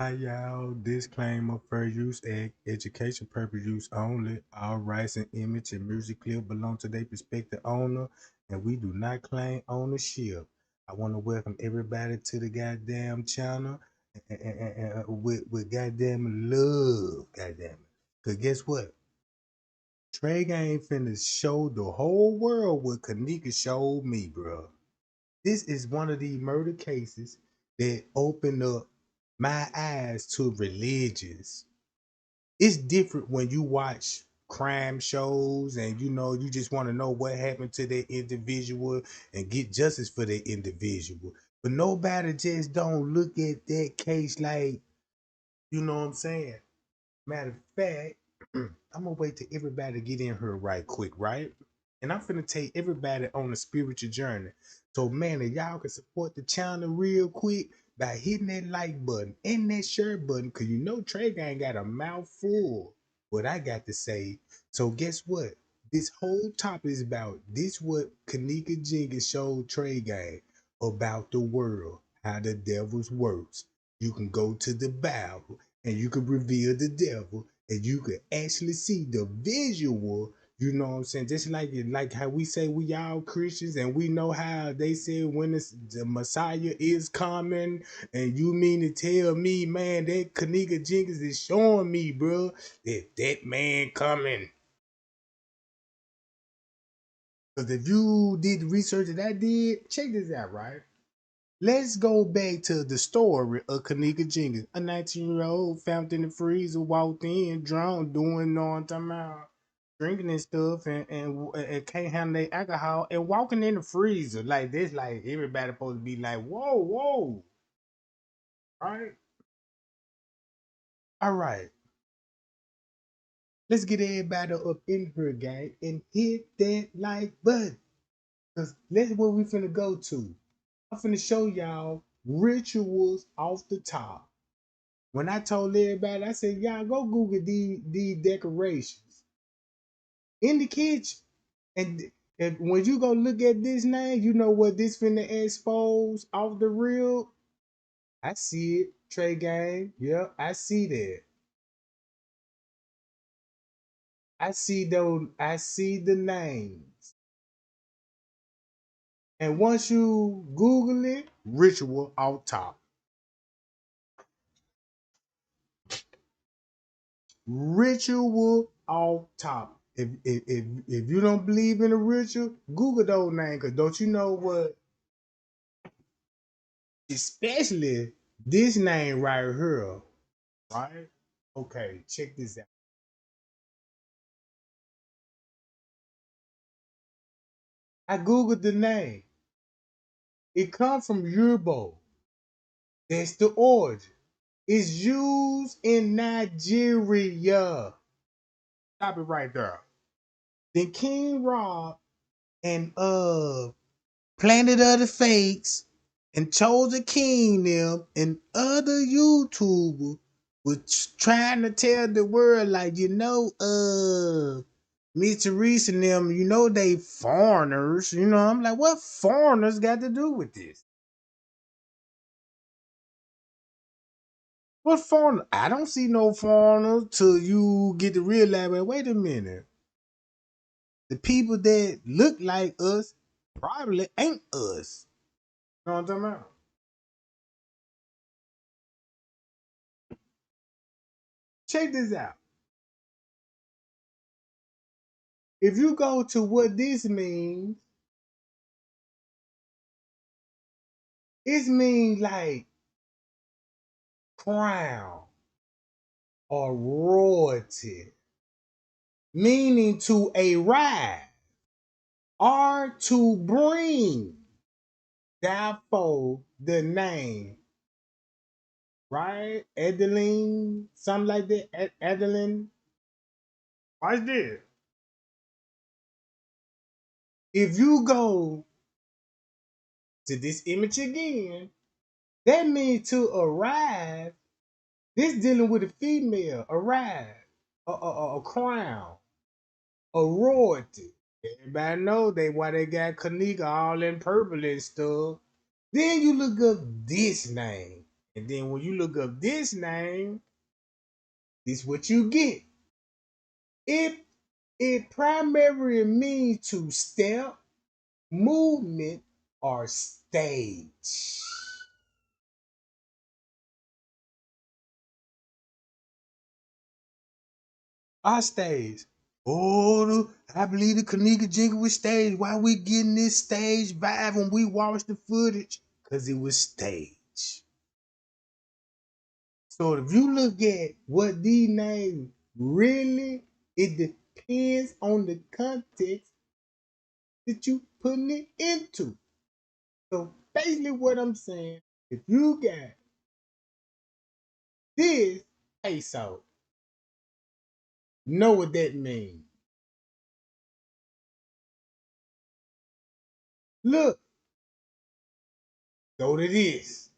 Hi y'all, disclaimer, fair use, education purpose use only. All rights and image and music clip belong to their prospective owner, and we do not claim ownership. I want to welcome everybody to the goddamn channel with goddamn love, goddamn it. Cause guess what? Trey ain't finna show the whole world what Kenneka showed me, bro. This is one of the murder cases that opened up my eyes to religions. It's different when you watch crime shows and you just want to know what happened to that individual and get justice for that individual. But nobody just don't look at that case like, you know what I'm saying? Matter of fact, I'm gonna wait till everybody get in here right quick, right? And I'm finna take everybody on a spiritual journey. So man, if y'all can support the channel real quick by hitting that like button and that share button, cause you know Trey Gang got a mouthful what I got to say. So guess what? This whole topic is about this what Kenneka Jenkins showed Trey Gang about the world, how the devil's works. You can go to the Bible and you could reveal the devil and you could actually see the visual, you know what I'm saying? Just like how we say we all Christians and we know how they say when the Messiah is coming, and you mean to tell me, man, that Kenneka Jenkins is showing me, bro, that man coming. Because if you did the research that I did, check this out, right? Let's go back to the story of Kenneka Jenkins. A 19-year-old found in the freezer, walked in, drunk, doing no I'm talking about, drinking and stuff, and can't handle their alcohol, and walking in the freezer. Like this, like everybody supposed to be like, whoa, whoa. Right? All right. Let's get everybody up in here, gang, and hit that like button. Because that's where we finna go to. I'm finna show y'all rituals off the top. When I told everybody, I said, y'all go Google these decorations in the kitchen. And when you go look at this name, you know what this finna expose off the real. I see it, Trey Gang. Yep, I see that. I see those, I see the names. And once you Google it, ritual off top. Ritual off top. If you don't believe in a ritual, Google those names, because don't you know what? Especially this name right here, right? Okay, check this out. I googled the name. It comes from Yoruba. That's the origin. It's used in Nigeria. Stop it right there. Then King Rob and Planet of the Fakes and Chosen King them and other YouTubers was trying to tell the world, like, Mr. Reese and them, they foreigners. I'm like, what foreigners got to do with this? What foreigner? I don't see no foreigners till you get to realize, well, wait a minute. The people that look like us probably ain't us. You know what I'm talking about? Check this out. If you go to what this means, it means like crown or royalty, meaning to arrive or to bring. Therefore, the name, right? Adeline, something like that. Adeline. Watch this. If you go to this image again, that means to arrive. This dealing with a female, arrive, a crown, a royalty. Everybody know they why they got Kenneka all in purple and stuff. Then you look up this name. And then when you look up this name, this is what you get. It primarily means to step, movement, or stage. Our stage. Oh, I believe the Kenneka Jenkin was staged. Why we getting this stage vibe when we watch the footage? Because it was staged. So if you look at what these names really, it depends on the context that you putting it into. So basically what I'm saying, if you got this peso, know what that means. Look, go to this.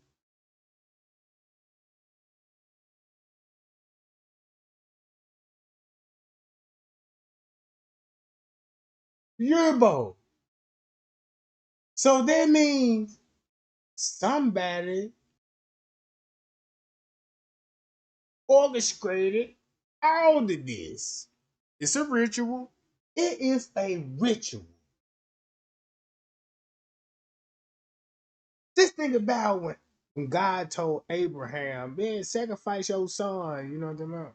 Euro. So that means somebody orchestrated all of this. It's a ritual. It is a ritual. Just think about when God told Abraham, man, sacrifice your son, you know what I'm talking about?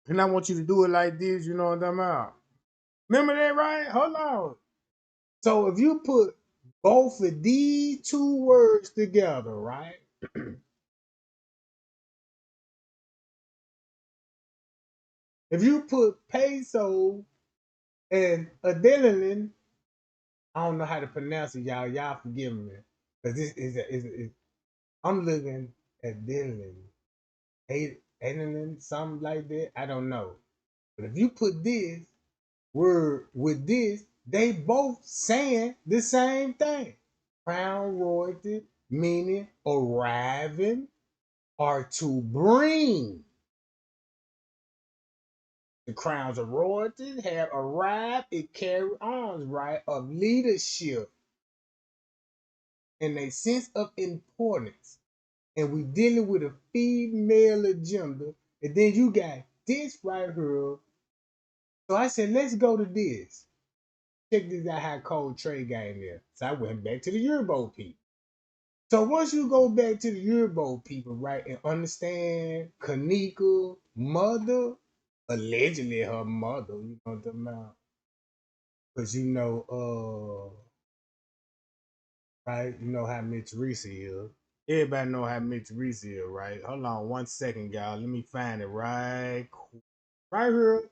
And I want you to do it like this, you know what I'm talking about? Remember that, right? Hold on. So if you put both of these two words together, right? If you put peso and adrenaline, I don't know how to pronounce it, y'all. Y'all forgive me. Because I'm looking at adrenaline. Adrenaline, something like that. I don't know. But if you put this word with this, they both saying the same thing. Crown royalty, meaning arriving or to bring. The crowns of royalty have arrived and carry arms, right, of leadership and a sense of importance. And we dealing with a female agenda. And then you got this right here. So I said, let's go to this. Check this out how cold trade game is. So I went back to the Euro people. So once you go back to the Euro people, right, and understand Kenneka mother, allegedly her mother, you know what I'm talking about? Because you know, right, you know how Mitch Teresa is. Everybody know how Mitch Teresa is, right? Hold on 1 second, y'all. Let me find it right quick. Right here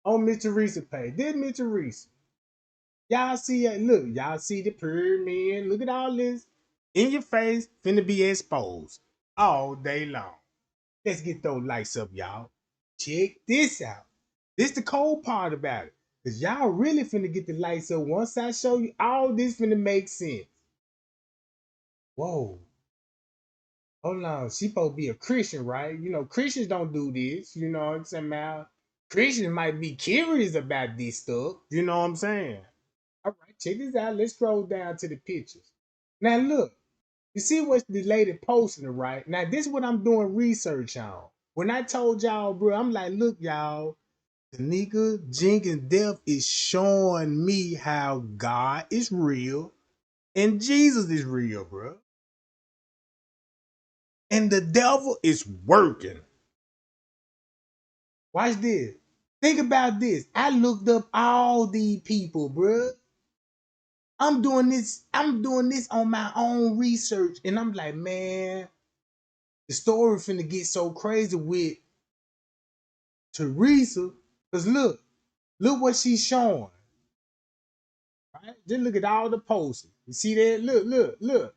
on Mitch Teresa page. This Mitch Teresa. Y'all see it. Look, y'all see the pyramid. Look at all this in your face, finna be exposed all day long. Let's get those lights up, y'all. Check this out. This the cold part about it. Cause y'all really finna get the lights up. Once I show you all this finna make sense. Whoa. Hold on. She supposed to be a Christian, right? You know, Christians don't do this. You know what I'm saying? Now, Christians might be curious about this stuff. You know what I'm saying? All right, check this out. Let's scroll down to the pictures. Now look, you see what the lady posting, right? Now this is what I'm doing research on. When I told y'all, bro, I'm like, look, y'all, Kenneka Jenkins death is showing me how God is real and Jesus is real, bro. And the devil is working. Watch this. Think about this. I looked up all these people, bro. I'm doing this on my own research. And I'm like, man, the story finna get so crazy with Teresa. Cause look what she's showing. Right? Just look at all the posters. You see that? Look. You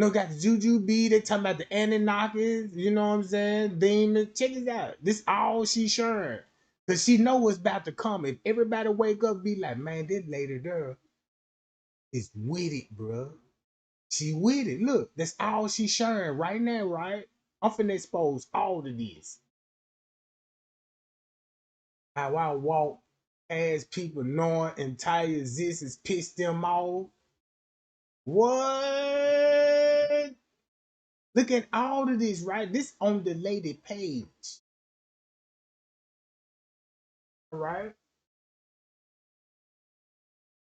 know, got the Juju B, they talking about the Anunnakis, you know what I'm saying? Demons. Check this out. This all she's showing. Cause she know what's about to come. If everybody wake up, be like, man, this lady there is with it, bro. She with it. Look, that's all she's sharing right now, right? I'm finna expose all of this. How I walk Has people knowing entire existence pissed them off. What? Look at all of this, right? This on the lady page, right?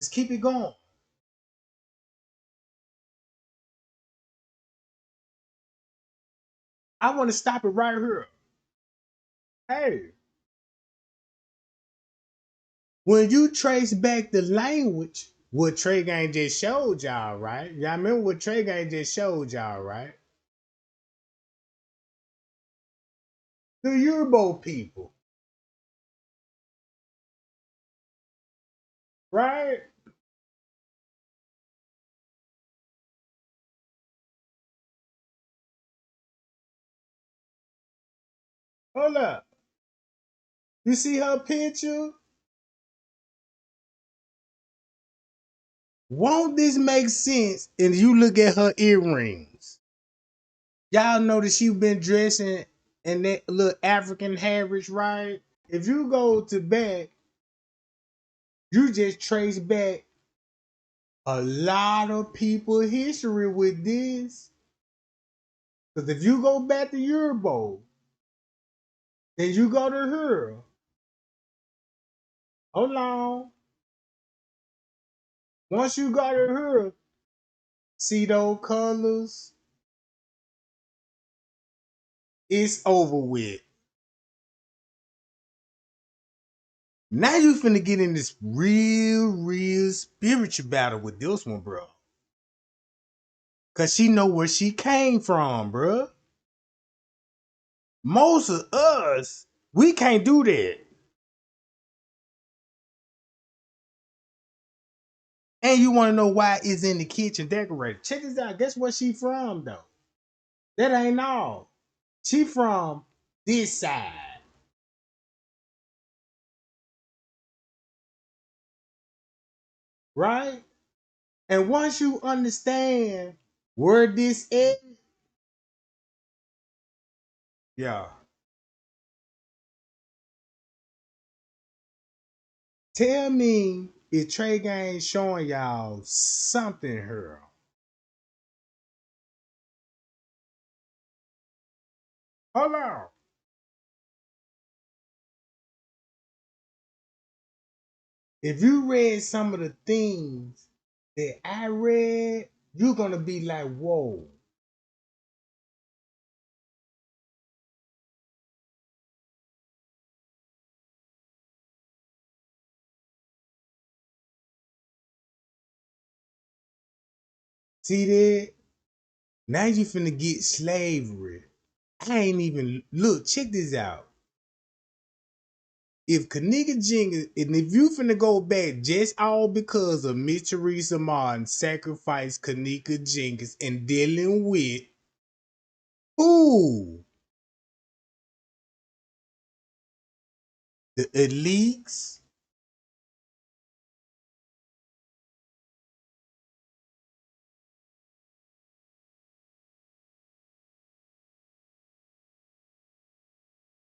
Let's keep it going. I want to stop it right here. Hey, when you trace back the language, what Trey Gang just showed y'all, right? Y'all remember what Trey Gang just showed y'all, right? The Urbo people, right? Hold up. You see her picture? Won't this make sense? And you look at her earrings. Y'all notice she been dressing in that little African heritage, right? If you go to back, you just trace back a lot of people history with this. Because if you go back to Urbo, then you go to her. Hold on. Once you go to her, see those colors, it's over with. Now you finna get in this real spiritual battle with this one, bro. Cause she know where she came from, bro. Most of us, we can't do that. And you wanna know why it's in the kitchen decorated. Check this out. Guess where she from though? That ain't all. She from this side, right? And once you understand where this is, yeah. Tell me if Trey Gang showing y'all something here. Hold on. If you read some of the things that I read, you're gonna be like, whoa. See that? Now you finna get slavery. I ain't even look, check this out. If Kenneka Jenkins, and if you finna go back just all because of Miss Teresa Martin sacrificed Kenneka Jenkins and dealing with who? The elites.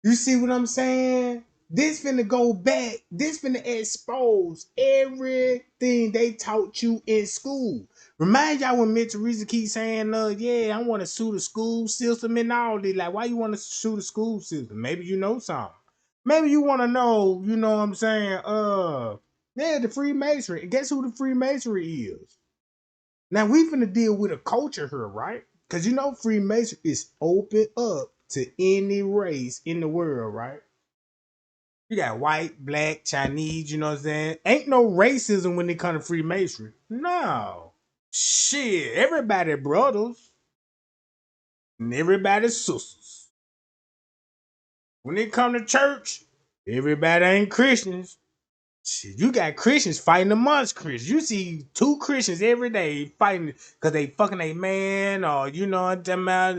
You see what I'm saying? This finna go back. This finna expose everything they taught you in school. Remind y'all when Miss Teresa keep saying, yeah, I want to sue the school system and all this. Like, why you want to sue the school system? Maybe you know something. Maybe you want to know, you know what I'm saying? Yeah, the Freemasonry. Guess who the Freemasonry is? Now we finna deal with a culture here, right? Because you know Freemasonry is open up to any race in the world, right? You got white, black, Chinese, you know what I'm saying? Ain't no racism when it comes to Freemasonry. No. Shit, everybody brothers and everybody sisters. When it come to church, everybody ain't Christians. Shit, you got Christians fighting amongst Christians. You see two Christians every day fighting because they fucking a man, or you know what I'm talking about,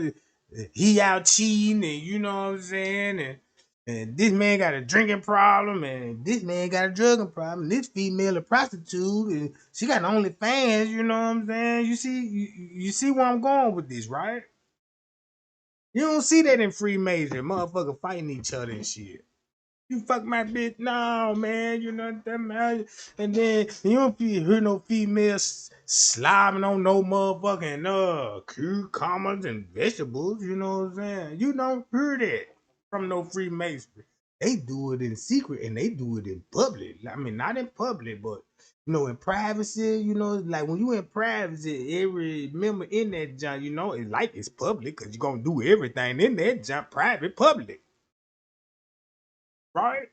he out cheating, and you know what I'm saying, and this man got a drinking problem, and this man got a drugging problem, and this female a prostitute, and she got OnlyFans, you know what I'm saying? You see where I'm going with this, right? You don't see that in Freemasonry, motherfucker fighting each other and shit. You fuck my bitch, no man. You know that man. And then you don't hear no females slobbing on no motherfucking cucumbers and vegetables. You know what I'm saying? You don't hear that from no Freemasons. They do it in secret and they do it in public. I mean, not in public, but in privacy. Like when you in privacy, every member in that joint, it's like it's public because you're gonna do everything in that joint, private, public, right?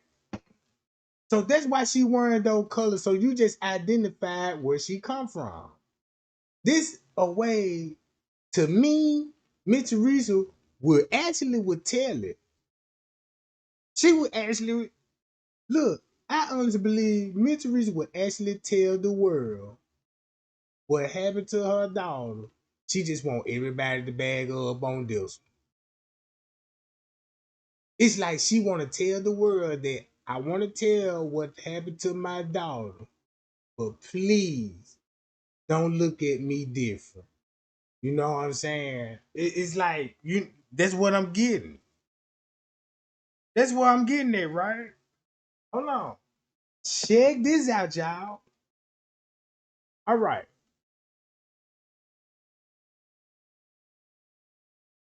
So that's why she wearing those colors. So you just identified where she come from. This a way to me, Miss Teresa would tell it. She would actually look. I honestly believe Miss Teresa would actually tell the world what happened to her daughter. She just want everybody to bag up on this. It's like she want to tell the world that I want to tell what happened to my daughter, but please don't look at me different. You know what I'm saying? It's like you. That's what I'm getting. That's what I'm getting at, right? Hold on. Check this out, y'all. All right.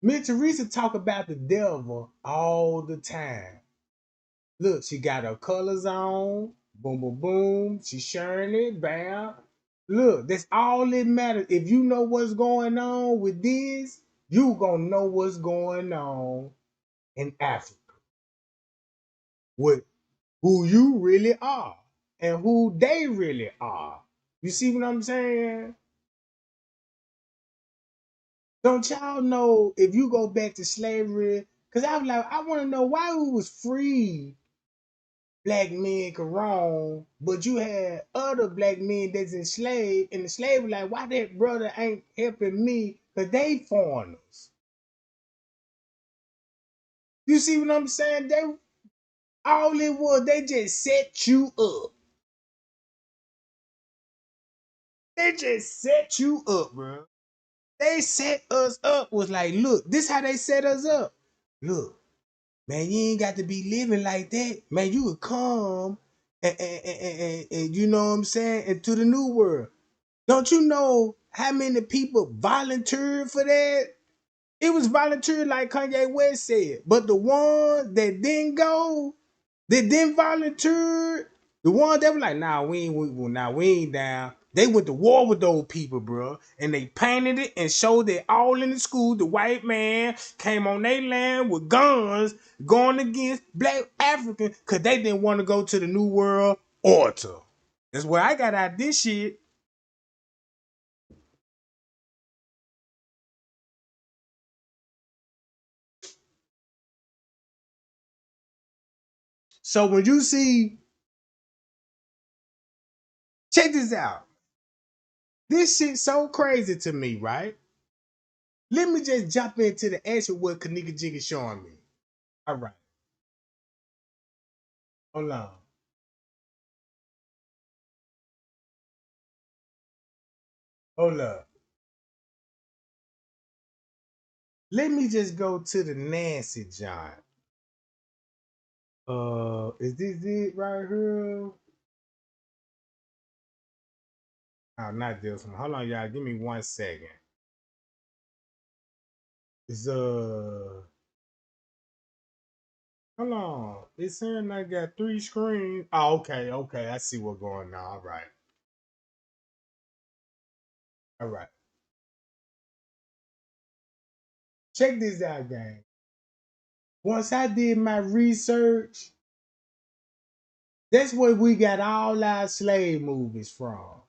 Me and Teresa talk about the devil all the time. Look, she got her colors on. Boom, boom, boom. She sharing it. Bam. Look, that's all that matters. If you know what's going on with this, you gonna know what's going on in Africa with who you really are and who they really are. You see what I'm saying? Don't y'all know if you go back to slavery? Because I was like, I want to know why we was free black men could roam, but you had other black men that's enslaved, and the slave was like, why that brother ain't helping me? Because they foreigners. You see what I'm saying? They all it was, they just set you up. They just set you up, bro. They set us up was like, look, this how they set us up. Look, man, you ain't got to be living like that. Man, you could come and you know what I'm saying, into the new world. Don't you know how many people volunteered for that? It was volunteered like Kanye West said. But the ones that didn't go, they didn't volunteer. The ones that were like, we ain't down. They went to war with those people, bro. And they painted it and showed it all in the school. The white man came on their land with guns going against black Africans because they didn't want to go to the New World Order. That's where I got out this shit. So when you see, check this out. This shit's so crazy to me, right? Let me just jump into the action what Kenneka Jig is showing me. All right, hold on. Hold up. Let me just go to the Nancy John. Is this it right here? Oh, not this one. Hold on, y'all. Give me 1 second. It's hold on. It's saying I got 3 screens. Oh, okay, okay. I see what's going on. All right. All right. Check this out, gang. Once I did my research, that's where we got all our slave movies from.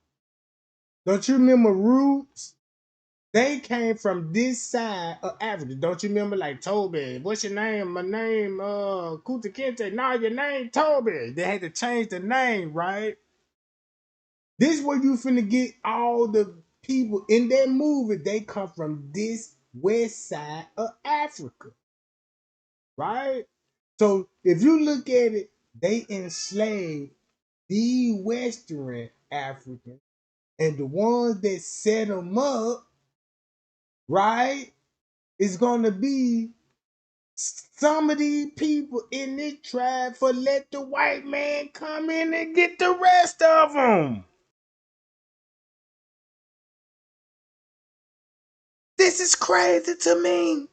Don't you remember Roots? They came from this side of Africa. Don't you remember like Toby? What's your name? My name, Kuta Kente. Nah, your name Toby. They had to change the name, right? This where you finna get all the people in that movie. They come from this west side of Africa, right? So if you look at it, they enslaved the Western Africans, and the ones that set them up, right, is gonna be Some of these people in this tribe for let the white man come in and get the rest of them. This is crazy to me.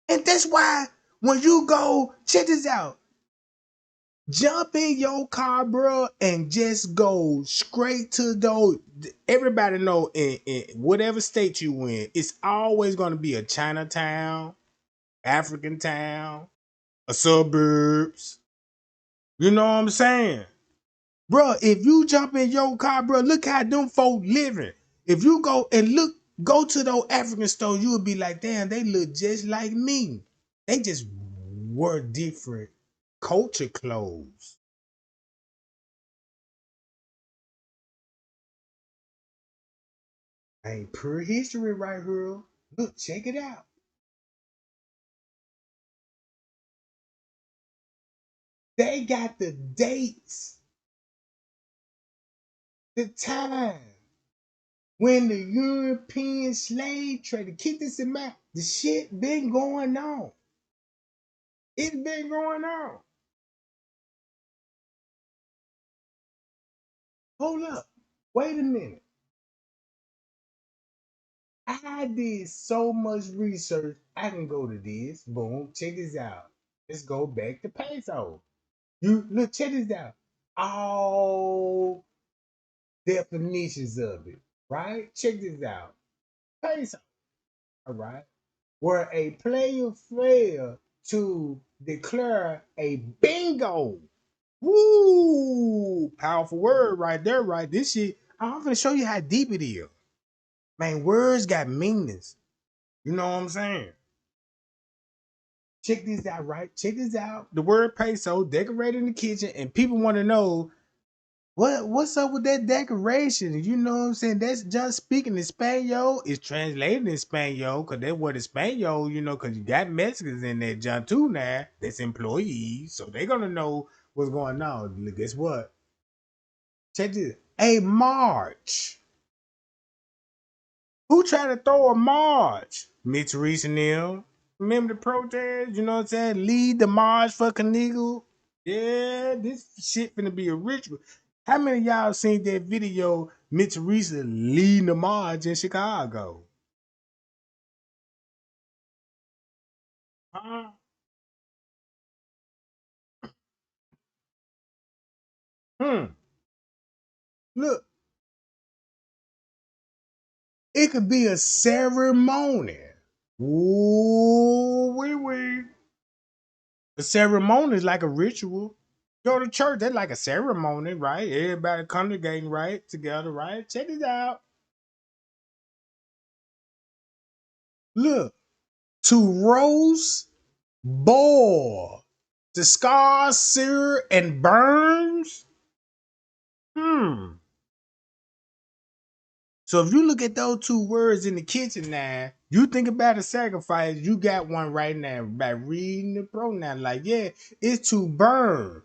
And that's why when you go, check this out. Jump in your car, bro, and just go straight to those. Everybody know in whatever state you in, it's always going to be a Chinatown, African town, a suburbs. You know what I'm saying? Bro, if you jump in your car, bro, look how them folk living. If you go and go to those African stores, you would be like, damn, they look just like me. They just wear different culture clothes. Ain't pure history right here. Look, check it out. They got the dates, the time when the European slave trade. Keep this in mind. The shit been going on. It's been going on. Hold up. Wait a minute. I did so much research. I can go to this. Boom. Check this out. Let's go back to peso. You look, check this out. All definitions of it. Right? Check this out. Peso. All right. Where a player failed to declare a bingo. Woo! Powerful word right there, right? This shit, I'm gonna show you how deep it is. Man, words got meanings. You know what I'm saying? Check this out, right? Check this out. The word peso decorated in the kitchen, and people want to know what's up with that decoration. You know what I'm saying? That's just speaking in Spanish. It's translated in Spanish because that's what the Spanish, because you got Mexicans in there, John too now. That's employees, so they're gonna know what's going on. Guess what? Check this. A march. Who tried to throw a march? Mitch Reese and them. Remember the protest? You know what I'm saying? Lead the march for Kenneka. Yeah, this shit finna be a ritual. How many of y'all seen that video? Mitch Reese leading the march in Chicago. Huh? Hmm. Look, it could be a ceremony. Ooh, wee wee. A ceremony is like a ritual. Go to church, that's like a ceremony, right? Everybody congregating right together, right? Check this out. Look, to roast, boil, to scar, sear, and burns. Hmm. So if you look at those two words in the kitchen now, you think about a sacrifice, you got one right now by reading the pronoun. Like, yeah, it's to burn.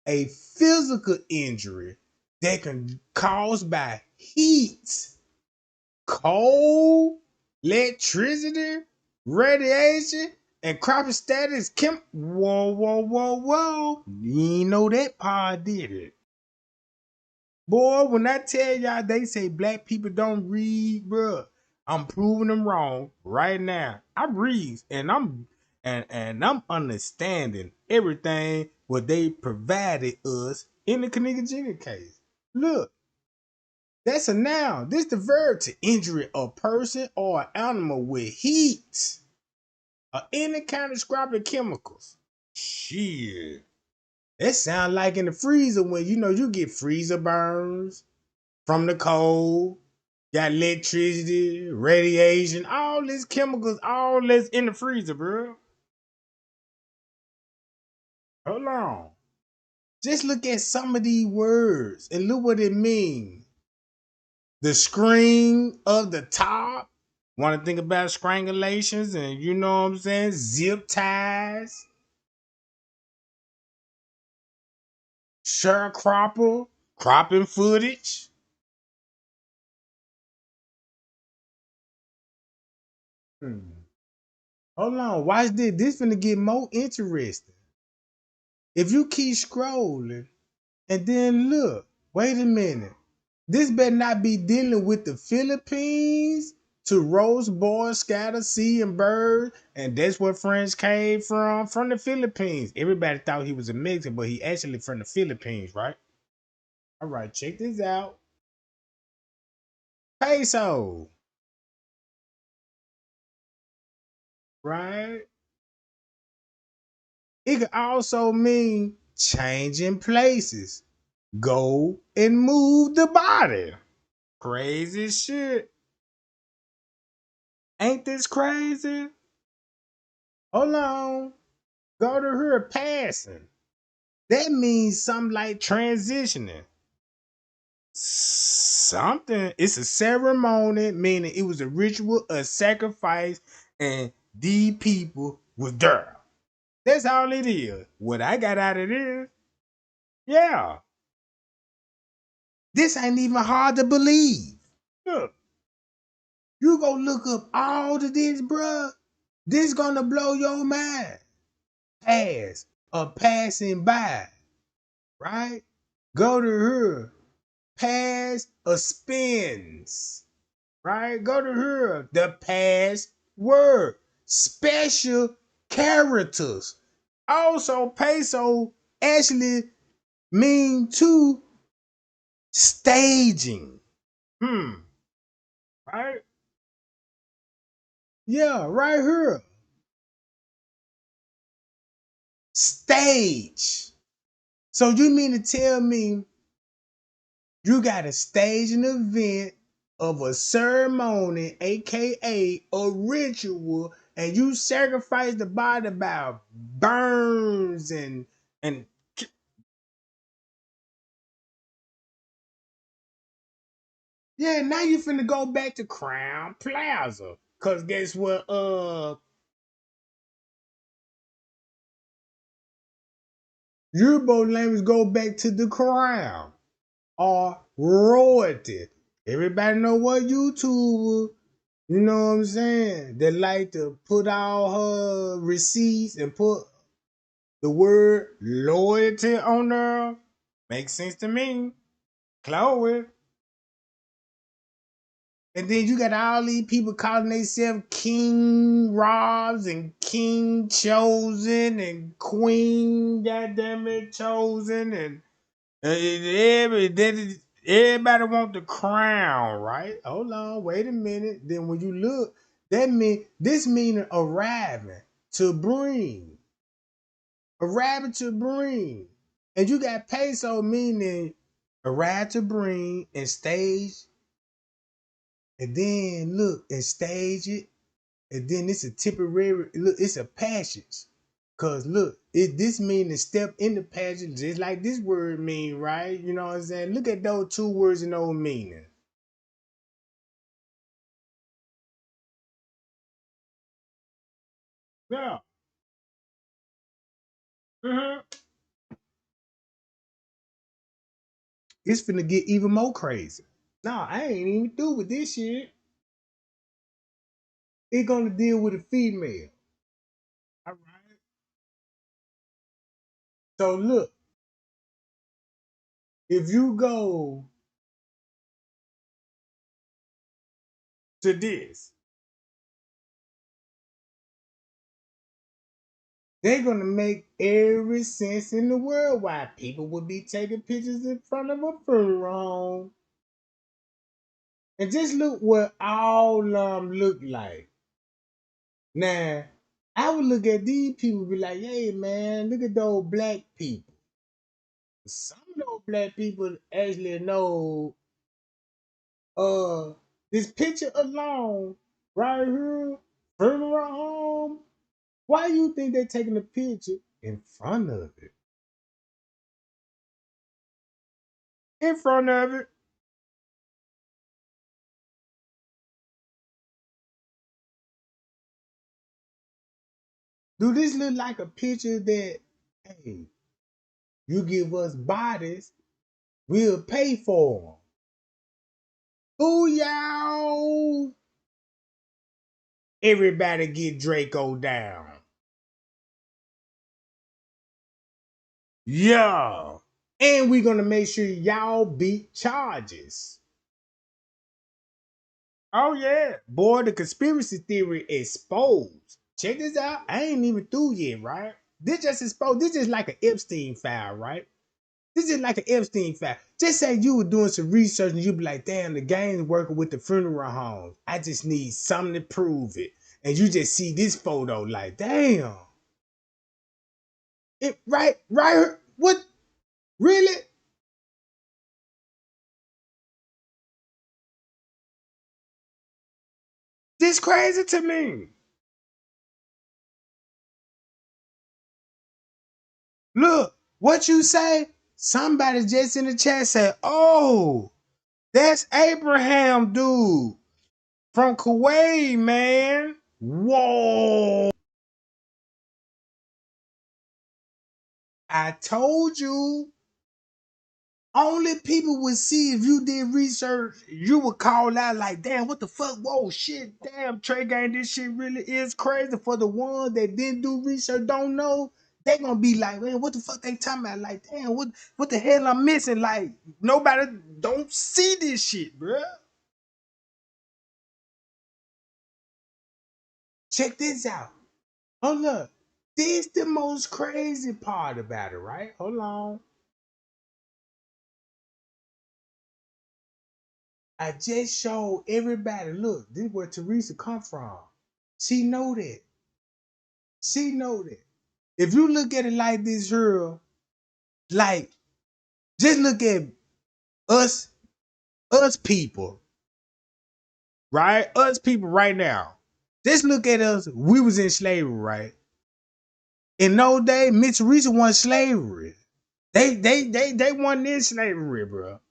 A physical injury that can caused by heat, cold, electricity, radiation, and crop status. Whoa, whoa, whoa, whoa! You ain't know that part, did it? Boy, when I tell y'all they say black people don't read, bruh, I'm proving them wrong right now. I read and I'm understanding everything what they provided us in the Kenneka case. Look, that's a noun. This the verb to injure a person or an animal with heat or any kind of describing chemicals. Shit. That sound like in the freezer when you get freezer burns from the cold, got electricity, radiation, all these chemicals, all that's in the freezer, bro. Hold on. Just look at some of these words and look what it means. The screen of the top. Want to think about strangulations and you know what I'm saying? Zip ties, sharecropper, cropping footage. Hmm. Hold on, watch this. This finna get more interesting. If you keep scrolling and then look, wait a minute. This better not be dealing with the Philippines to roast, boil, scatter, sea, and bird. And that's where French came from the Philippines. Everybody thought he was a Mexican, but he actually from the Philippines, right? All right, check this out. Peso, right? It could also mean changing places. Go and move the body. Crazy shit. Ain't this crazy? Hold on. Go to her passing. That means something like transitioning. Something. It's a ceremony, meaning it was a ritual, a sacrifice, and these people was there. That's all it is. What I got out of this, yeah. This ain't even hard to believe. Look, you go look up all of this, bruh. This gonna blow your mind. Pass or passing by, right? Go to her. Pass or spins, right? Go to her. The past word. Special characters. Also, peso actually mean to staging. Right? Yeah, right here. Stage. So you mean to tell me you got to stage an event of a ceremony, aka a ritual, and you sacrifice the body by burns and yeah, now you finna go back to Crown Plaza. Cause guess what? Yoruba language go back to the crown or royalty. Everybody know what YouTuber, you know what I'm saying? They like to put all her receipts and put the word loyalty on there. Makes sense to me. Chloe. And then you got all these people calling themselves King Robs and King Chosen and Queen, goddamn it, Chosen. And everybody want the crown, right? Hold on, wait a minute. Then when you look, this meaning arriving to bring, arriving to bring, and you got peso meaning arrive to bring and stage, and then look and stage it, and then it's a temporary look. It's a passage. Cause look, this mean to step in the passage, just like this word mean, right? You know what I'm saying? Look at those two words and those meaning. Yeah. hmm It's finna get even more crazy. Nah, I ain't even through with this shit. It gonna deal with a female. All right. So look, if you go to this, they're gonna make every sense in the world why people would be taking pictures in front of a funeral home. And just look what all of them look like. Now, I would look at these people and be like, hey man, look at those black people. Some of those black people actually know uh this picture alone right here, funeral home. Why you think they're taking a picture in front of it? In front of it. Do this look like a picture that, hey, you give us bodies, we'll pay for them? Ooh, y'all. Everybody get Draco down. Yeah. And we're gonna make sure y'all beat charges. Oh yeah. Boy, the conspiracy theory exposed. Check this out. I ain't even through yet, right? This just exposed. This is like an Epstein file, right? This is like an Epstein file. Just say you were doing some research and you be like, damn, the gang's working with the funeral homes. I just need something to prove it. And you just see this photo, like, damn. It right. What really? This crazy to me. Look, what you say? Somebody just in the chat said, oh, that's Abraham dude from Kuwait, man. Whoa. I told you. Only people would see if you did research, you would call out like, damn, what the fuck? Whoa, shit, damn, Trey Gang, this shit really is crazy. For the ones that didn't do research, don't know, they gonna be like, man, what the fuck they talking about? Like, damn, what the hell I'm missing? Like, nobody don't see this shit, bruh. Check this out. Hold up. This the most crazy part about it, right? Hold on. I just showed everybody, look, this is where Teresa come from. She know that. She know that. If you look at it like this, girl, like just look at us, us people, right? Us people right now. Just look at us. We was in slavery, right? In those days, Miss Teresa wasn't slavery. They wasn't in slavery, bro.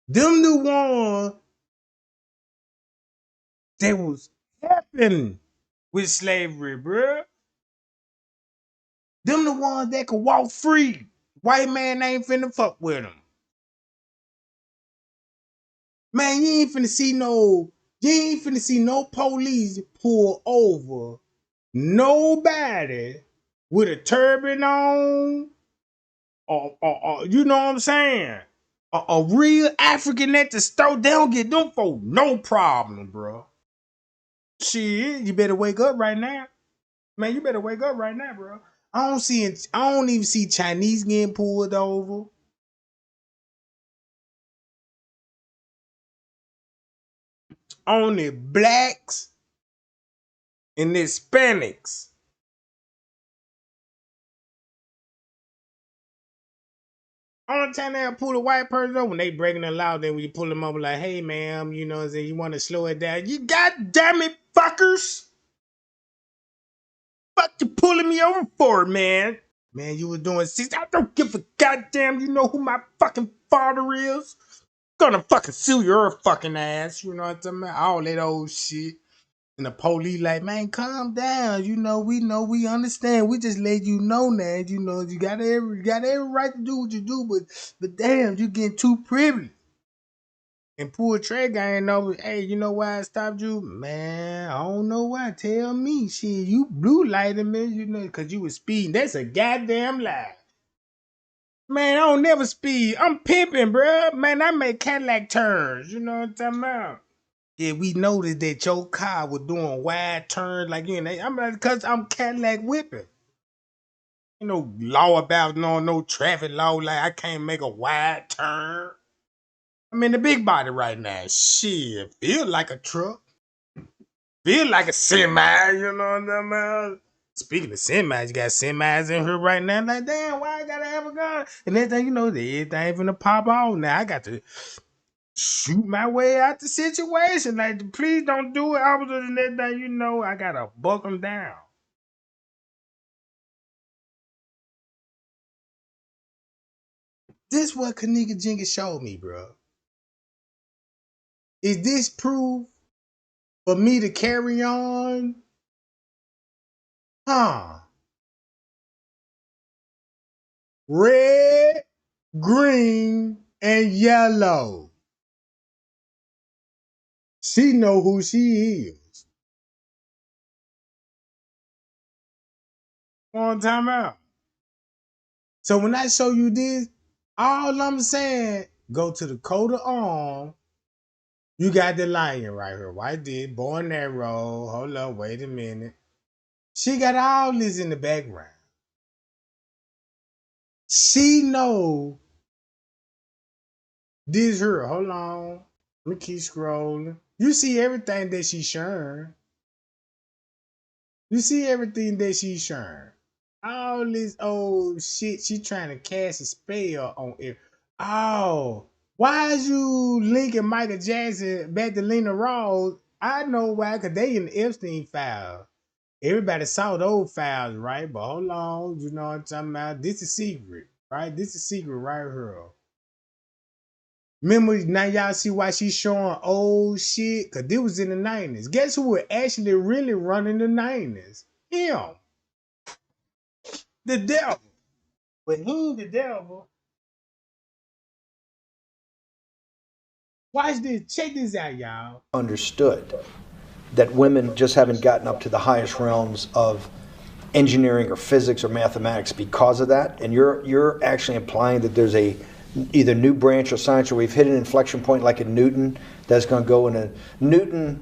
Them the one that was helping with slavery, bro. Them the ones that could walk free. White man ain't finna fuck with them. Man, you ain't finna see no police pull over nobody with a turban on, or you know what I'm saying? A real African at the store, they don't get them for no problem, bro. Shit, you better wake up right now. Man, you better wake up right now, bro. I don't even see Chinese getting pulled over. Only blacks and Hispanics. Only time they pull a white person over when they breaking the law, then when you pull them over like, hey ma'am, you know what I'm saying, you want to slow it down. You goddamn it, fuckers. Fuck you pulling me over for, man. Man, you was doing six. I don't give a goddamn, you know who my fucking father is? Gonna fucking sue your fucking ass, you know what I'm saying? All that old shit. And the police like, man, calm down. You know, we understand. We just let you know now. You know, you got every right to do what you do, but damn, you getting too privileged. And pull a trigger ain't over. Hey, you know why I stopped you? Man, I don't know why. Tell me. Shit, you blue lighted me, you know, because you was speeding. That's a goddamn lie. Man, I don't never speed. I'm pimping, bruh. Man, I make Cadillac turns. You know what I'm talking about? Yeah, we noticed that your car was doing wide turns like you know. I'm like, cause I'm Cadillac whipping. You know, law about no traffic law. Like I can't make a wide turn. I'm in the big body right now. Shit, feel like a truck. Feel like a semi. You know what I'm about? Speaking of semis, you got semis in here right now. Like, damn, why I gotta have a gun? And then thing you know, everything finna pop off. Now I got to shoot my way out the situation. Like, please don't do it. Other than that, thing, you know, I gotta buck them down. This what Kenneka Jenkins showed me, bro. Is this proof for me to carry on? Huh? Red, green, and yellow. She know who she is. On time out. So when I show you this, all I'm saying, go to the coat of arm. You got the lion right here. White did, born that road. Hold up, wait a minute. She got all this in the background. She know this her. Hold on. Let me keep scrolling. You see everything that she's sharing. You see everything that she's sharing. All this old shit she trying to cast a spell on it. Oh, why is you linking Michael Jackson back to Lena Rawls? I know why, because they in the Epstein file. Everybody saw those files, right? But hold on, you know what I'm talking about? This is secret, right? This is secret right here. Remember, now y'all see why she's showing old shit? Because this was in the 90s. Guess who was actually really running the 90s? Him. The devil. But he ain't the devil. Watch this. Check this out, y'all. Understood that women just haven't gotten up to the highest realms of engineering or physics or mathematics because of that, and you're actually implying that there's a either new branch of science, or we've hit an inflection point like in Newton that's going to go in a Newton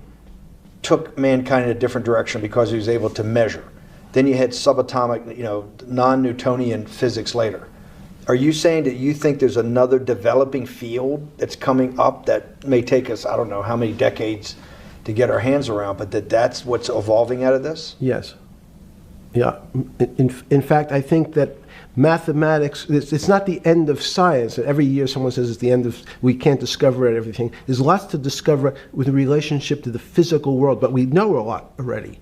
took mankind in a different direction because he was able to measure. Then you had subatomic, non-Newtonian physics later. Are you saying that you think there's another developing field that's coming up that may take us, I don't know how many decades to get our hands around, but that's what's evolving out of this? Yes. Yeah. In fact, I think that mathematics, it's not the end of science. Every year someone says it's the end of, we can't discover everything. There's lots to discover with relationship to the physical world, but we know a lot already.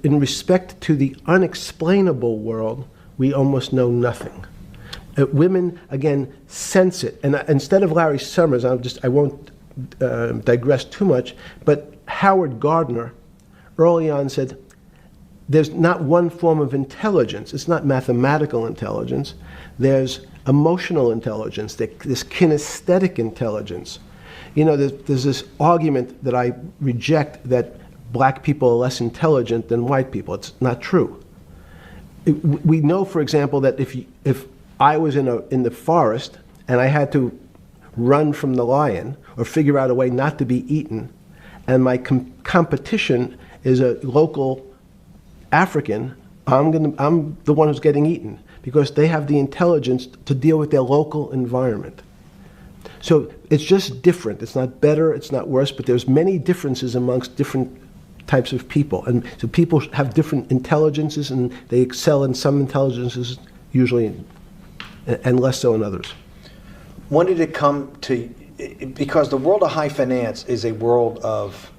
In respect to the unexplainable world, we almost know nothing. Women, again, sense it. And instead of Larry Summers, I won't digress too much, but Howard Gardner early on said, there's not one form of intelligence. It's not mathematical intelligence. There's emotional intelligence. There's kinesthetic intelligence. There's this argument that I reject that black people are less intelligent than white people. It's not true. We know, for example, that if I was in the forest and I had to run from the lion or figure out a way not to be eaten, and my competition is a local African, I'm the one who's getting eaten because they have the intelligence to deal with their local environment. So it's just different. It's not better, it's not worse, but there's many differences amongst different types of people. And so people have different intelligences, and they excel in some intelligences usually, and less so in others. When did it come to, because the world of high finance is a world of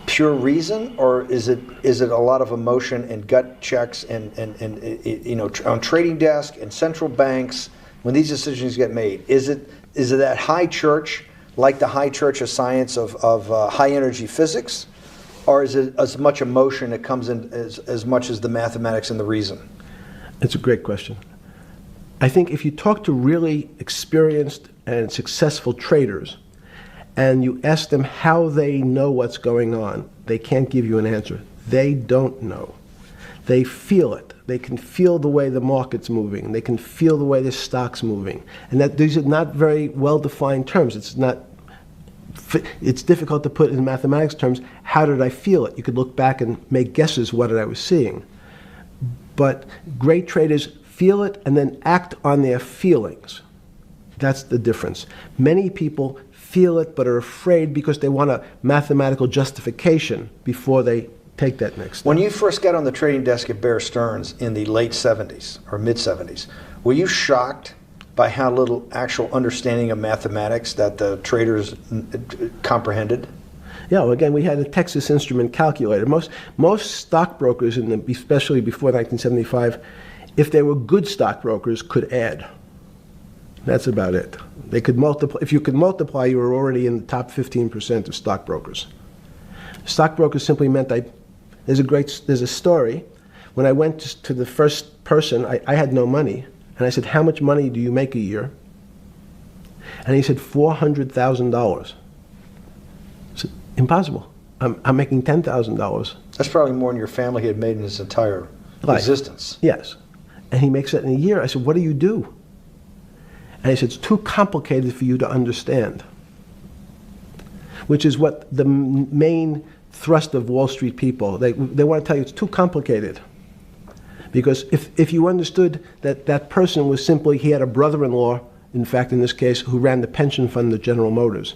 pure reason, or is it a lot of emotion and gut checks and on trading desk and central banks when these decisions get made? Is it that high church, like the high church of science of high energy physics, or is it as much emotion that comes in as much as the mathematics and the reason? It's a great question. I think if you talk to really experienced and successful traders, and you ask them how they know what's going on, they can't give you an answer. They don't know. They feel it. They can feel the way the market's moving. They can feel the way the stock's moving. And that these are not very well-defined terms. It's difficult to put in mathematics terms, how did I feel it? You could look back and make guesses what I was seeing. But great traders feel it and then act on their feelings. That's the difference. Many people feel it but are afraid because they want a mathematical justification before they take that next step. When you first got on the trading desk at Bear Stearns in the late 70s or mid 70s, were you shocked by how little actual understanding of mathematics that the traders comprehended? Yeah, well, again, we had a Texas Instrument calculator. Most stockbrokers, especially before 1975, if they were good stockbrokers, could add. That's about it. They could multiply. If you could multiply, you were already in the top 15% of stockbrokers. Stockbrokers simply meant there's a story. When I went to the first person, I had no money. And I said, how much money do you make a year? And he said, $400,000. I said, impossible. I'm making $10,000. That's probably more than your family had made in its entire life. Existence. Yes. And he makes it in a year. I said, what do you do? And he said, it's too complicated for you to understand. Which is what the main thrust of Wall Street people, they want to tell you it's too complicated. Because if you understood that that person was simply, he had a brother-in-law, in fact, in this case, who ran the pension fund at General Motors.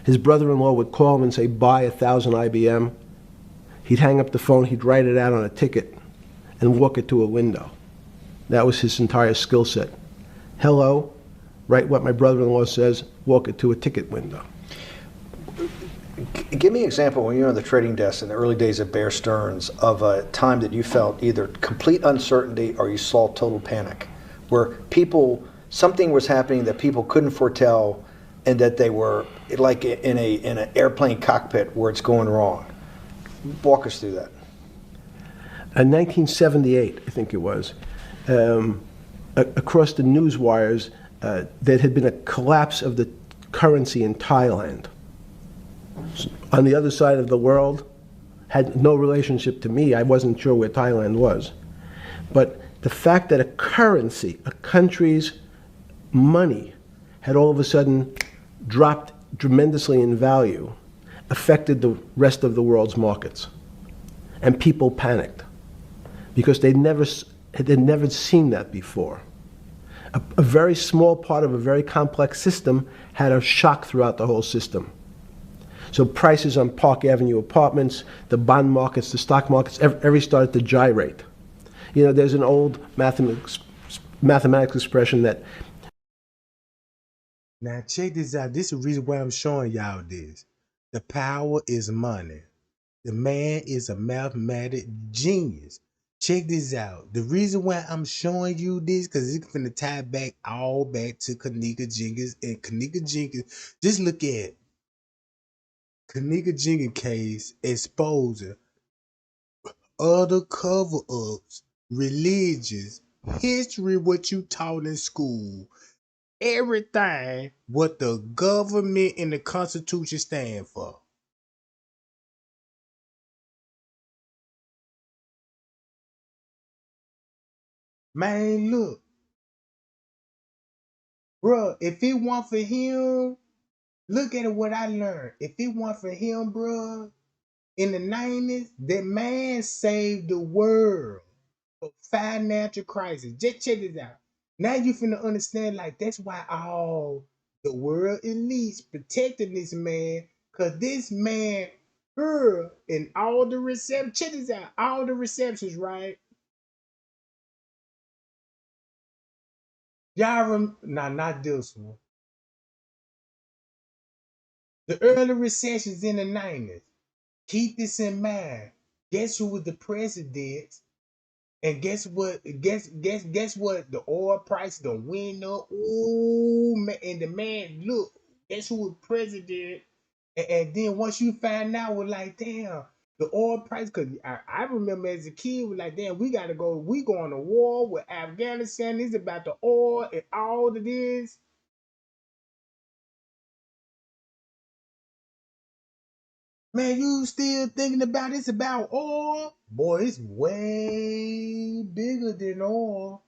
His brother-in-law would call him and say, buy 1,000 IBM. He'd hang up the phone, he'd write it out on a ticket and walk it to a window. That was his entire skill set. Hello, write what my brother-in-law says, walk it to a ticket window. Give me an example when you were on the trading desk in the early days of Bear Stearns of a time that you felt either complete uncertainty or you saw total panic, where people, something was happening that people couldn't foretell and that they were like in an airplane cockpit where it's going wrong. Walk us through that. In 1978, I think it was, across the news wires, there had been a collapse of the currency in Thailand. On the other side of the world, had no relationship to me. I wasn't sure where Thailand was. But the fact that a currency, a country's money, had all of a sudden dropped tremendously in value, affected the rest of the world's markets. And people panicked because they'd never seen that before. A very small part of a very complex system had a shock throughout the whole system. So prices on Park Avenue apartments, the bond markets, the stock markets, every started to gyrate. You know, there's an old mathematics expression that. Now check this out. This is the reason why I'm showing y'all this. The power is money. The man is a mathematic genius. Check this out. The reason why I'm showing you this, because it's gonna tie back all back to Kenneka Jenkins and Kenneka Jenkins. Just look at Kenneka Jenkins case exposing other cover-ups, religions, history, what you taught in school, everything what the government and the Constitution stand for. Man, look, bruh, if it weren't for him, look at what I learned. If it weren't for him, bruh, in the 90s, that man saved the world from financial crisis. Just check this out. Now you finna understand, like, that's why all the world elites protecting this man, cause this man her in all the receptions. Check this out, all the receptions, right? Y'all nah, not this one. The early recessions in the 90s. Keep this in mind. Guess who was the president? And guess what? Guess what? The oil price done went up. Ooh, man, and the man, look, guess who was president? And then once you find out, we're like, damn, the oil price. Cause I remember as a kid, we're like, damn, we gotta go. We going to war with Afghanistan. It's about the oil and all of this. Man, you still thinking about it's about oil? Boy, it's way bigger than oil.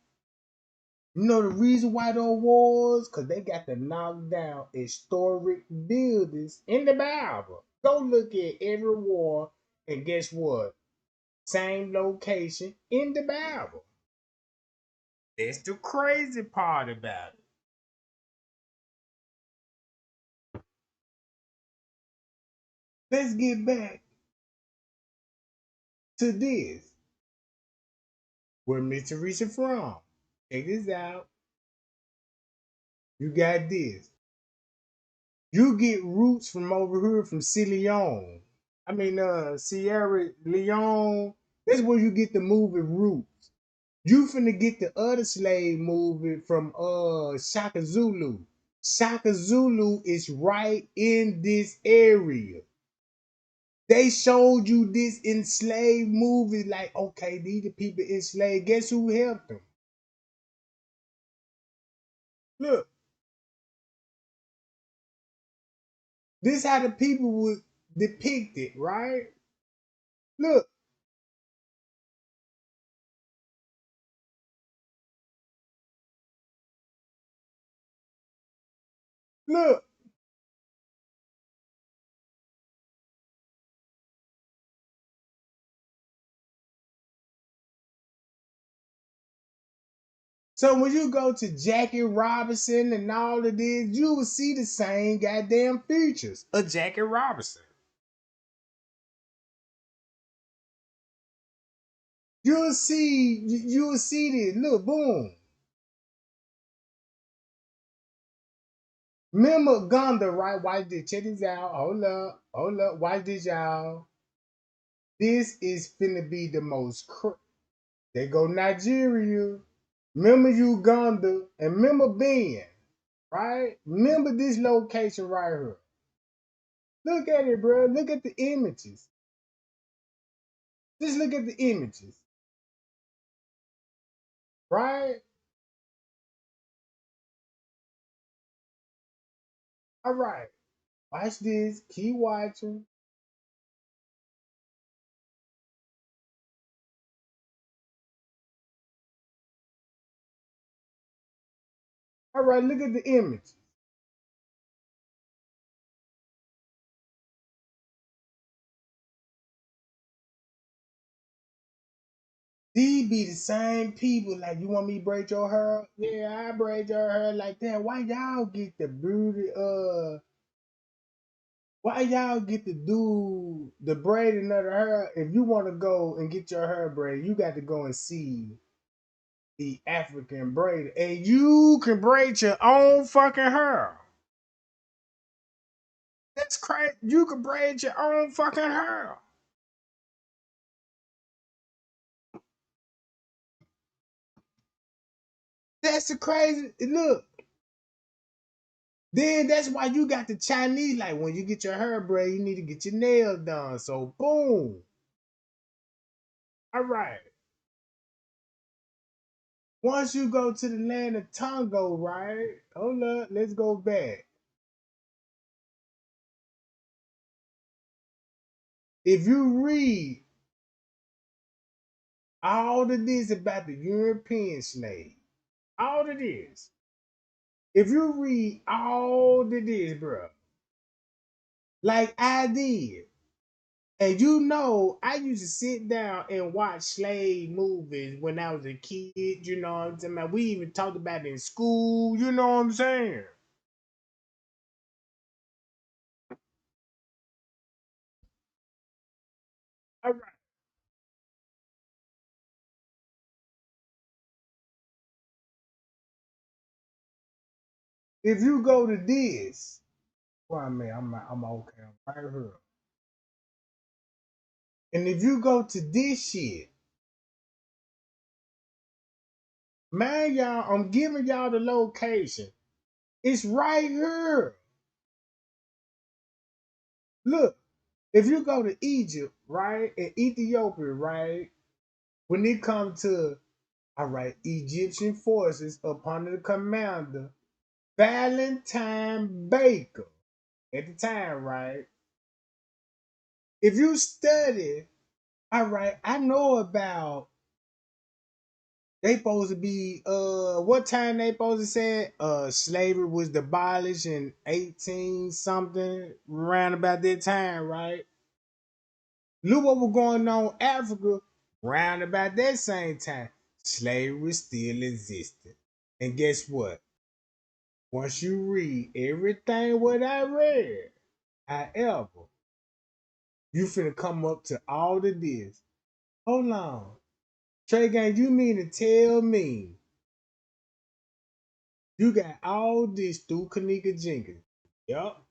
You know the reason why those wars? Because they got to knock down historic buildings in the Bible. Go look at every war, and guess what? Same location in the Bible. That's the crazy part about it. Let's get back to this. Where Mr. Richard from? Check this out. You got this. You get roots from over here from Leone. Sierra Leone. That's where you get the movie Roots. You finna get the other slave movie from Shaka Zulu. Shaka Zulu is right in this area. They showed you this enslaved movie, like, okay, these are people enslaved. Guess who helped them? Look, this how the people was depicted, right? Look, Look. So when you go to Jackie Robinson and all of this, you will see the same goddamn features of Jackie Robinson. You'll see this. Look, boom. Remember Gunda, right? Watch this. Check this out. Hold up. Watch this, y'all. This is finna be the most. They go Nigeria. Remember Uganda and remember Ben, right? Remember this location right here. Look at it, bro. Look at the images. Just look at the images, right? All right. Watch this. Keep watching. All right. Look at the images. These be the same people. Like, you want me to braid your hair? Yeah, I braid your hair like that. Why y'all get the beauty? Why y'all get to do the braiding of the hair? If you want to go and get your hair braided, you got to go and see the African braid, and you can braid your own fucking hair. That's crazy. You can braid your own fucking hair. That's the crazy. Look, then that's why you got the Chinese. Like when you get your hair braid, you need to get your nails done. So boom. All right. Once you go to the land of Tongo, right? Hold up, let's go back. If you read all of this about the European slave, all of this, if you read all of this, bro, like I did, and you know, I used to sit down and watch slave movies when I was a kid, you know what I'm saying? We even talked about it in school, you know what I'm saying? All right. If you go to this, well, I mean, I'm okay, I'm right here. And if you go to this shit, man, y'all, I'm giving y'all the location. It's right here. Look, if you go to Egypt, right, and Ethiopia, right, when it comes to, all right, Egyptian forces up under the commander, Valentine Baker, at the time, right? If you study, all right, I know about they supposed to be what time they supposed to say slavery was abolished in 18 something around about that time, right? Look what was going on in Africa round about that same time. Slavery still existed. And guess what? Once you read everything what I read, however, you finna come up to all of this. Hold on. Trey Gang, you mean to tell me you got all this through Kenneka Jenkins? Yup.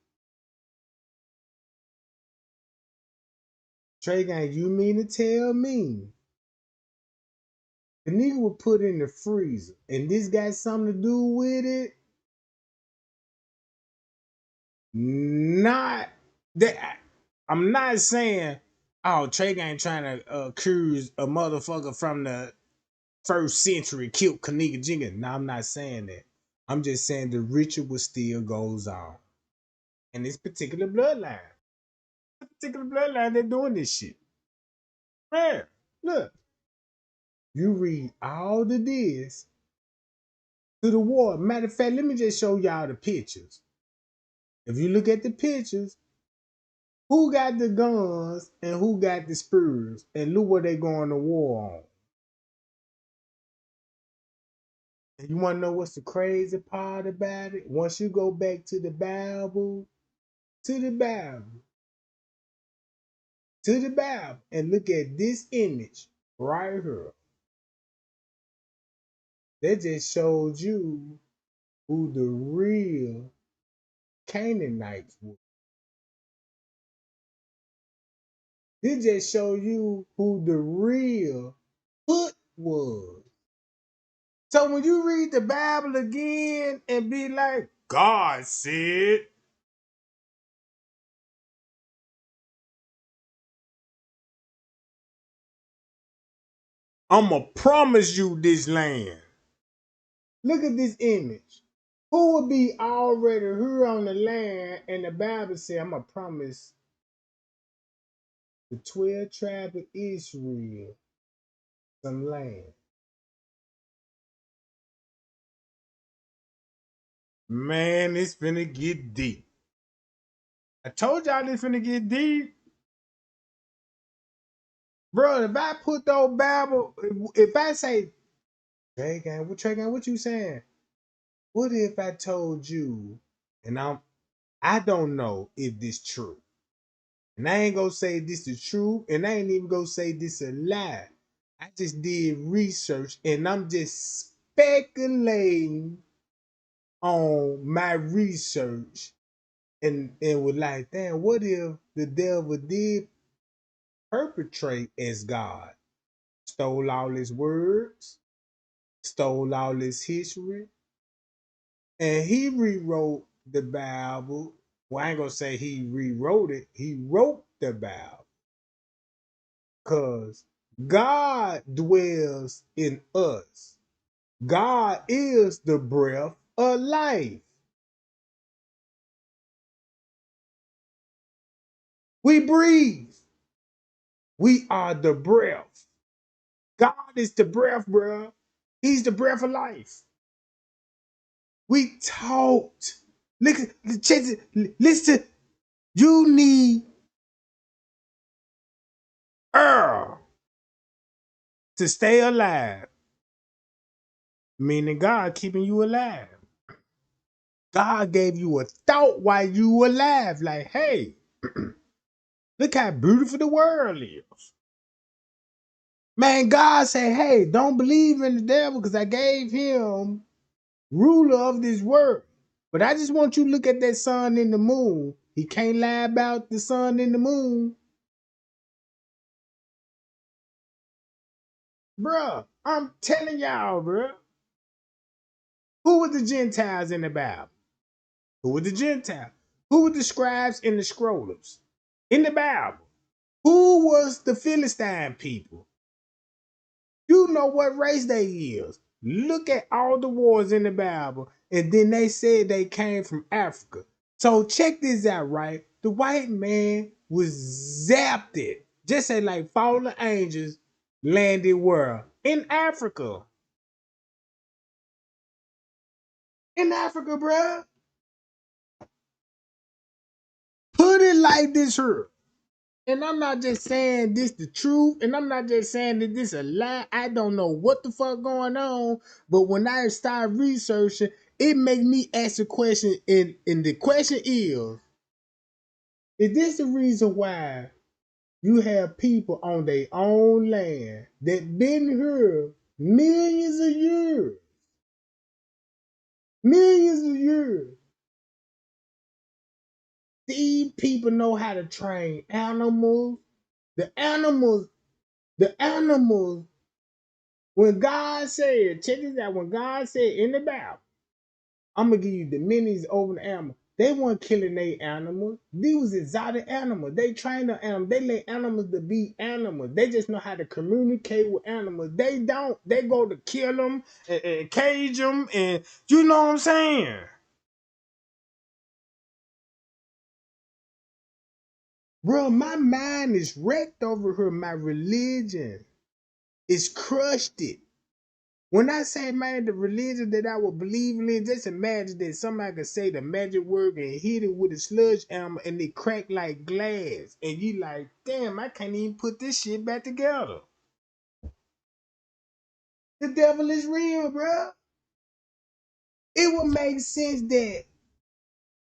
Trey Gang, you mean to tell me the nigga was put in the freezer and this got something to do with it? Not that I'm not saying, oh, Trey Gang trying to accuse a motherfucker from the first century killed Kenneka Jenkins. No, I'm not saying that. I'm just saying the ritual still goes on. In this particular bloodline. This particular bloodline, they're doing this shit. Man, look. You read all of this to the war. Matter of fact, let me just show y'all the pictures. If you look at the pictures, who got the guns and who got the spears? And look what they going to war on. And you want to know what's the crazy part about it? Once you go back to the Bible, to the Bible, and look at this image right here, that just showed you who the real Canaanites were. This just show you who the real Put was. So when you read the Bible again and be like, God said, I'ma promise you this land. Look at this image. Who would be already here on the land? And the Bible said, I'm gonna promise the 12 tribes of Israel some land. Man, it's finna get deep. I told y'all it's finna get deep. Bro, if I put those Bible, if I say, Trey Gang, what you saying? What if I told you, and I don't know if this true. And I ain't gonna say this is true, and I ain't even gonna say this a lie. I just did research and I'm just speculating on my research and was like, damn, what if the devil did perpetrate as God? Stole all his words, stole all his history, and he rewrote the Bible. Well, I ain't gonna say he rewrote it, he wrote the Bible. Because God dwells in us. God is the breath of life. We breathe. We are the breath. God is the breath, bro. He's the breath of life. We talked. Listen, listen. You need air to stay alive, meaning God keeping you alive. God gave you a thought while you were alive. Like, hey, look how beautiful the world is. Man, God said, hey, don't believe in the devil because I gave him ruler of this world. But I just want you to look at that sun and the moon. He can't lie about the sun and the moon. Bruh, I'm telling y'all, bruh. Who were the Gentiles in the Bible? Who were the Gentiles? Who were the scribes and the scrollers in the Bible? Who was the Philistine people? You know what race they is. Look at all the wars in the Bible, and then they said they came from Africa. So check this out, right? The white man was zapped it. Just say like fallen angels landed where? In Africa. In Africa, bruh. Put it like this here. And I'm not just saying this the truth, and I'm not just saying that this a lie. I don't know what the fuck going on, but when I start researching, it make me ask a question, and the question is this the reason why you have people on their own land that been here millions of years, millions of years? These people know how to train animals. The animals, the animals When God said, check this out, when God said in the Bible, I'm gonna give you dominions over the animal. They weren't killing their animals. These was exotic animals. They trained the animals. They let animals to be animals. They just know how to communicate with animals. They don't. They go to kill them and cage them, and you know what I'm saying, bro? My mind is wrecked over here. My religion is crushed it. When I say, man, the religion that I would believe in, just imagine that somebody could say the magic word and hit it with a sludge hammer and it crack like glass. And you like, damn, I can't even put this shit back together. The devil is real, bro. It would make sense that,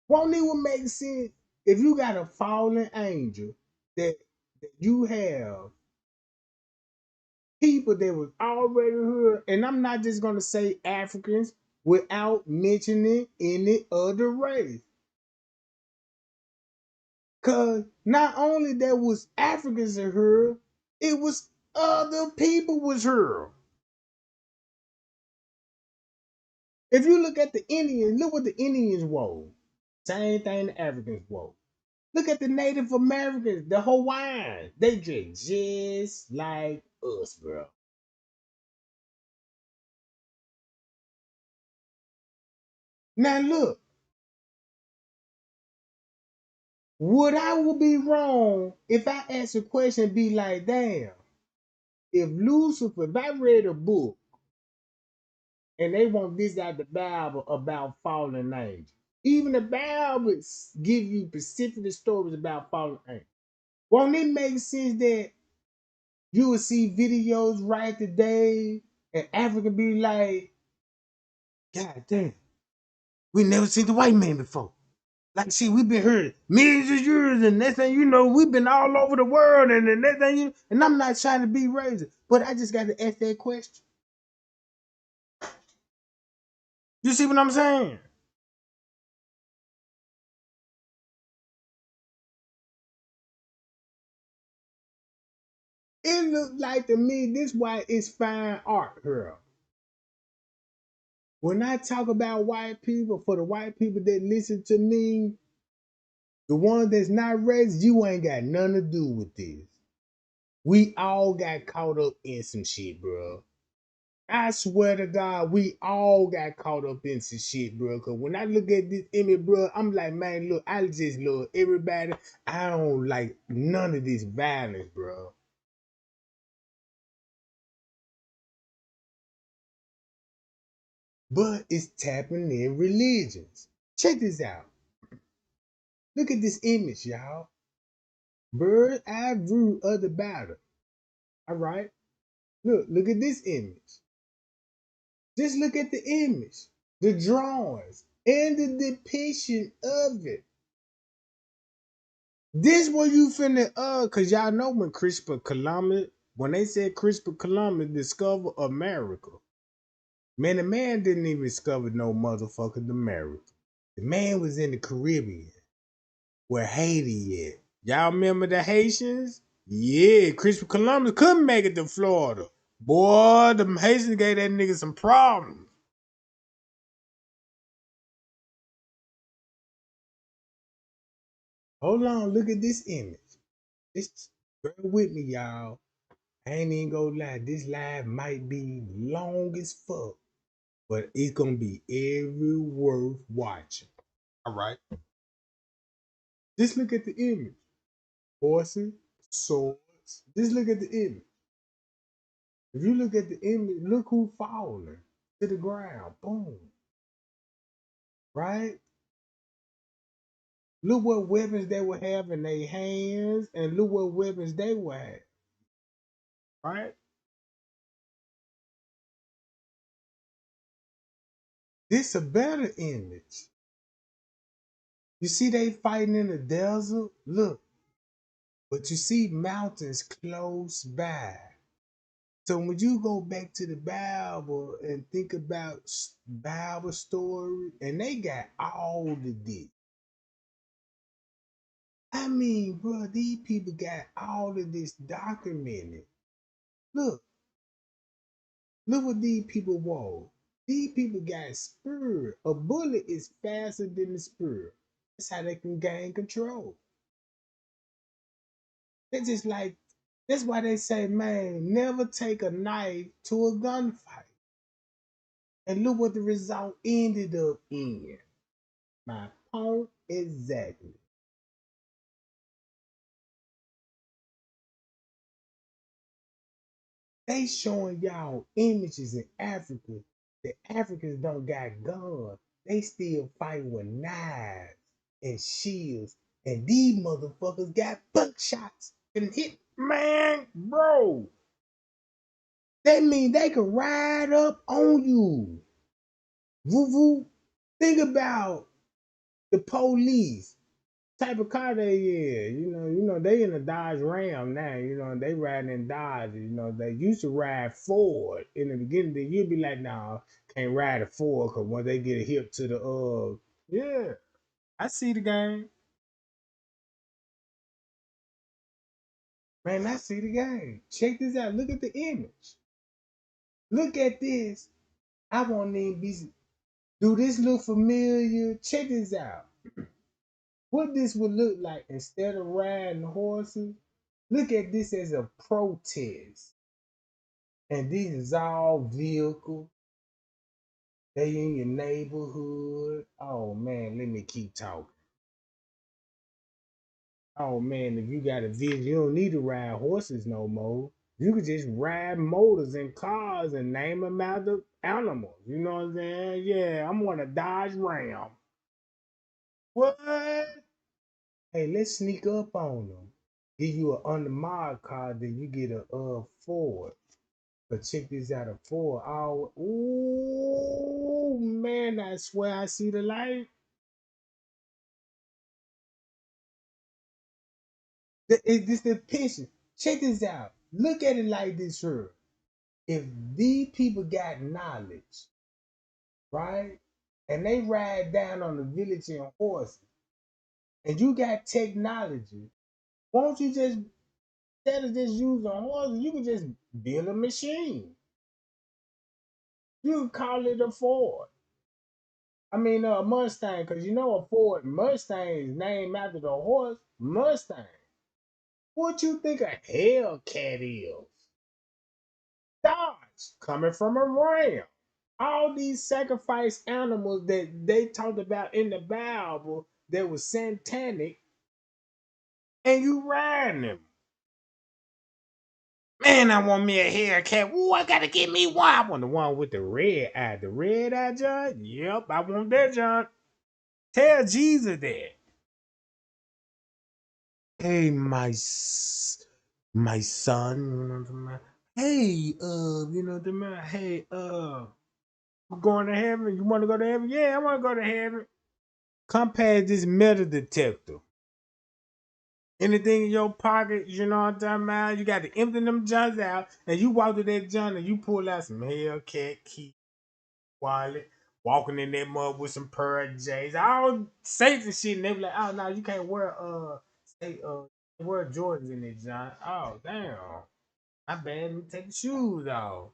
won't it would make sense if you got a fallen angel that you have people that was already here, and I'm not just gonna say Africans without mentioning any other race. Cause not only there was Africans in her, it was other people was her. If you look at the Indians, look what the Indians wore. Same thing the Africans wore. Look at the Native Americans, the Hawaiians. They dress just like us, bro. Now look, would be wrong if I ask a question and be like, damn, if Lucifer, if I read a book and they want this out the Bible about fallen angels, even the Bible give you specific stories about fallen angels. Won't it make sense that you would see videos right today and Africa be like, God damn, we never seen the white man before. Like, see, we've been here millions of years, and next thing you know, we've been all over the world, and the next thing you, and I'm not trying to be racist, but I just got to ask that question. You see what I'm saying? It looks like to me this why it's fine art, girl. When I talk about white people, for the white people that listen to me, the one that's not racist, you ain't got nothing to do with this. We all got caught up in some shit, bro. I swear to God, we all got caught up in some shit, bro. Cause when I look at this image, bro, I'm like, man, look, I just love everybody. I don't like none of this violence, bro. But it's tapping in religions. Check this out. Look at this image, y'all. Bird eye view of the battle. All right. Look at this image. Just look at the image, the drawings, and the depiction of it. This what you finna cause y'all know when Christopher Columbus, when they said Christopher Columbus discovered America, man, the man didn't even discover no motherfucking America. The man was in the Caribbean, where Haiti at. Y'all remember the Haitians? Yeah, Christopher Columbus couldn't make it to Florida. Boy, the Haitians gave that nigga some problems. Hold on, look at this image. This, bear with me, y'all. I ain't even gonna lie. This live might be long as fuck, but it's gonna be every worth watching. All right. Just look at the image. Horses, swords. Just look at the image. If you look at the image, look who falling to the ground. Boom. Right? Look what weapons they would have in their hands, and look what weapons they would have. Right? This a better image. You see they fighting in the desert? Look, but you see mountains close by. So when you go back to the Bible and think about Bible story, and they got all of this. I mean, bro, these people got all of this documented. Look, look what these people want. These people got spirit. A bullet is faster than the spirit. That's how they can gain control. They just like, that's why they say, man, never take a knife to a gunfight. And look what the result ended up in. My point exactly. They showing y'all images in Africa that Africans don't got guns. They still fight with knives and shields. And these motherfuckers got buckshots and hit. Man, bro. That mean they can ride up on you. Woo woo. Think about the police type of car they is. They in a Dodge Ram now. They riding in Dodge. They used to ride Ford in the beginning. Then you'd be like, nah, can't ride a Ford because when they get a hip to the yeah, I see the game, man. I see the game. Check this out. Look at the image. Look at this. I won't even be. Do this look familiar? Check this out. What this would look like instead of riding horses. Look at this as a protest. And these is all vehicles. They in your neighborhood. Oh man, let me keep talking. Oh man, if you got a vision, you don't need to ride horses no more. You could just ride motors and cars and name them out the animals. You know what I'm saying? Yeah, I'm on a Dodge Ram. What? Hey, let's sneak up on them. Give you an undermod car, then you get a Ford. But check this out, a 4 hour. Ooh, man, I swear I see the light. This the picture. Check this out. Look at it like this here. If these people got knowledge, right? And they ride down on the village in horses, and you got technology, won't you just, instead of just using horses, you can just build a machine. You can call it a Ford. I mean, a Mustang, because a Ford Mustang is named after the horse Mustang. What you think a Hellcat is? Dodge, coming from a ram. All these sacrifice animals that they talked about in the Bible that was satanic, and you riding them. Man, I want me a Hellcat. Ooh, I gotta get me one. I want the one with the red eye. The red eye, John? Yep, I want that, John. Tell Jesus that. Hey, my son, hey, hey, we're going to heaven. You want to go to heaven? Yeah, I want to go to heaven. Come past this metal detector. Anything in your pocket, you know what I'm talking about? You got to empty them johns out, and you walk to that john and you pull out some Hellcat key, wallet, walking in that mud with some Pearl J's, all safety shit, and they be like, oh no, you can't wear say wear Jordans in it, John. Oh damn. My bad. Let me take the shoes off.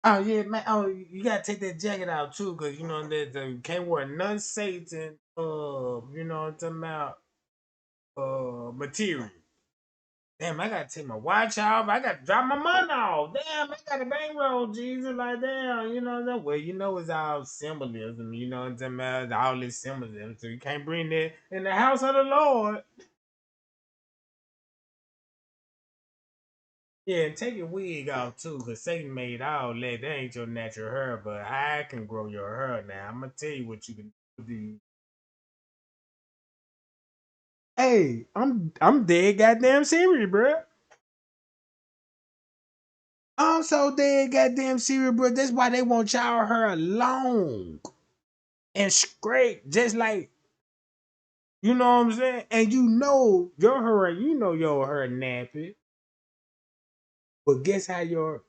Oh yeah, man. Oh, you gotta take that jacket out too, cause you know that you can't wear none Satan. You know what I'm talking about? Material. Damn, I gotta take my watch off. I gotta drop my money off. Damn, I got a bankroll, Jesus. Like damn, you know that. Well, it's all symbolism. You know what I'm talking about? All this symbolism. So you can't bring that in the house of the Lord. Yeah, and take your wig off too, cause Satan made all that. That ain't your natural hair, but I can grow your hair now. I'm gonna tell you what you can do. Hey, I'm dead goddamn serious, bro. I'm so dead goddamn serious, bro. That's why they want y'all hair long and straight, just like you know what I'm saying. And your hair nappy, but guess how your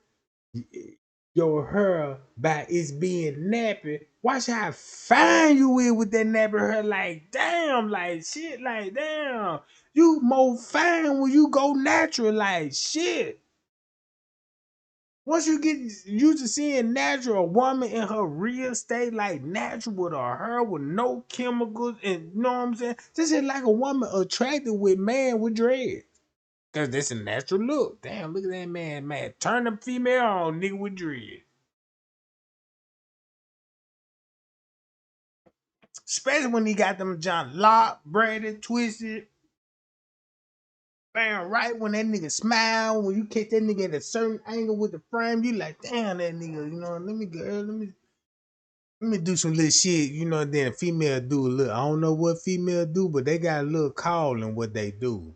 hair by its being nappy. Watch how fine you is with that nappy hair. Like damn, like shit, like damn. You more fine when you go natural, like shit. Once you get used to seeing natural, a woman in her real state, like natural with her hair, with no chemicals, and you know what I'm saying? This is like a woman attracted with man with dreads. Cause that's a natural look. Damn, look at that man. Turn the female on, nigga with dreads. Especially when he got them John locked, braided, twisted. bam, right when that nigga smile, when you catch that nigga at a certain angle with the frame, you like, damn, that nigga, you know, let me do some little shit, you know, then a female do a little, I don't know what female do, but they got a little call in what they do.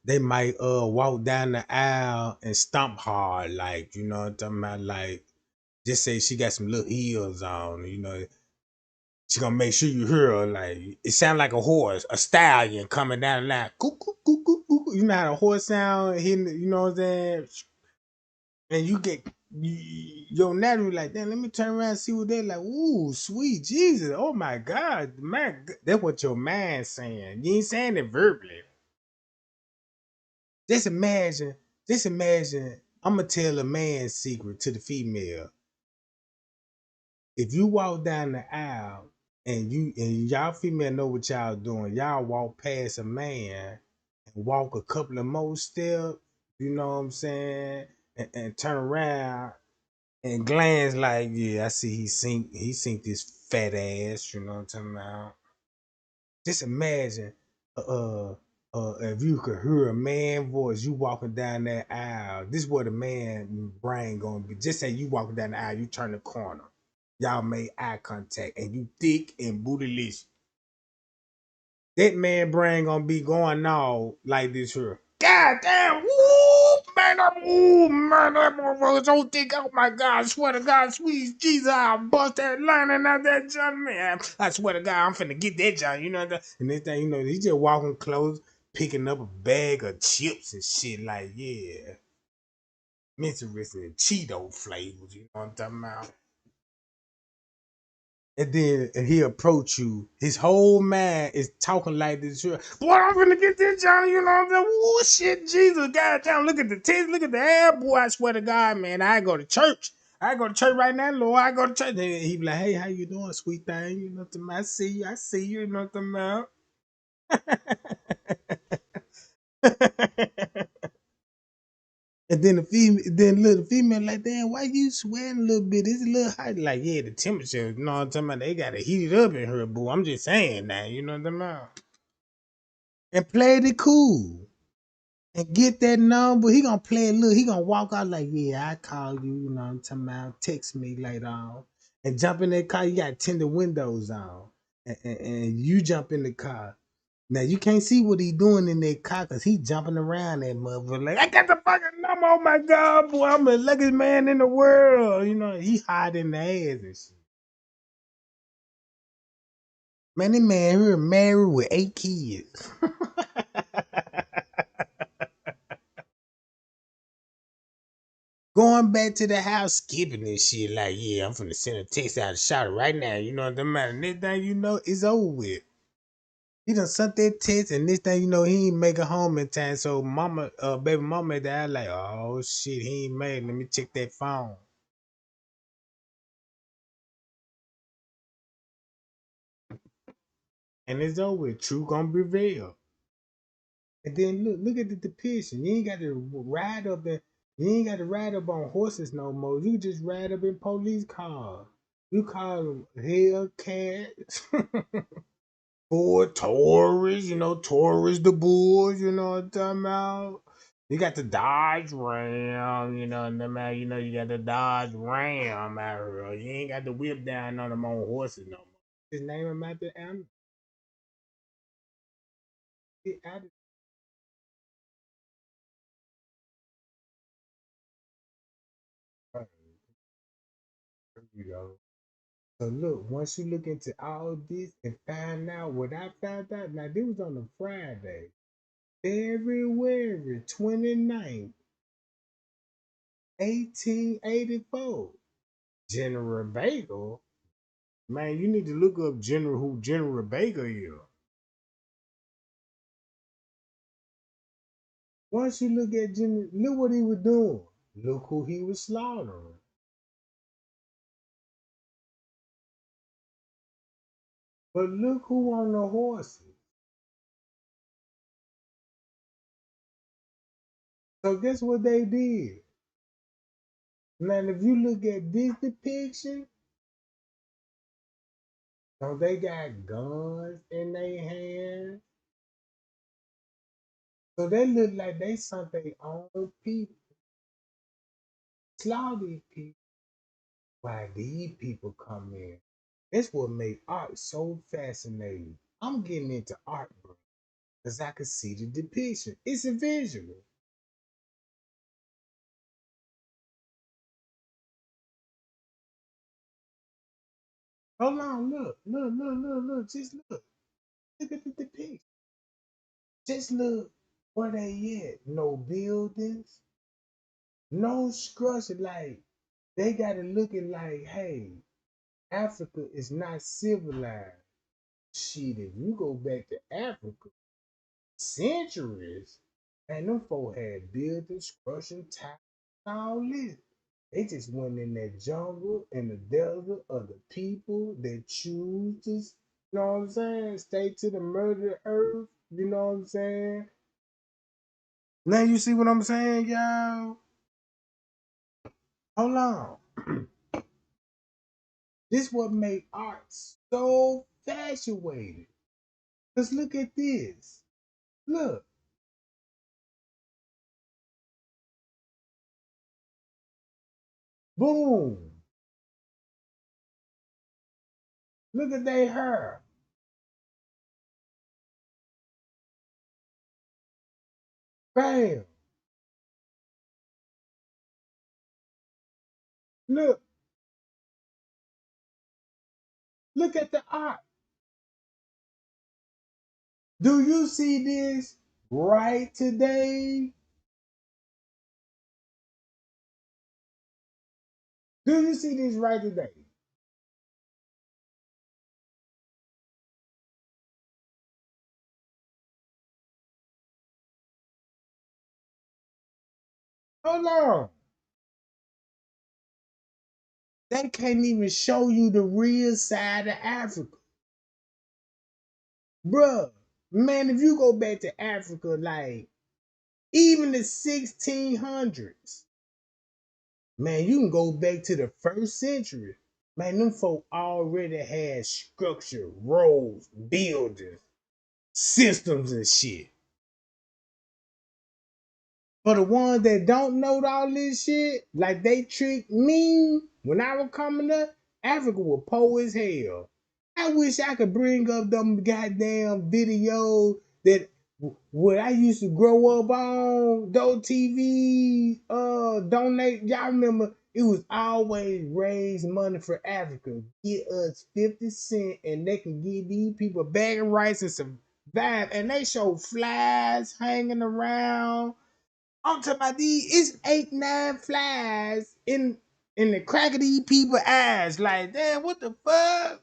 They might walk down the aisle and stomp hard, like, you know what I'm talking about, like, just say she got some little heels on, you know, she gonna make sure you hear her, like, it sound like a horse, a stallion coming down the line, coo, coo, coo, coo, coo. You know how a horse sound, hitting, you know what I'm saying, and you get, your natural like, damn, let me turn around and see what they're like, ooh, sweet Jesus, oh my God, man, that's what your mind's saying, you ain't saying it verbally. Just imagine, just imagine. I'm gonna tell a man's secret to the female. If you walk down the aisle and y'all female know what y'all doing, y'all walk past a man and walk a couple of more steps, you know what I'm saying, and turn around and glance like, yeah, I see he sink this fat ass, you know what I'm talking about. Just imagine, uh, if you could hear a man voice, you walking down that aisle. This is what a man brain gonna be. Just say you walking down the aisle, you turn the corner, y'all made eye contact, and you thick and bootylicious. That man brain gonna be going all like this here. God damn, woo, man, that motherfucker so thick. Oh my God, I swear to God, sweet Jesus, I'll bust that lining out that John, man. I swear to God, I'm finna get that John, you know that. And this thing, you know, he just walking close, picking up a bag of chips and shit, like, yeah, interesting and Cheeto flavors, you know what I'm talking about? And then he approach you. His whole man is talking like this. Boy, I'm gonna get this Johnny. You know what I'm saying? Oh shit, Jesus, goddamn! Look at the tits, look at the hair, boy. I swear to God, man, I go to church. I go to church right now, Lord. I go to church. And he be like, hey, how you doing, sweet thing? You know what I'm I see you. I see you. You know what I'm And then the female like, damn, why you sweating a little bit? It's a little hot. Like, yeah, the temperature, you know what I'm talking about? They gotta heat it up in here, boo. I'm just saying that, you know what I'm talking about? And play it cool. And get that number. He gonna play it, look, he gonna walk out like, yeah, I called you, you know what I'm talking about? Text me later on. And jump in that car, you got tinted windows on. And you jump in the car. Now you can't see what he doing in that car because he jumping around that motherfucker like I got the fucking number. Oh my God, boy, I'm the luckiest man in the world. You know, he hiding the ass and shit. Man, that man here married with 8 kids. Going back to the house, skipping this shit like, yeah, I'm finna send a text out of shot right now. You know what the matter? Next thing you know, it's over with. He done sent that text, and this thing you know, he ain't make it home in time. So mama, baby mama at that like, oh shit, he ain't made. Let me check that phone. And it's over with. Truth gonna prevail. And then look at the depiction. You ain't got to ride up in, you ain't got to ride up on horses no more. You just ride up in police cars. You call them Hellcats, Ford Taurus, you know, Taurus the Bulls, you know what I'm talking about? You got the Dodge Ram, you know what I'm talking about? You know, you got the Dodge Ram out here. You ain't got the whip down on them on horses no more. Just name them after animals. Get out of you know. So look, once you look into all this and find out what I found out, now this was on a Friday, February 29th, 1884. General Baker, man, you need to look up who General Baker is. Once you look at General, look what he was doing. Look who he was slaughtering. But look who on the horses. So guess what they did? Now, if you look at this depiction, so they got guns in their hands. So they look like they sent their own people, slaughter these people. Why these people come in? That's what made art so fascinating. I'm getting into art, bro, because I can see the depiction. It's a visual. Hold on, look. Just look. Look at the depiction. Just look where they at. No buildings, no structure. Like, they got it looking like, hey, Africa is not civilized. Shit, if you go back to Africa, centuries, and them folk had buildings, crushing towns, all this. They just went in that jungle in the desert of the people that choose to, you know what I'm saying, stay to the murder earth, you know what I'm saying? Now you see what I'm saying, y'all? Hold on. This what make art so fascinating. Cause look at this. Look, boom. Look at their hair. Bam. Look, look at the art. Do you see this right today? Do you see this right today? Hold on. They can't even show you the real side of Africa. Bruh, man, if you go back to Africa, like even the 1600s, man, you can go back to the first century. Man, them folk already had structure, roads, buildings, systems, and shit. For the ones that don't know all this shit, like they tricked me when I was coming up, Africa was poor as hell. I wish I could bring up them goddamn videos that what I used to grow up on, those TV donate. Y'all remember it was always raise money for Africa. Get us 50 cents and they can give these people a bag of rice and survive. And they show flies hanging around. I'm talking about these, it's 8, 9 flies in the crack of these people's eyes. Like, damn, what the fuck?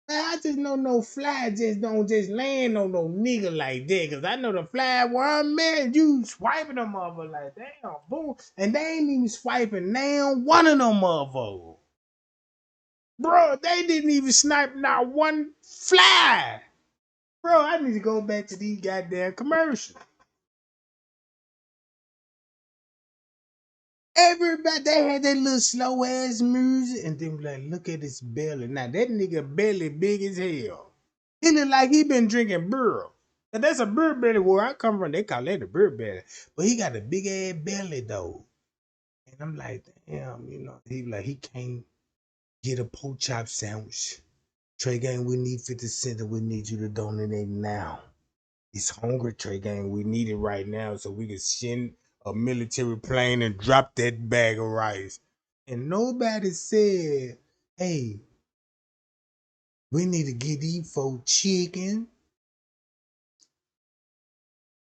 Man, I just know no fly just don't just land on no nigga like that. Cause I know the fly one man, you swiping them motherfuckers like damn, boom. And they ain't even swiping down one of them motherfuckers. Bro, they didn't even snipe not one fly. Bro, I need to go back to these goddamn commercials. Everybody they had that little slow ass music, and then like, look at his belly. Now that nigga belly big as hell. He look like he been drinking beer. And that's a beer belly where I come from. They call that a beer belly, but he got a big ass belly though. And I'm like, damn, you know, he like he can't get a pork chop sandwich. Trey Gang, we need 50 cents and we need you to donate now. He's hungry, Trey Gang. We need it right now so we can send a military plane and drop that bag of rice. And nobody said, hey, we need to get these folks chicken,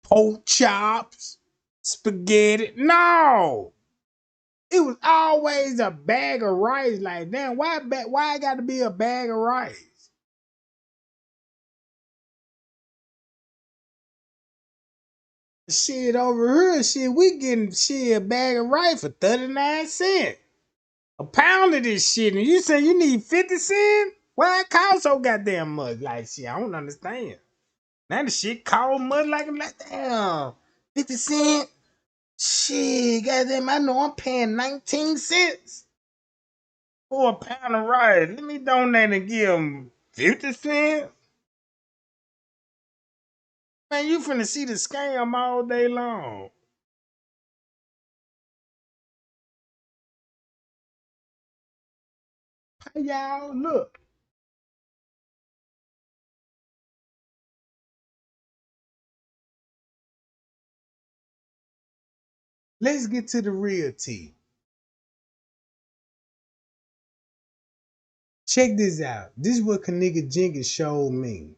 pork chops, spaghetti. No. It was always a bag of rice. Like, damn, why it got to be a bag of rice? Shit over here, shit, we getting shit a bag of rice for 39 cents. A pound of this shit, and you say you need 50 cents? Why it cost so goddamn much? Like shit, I don't understand. Now the shit cost much like damn. 50 cents? Shit, goddamn, I know I'm paying 19 cents for a pound of rice. Let me donate and give them 50 cents. Man, you finna see the scam all day long. Hey, y'all, look. Let's get to the real tea. Check this out. This is what Kenneka Jenkins showed me.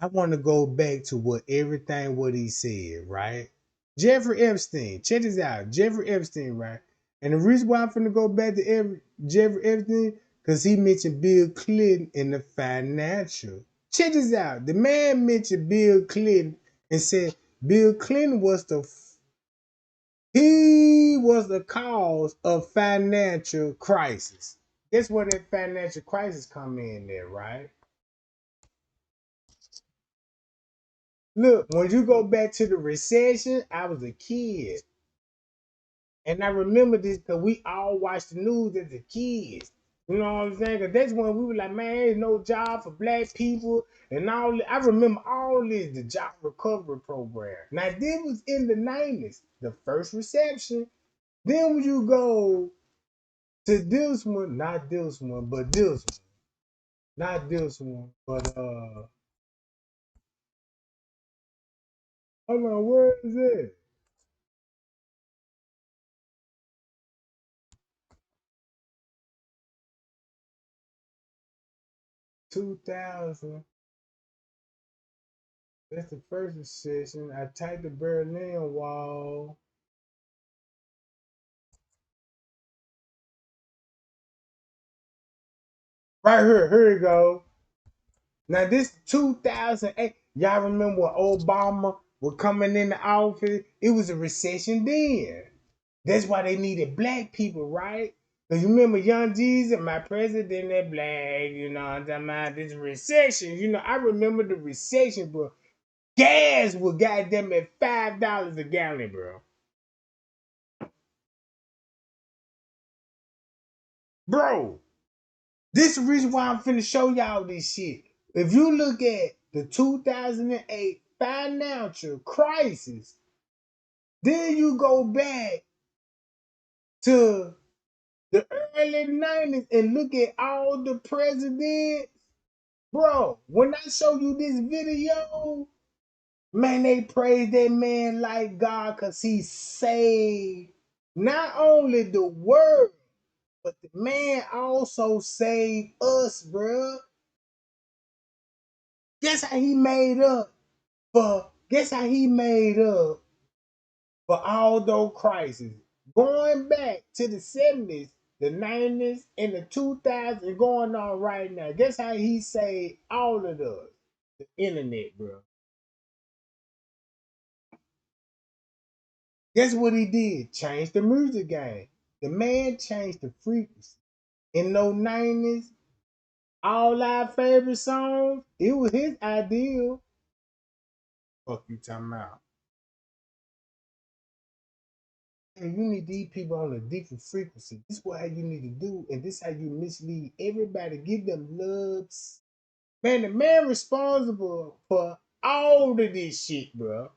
I want to go back to what he said, right? Jeffrey Epstein. Check this out. Jeffrey Epstein, right? And the reason why I'm finna go back to Jeffrey Epstein, because he mentioned Bill Clinton in the financial. Check this out. The man mentioned Bill Clinton and said Bill Clinton was the cause of financial crisis. Guess where that financial crisis come in there, right? Look, when you go back to the recession, I was a kid. And I remember this because we all watched the news as a kids. You know what I'm saying? Because that's when we were like, man, there's no job for black people and all that. I remember all this, the job recovery program. Now, this was in the 90s, the first reception. Then when you go to this one, not this one, but this one. Not this one, but hold on, where is it? 2000. That's the first recession. I typed the Berlin Wall. Right here, here we go. Now this 2008. Y'all remember when Obama was coming in the office? It was a recession then. That's why they needed black people, right? Cause you remember Young Jesus, my president that black, you know, I'm talking about this recession. You know, I remember the recession, bro. Gas was goddamn at $5 a gallon, bro. Bro, this is the reason why I'm finna show y'all this shit. If you look at the 2008 financial crisis, then you go back to the early 90s and look at all the presidents. Bro, when I show you this video, man, they praise that man like God because he saved not only the world, but the man also saved us, bro. Guess how he made up guess how he made up for all those crises. Going back to the 70s, the 90s, and the 2000s, going on right now. Guess how he saved all of us? The internet, bro. Guess what he did? Change the music game. The man changed the frequency. In those 90s, all our favorite songs, it was his idea. Fuck you talking about. And you need these people on a different frequency. This is what you need to do, and this is how you mislead everybody. Give them loves. Man, the man responsible for all of this shit, bro.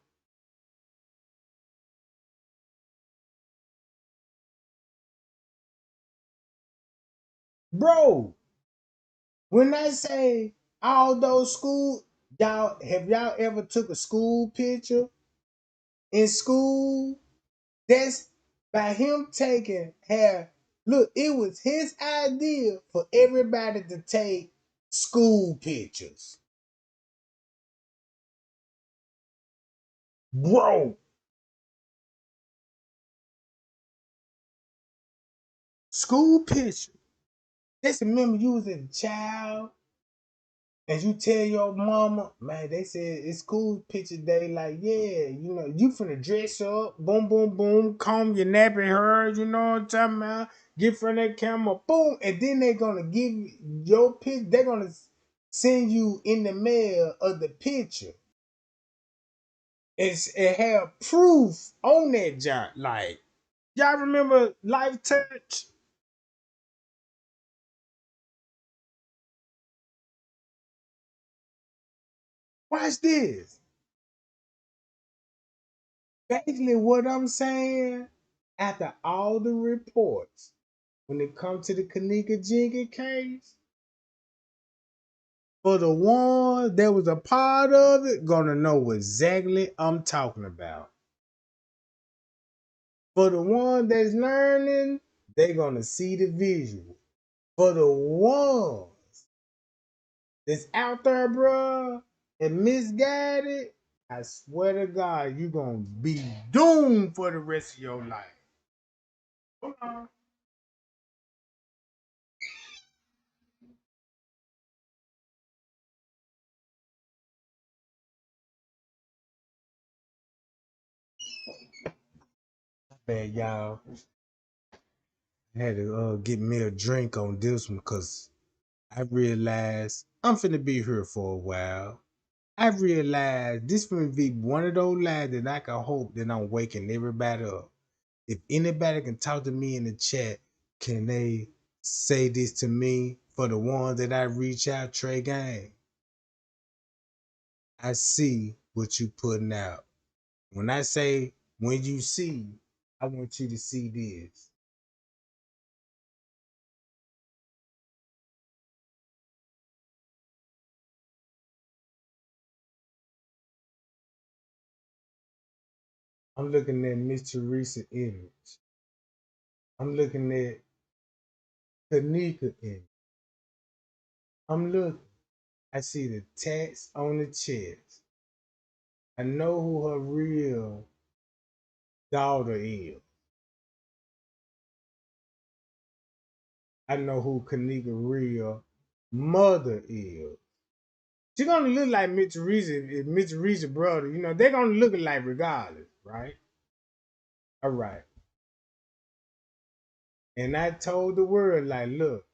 Bro, when I say all those schools, y'all ever took a school picture in school? That's by him taking hair. Look, it was his idea for everybody to take school pictures. Bro, school picture. Just remember you was a child and you tell your mama, man, they said it's school picture day. Like, yeah, you know, you finna dress up, boom, boom, boom, comb your nappy hair, you know what I'm talking about? Get from that camera, boom, and then they're gonna give you your picture. They're gonna send you in the mail of the picture. It have proof on that joint. Like, y'all remember Life Touch? Watch this. Basically, what I'm saying, after all the reports, when it comes to the Kenneka Jenkin case, for the one that was a part of it, gonna know what exactly I'm talking about. For the one that's learning, they gonna see the visual. For the ones that's out there, bruh, and misguided, I swear to God, you gonna be doomed for the rest of your life. Hold on. Man, y'all, I had to get me a drink on this one because I realized I'm finna be here for a while. I realized this finna be one of those lives that I can hope that I'm waking everybody up. If anybody can talk to me in the chat, can they say this to me for the ones that I reach out, Trey Gang? I see what you putting out. When I say when you see, I want you to see this. I'm looking at Miss Teresa image. I'm looking at Kenneka image. I'm looking. I see the tats on the chest. I know who her real daughter is. I know who Kenneka real mother is. She gonna look like Mitch Teresa if Mitch Teresa brother. You know they're gonna look alike regardless, right? All right. And I told the world like, look,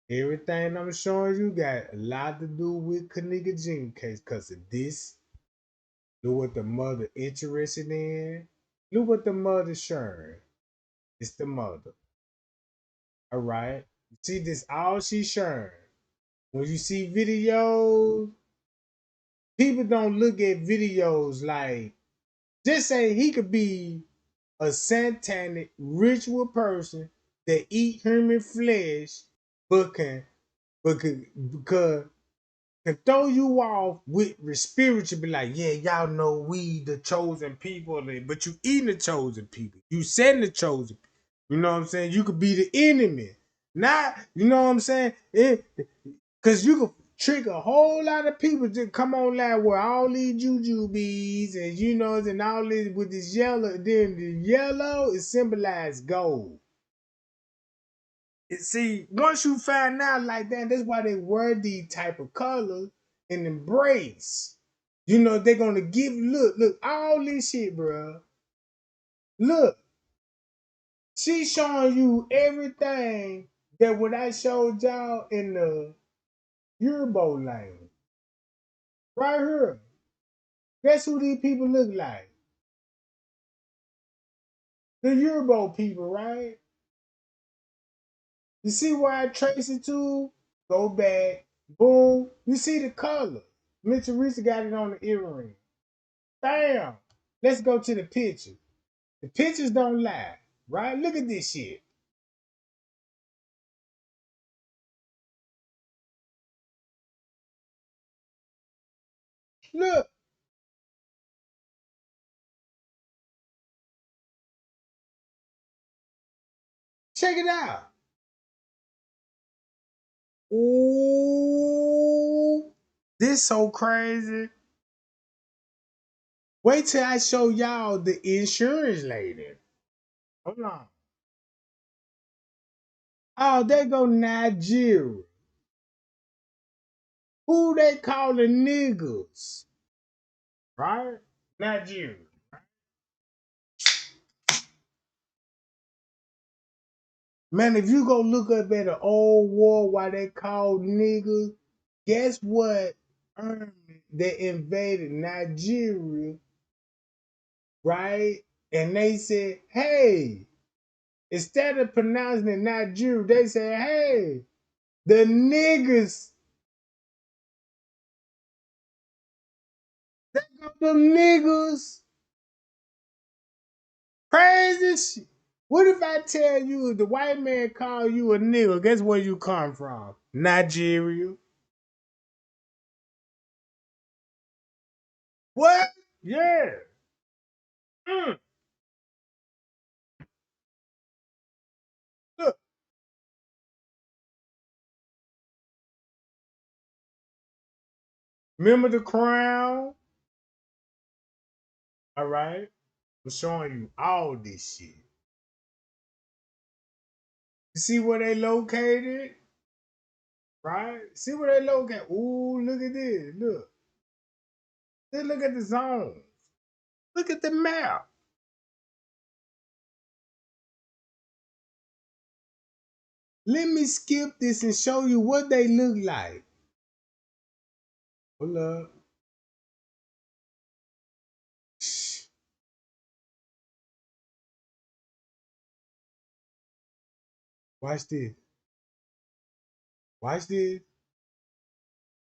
everything I'm showing you got a lot to do with Kenneka Jean case because of this. Look what the mother interested in. Look what the mother sharing. It's the mother. All right. You see this all she sharing. When you see videos, people don't look at videos like just say he could be a satanic ritual person that eat human flesh, but because can throw you off with spiritual, be like, yeah, y'all know we the chosen people, but you eating the chosen people. You setting the chosen people. You know what I'm saying? You could be the enemy. Not, you know what I'm saying? Cause you could trick a whole lot of people to come on live with all these jujubes and you know and all this with this yellow. Then the yellow is symbolized gold. See, once you find out like that, that's why they wear these type of colors and embrace. You know, they're gonna give look, all this shit, bro. Look, she's showing you everything that what I showed y'all in the Eurbo lane. Right here. Guess who these people look like? The Eurbo people, right? You see where I trace it to? Go back. Boom. You see the color. Mitchell Teresa got it on the earring. Bam. Let's go to the picture. The pictures don't lie, right? Look at this shit. Look, check it out. Ooh, this so crazy. Wait till I show y'all the insurance lady. Hold on. Oh, they go Nigeria. Who they calling niggas? Right? Nigeria. Man, if you go look up at an old war why they called niggas, guess what army that invaded Nigeria, right? And they said, hey, instead of pronouncing it Nigeria, they said, hey, the niggas. them niggas. Crazy shit. What if I tell you the white man call you a nigga? Guess where you come from? Nigeria. What? Yeah. Mm. Look, remember the crown? All right. I'm showing you all this shit. You see where they located? Right? See where they located? Ooh, look at this. Look. Then look at the zones. Look at the map. Let me skip this and show you what they look like. Hold up. Shh. Watch this. Watch this.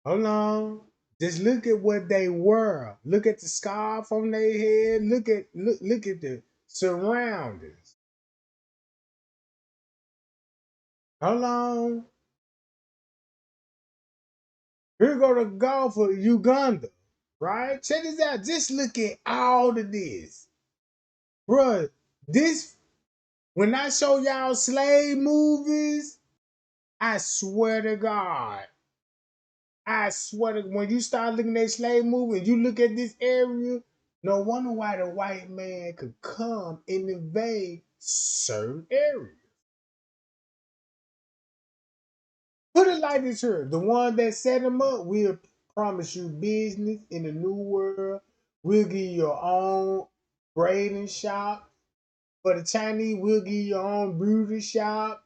Hold on. Just look at what they were. Look at the scarf on their head. Look at the surroundings. Hold on. Here go the golf for Uganda. Right? Check this out. Just look at all of this. Bruh, this when I show y'all slave movies, I swear to God. I swear to when you start looking at slave movie and you look at this area, no wonder why the white man could come and invade certain areas. Put it like this here. The one that set him up, we'll promise you business in the new world. We'll give you your own braiding shop. For the Chinese, we'll give you your own beauty shop.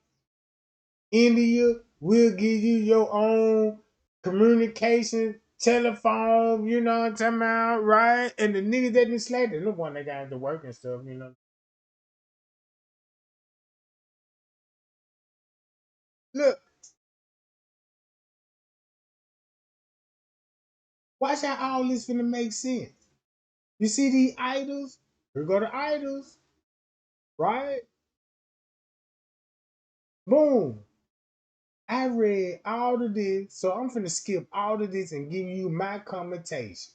India, we'll give you your own communication, telephone, you know what I'm talking about, right? And the niggas that enslaved, they're the one that got into work and stuff, you know. Look, watch how all this finna make sense. You see these idols? Here go the idols, right? Boom. I read all of this, so I'm finna skip all of this and give you my commentation.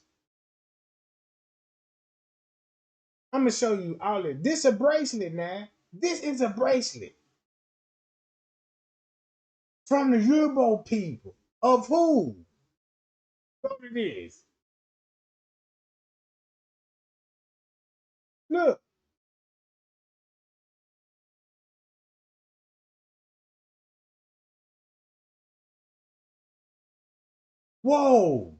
I'm gonna show you all of it. This a bracelet now. This is a bracelet from the Yoruba people. Of who? What it is. Look. Whoa.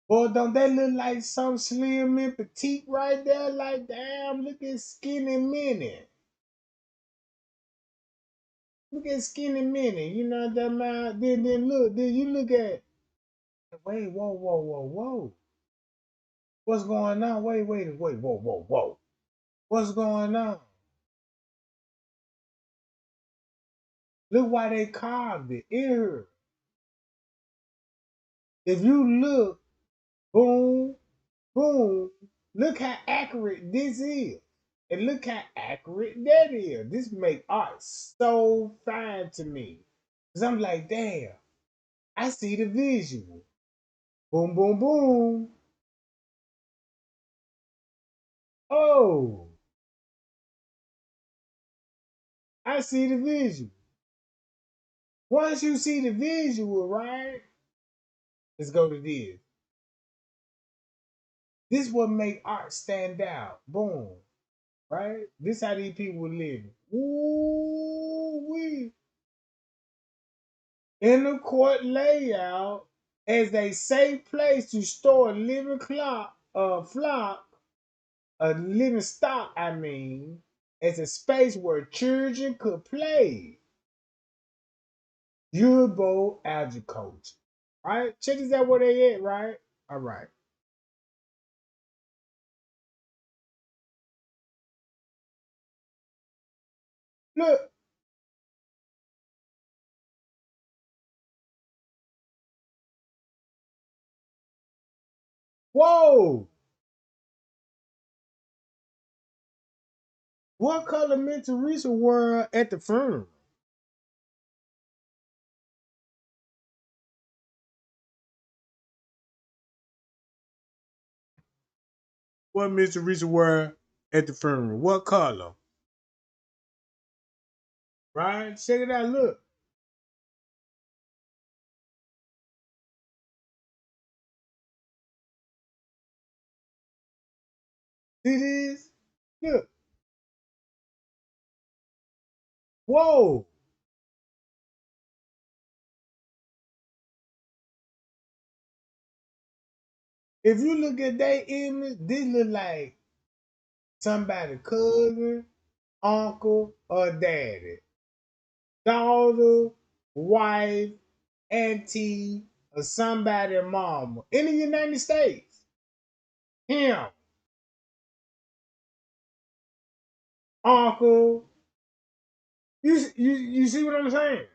Boy, don't that look like some slim and petite right there? Like, damn, look at skinny minnie. Look at skinny minnie. You know what I'm about? Then look, then you look at wait, whoa. What's going on? Wait, whoa. What's going on? Look why they carved it in her. If you look, boom, boom, look how accurate this is. And look how accurate that is. This make art so fine to me. Cause I'm like, damn, I see the visual. Boom, boom, boom. Oh, I see the visual. Once you see the visual, right? Let's go to this. This what make art stand out. Boom. Right? This how these people were living. Ooh, we in the court layout as a safe place to store a living a living stock, I mean, as a space where children could play. Yoruba agriculture. Right? Check this out where they at, right? All right. Look, Whoa! What color Miss Teresa wore at the funeral? What Miss Teresa wore at the funeral? What color? Right? Check it out. Look. See this? Look. Whoa! If you look at that image, this look like somebody cousin, uncle, or daddy, daughter, wife, auntie, or somebody mama in the United States. Him, uncle. You see what I'm saying?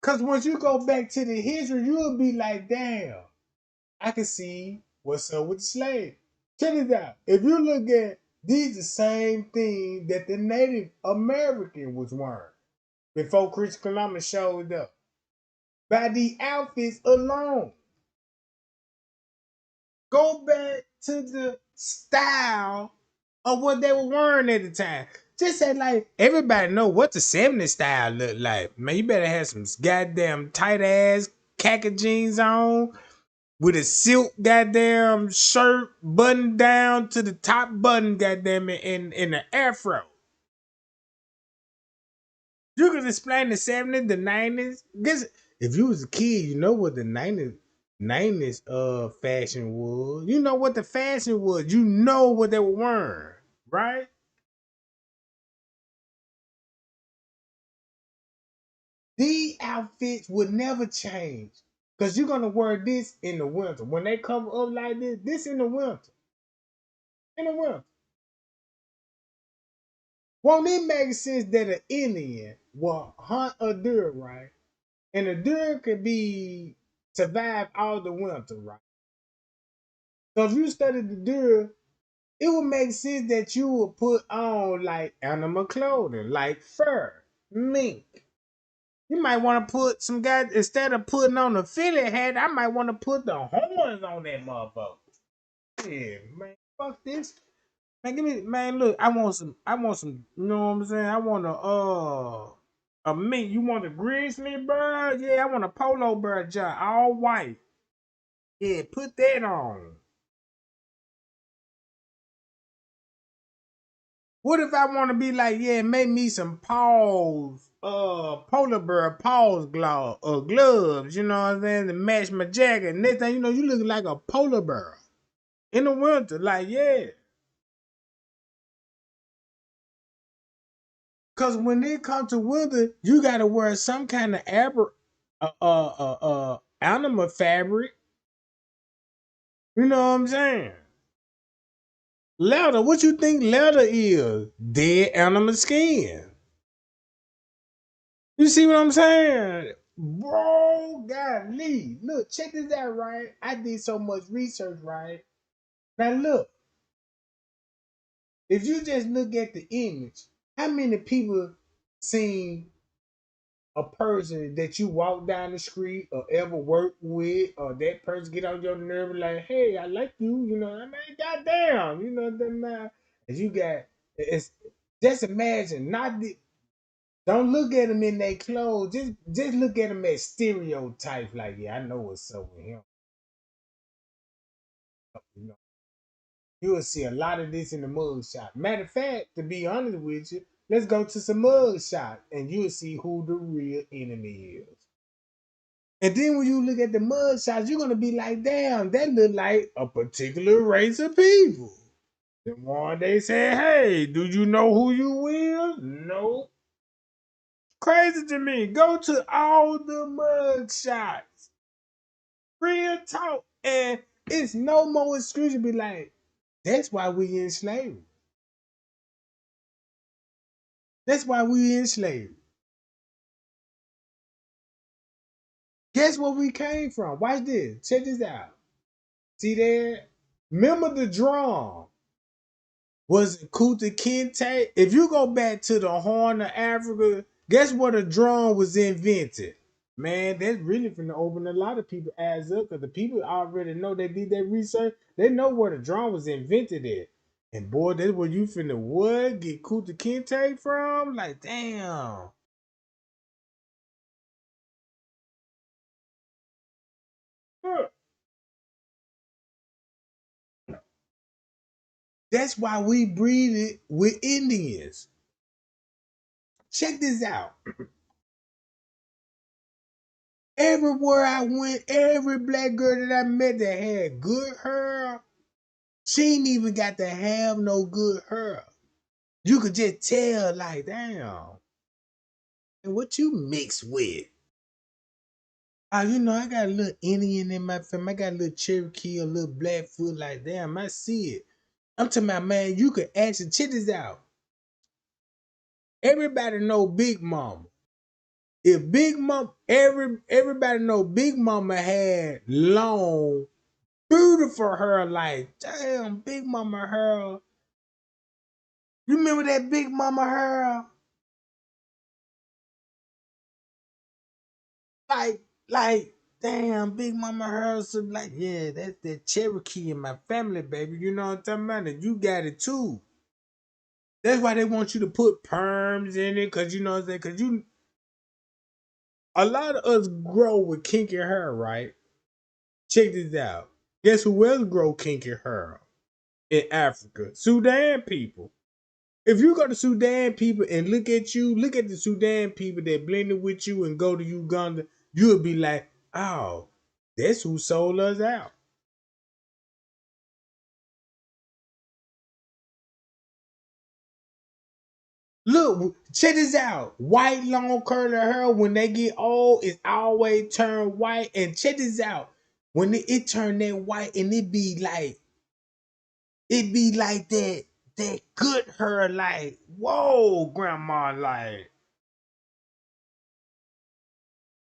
Cause once you go back to the history, you'll be like, damn, I can see what's up with the slave. Check it out. If you look at these the same thing that the Native American was wearing before Christopher Columbus showed up. By the outfits alone. Go back to the style of what they were wearing at the time. Just say like everybody know what the 70s style looked like. Man, you better have some goddamn tight ass khaki jeans on with a silk goddamn shirt buttoned down to the top button, goddamn it, in the afro. You can explain the 70s, the 90s. Guess if you was a kid, you know what the 90s fashion was. You know what the fashion was. You know what they were wearing, right? These outfits would never change. Cause you're gonna wear this in the winter. When they come up like this in the winter. In the winter. Won't it make sense that an Indian will hunt a deer, right? And a deer could be survive all the winter, right? So if you study the deer, it would make sense that you would put on like animal clothing, like fur, mink. You might want to put some guys instead of putting on a Philly hat. I might want to put the horns on that motherfucker. Yeah, man, fuck this. Man, give me man. Look, I want some. I want some. You know what I'm saying? I want a mink. You want a grizzly bird? Yeah, I want a polo bird, John, all white. Yeah, put that on. What if I want to be like, yeah, make me some paws, polar bear paws gloves, you know what I'm saying, to match my jacket. Next thing you know, you look like a polar bear in the winter. Like, yeah. Cause when it comes to winter, you gotta wear some kind of animal fabric. You know what I'm saying? Leather. What you think leather is? Dead animal skin. You see what I'm saying? Bro, golly. Look, check this out, right? I did so much research, right? Now look, if you just look at the image, how many people seen a person that you walk down the street or ever work with, or that person get on your nerve like, hey, I like you, you know, I mean, goddamn, you know, them as you got it's just imagine, not the, don't look at them in their clothes. Just look at them as stereotypes. Like, yeah, I know what's up with him. You know, you will see a lot of this in the mug shop. Matter of fact, to be honest with you, let's go to some mug shop and you'll see who the real enemy is. And then when you look at the mug shots, you're gonna be like, damn, that look like a particular race of people. The one they say, hey, do you know who you will? No. Crazy to me. Go to all the mug shots. Real talk. And it's no more excuse to be like, that's why we in slavery. That's why we in slavery. Guess where we came from? Watch this. Check this out. See there? Remember the drum? Was it Kuta Kinte? If you go back to the Horn of Africa, guess where the drum was invented? Man, that's really finna open a lot of people eyes up because the people already know they did their research. They know where the drum was invented at. And boy, that's where you finna what? Get Kuta Kinte from? Like, damn. That's why we breed it with Indians. Check this out. Everywhere I went, every black girl that I met that had good hair, she ain't even got to have no good hair. You could just tell, like, damn, and what you mix with? Oh, I got a little Indian in my family. I got a little Cherokee, a little Blackfoot. Like, damn, I see it. I'm talking about, man, you could actually check this out. Everybody know Big Mama. If Big Mama, everybody know Big Mama had long, beautiful hair. Like, damn, Big Mama hair. You remember that Big Mama hair? Like, like, damn, Big Mama hair. So like, yeah, that's that Cherokee in my family, baby. You know what I'm talking about? And you got it too. That's why they want you to put perms in it, cause you know what I'm saying. Cause a lot of us grow with kinky hair, right? Check this out. Guess who else grow kinky hair in Africa? Sudan people. If you go to Sudan people and look at the Sudan people that blended with you and go to Uganda, you'll be like, oh, that's who sold us out. Look, check this out. White long curly hair when they get old, it's always turn white. And check this out. When it turn that white and it be like that good hair, like, whoa, grandma, like,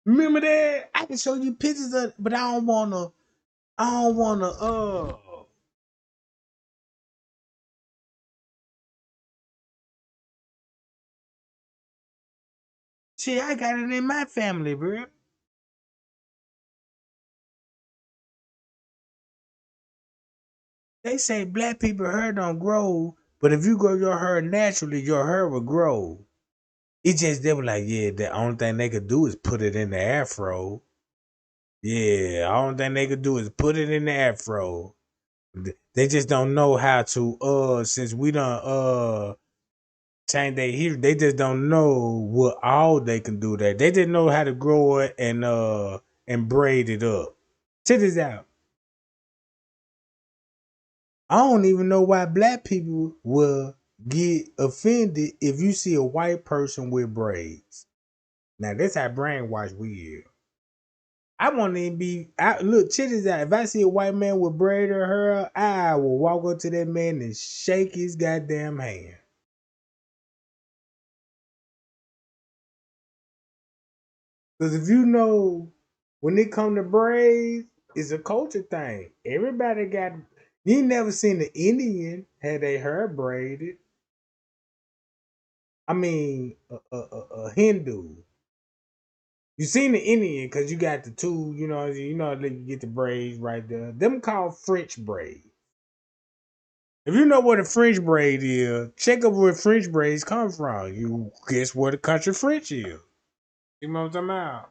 remember that? I can show you pictures of it, but I don't wanna. Shit, I got it in my family, bro. They say black people hair don't grow, but if you grow your hair naturally, your hair will grow. It just they were like, yeah, the only thing they could do is put it in the afro. Yeah, only thing they could do is put it in the afro. They just don't know how to since we don't change their history, they just don't know what all they can do there. They just know how to grow it and braid it up. Check this out. I don't even know why black people will get offended if you see a white person with braids. Now that's how brainwashed we is. I want to be. Look, check this out. If I see a white man with braided hair, I will walk up to that man and shake his goddamn hand. Because if you know, when it come to braids, it's a culture thing. Everybody got. You ain't never seen the Indian had their hair braided. I mean, a Hindu. You seen the Indian because you got the two. You get the braids right there. Them called French braids. If you know what a French braid is, check up where French braids come from. You guess where the country French is. You know what I'm talking about?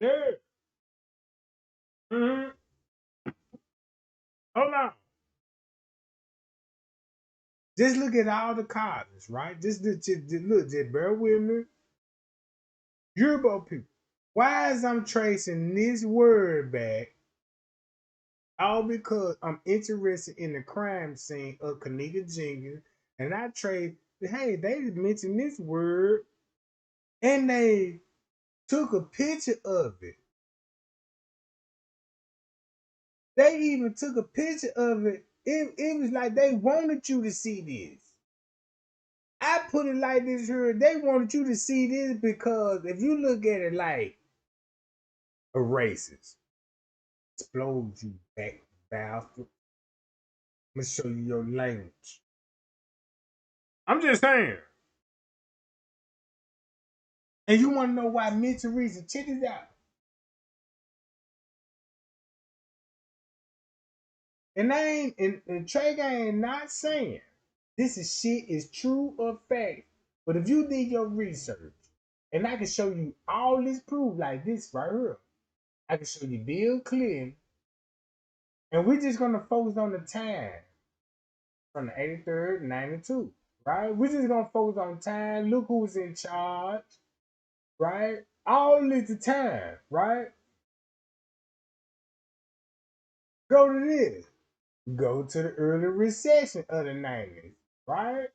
Yeah. Mm-hmm. Hold on. Just look at all the colors, right? Just look, just bear with me. Yoruba people. Why is I'm tracing this word back? All because I'm interested in the crime scene of Kenneka Jenkins, and I trace. Hey, they mentioned this word, and they took a picture of it. They even took a picture of it. It was like they wanted you to see this. I put it like this here. They wanted you to see this because if you look at it like erases. Explode you back, bastard. I'm gonna show you your language. I'm just saying. And you wanna know why mental reason? Check this out. And I ain't and Trey ain't not saying this is shit is true or fact. But if you did your research, and I can show you all this proof like this right here. I can show you Bill Clinton, and we're just gonna focus on the time from the 83rd, 92, right? We're just gonna focus on time. Look who's in charge, right? All is the time, right? Go to this. Go to the early recession of the 90s, right?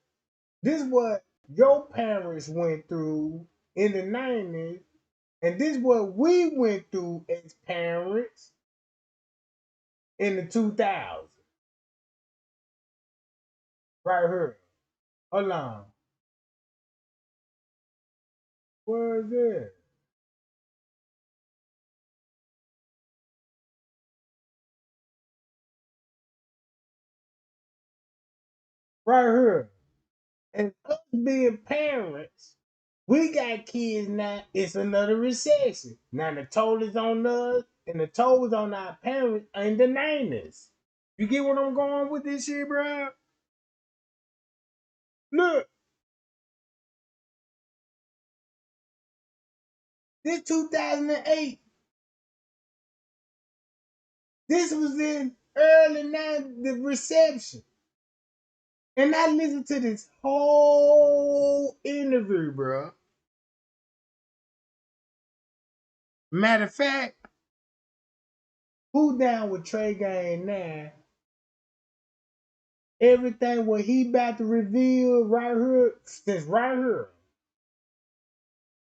This is what your parents went through in the 90s, and this is what we went through as parents in the 2000s, right here. Hold on. Where is it? Right here. And us being parents, we got kids now. It's another recession. Now the toll is on us, and the toll is on our parents in the 90s. You get what I'm going with this shit, bro? Look, this 2008. This was in early 90s, the reception. And I listened to this whole interview, bro. Matter of fact, who down with Trey Gang now? Everything what he about to reveal right here, this right here.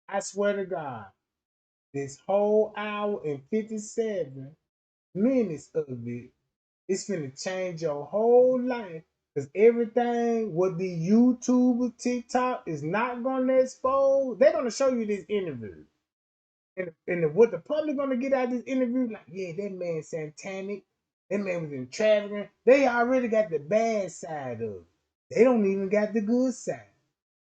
I swear to God, this whole hour and 57 minutes of it is finna change your whole life. Cause everything what the YouTube, TikTok is not gonna expose, they're gonna show you this interview. And what the public gonna get out of this interview, like, yeah, that man satanic, that man was in trafficking. They already got the bad side of it. They don't even got the good side.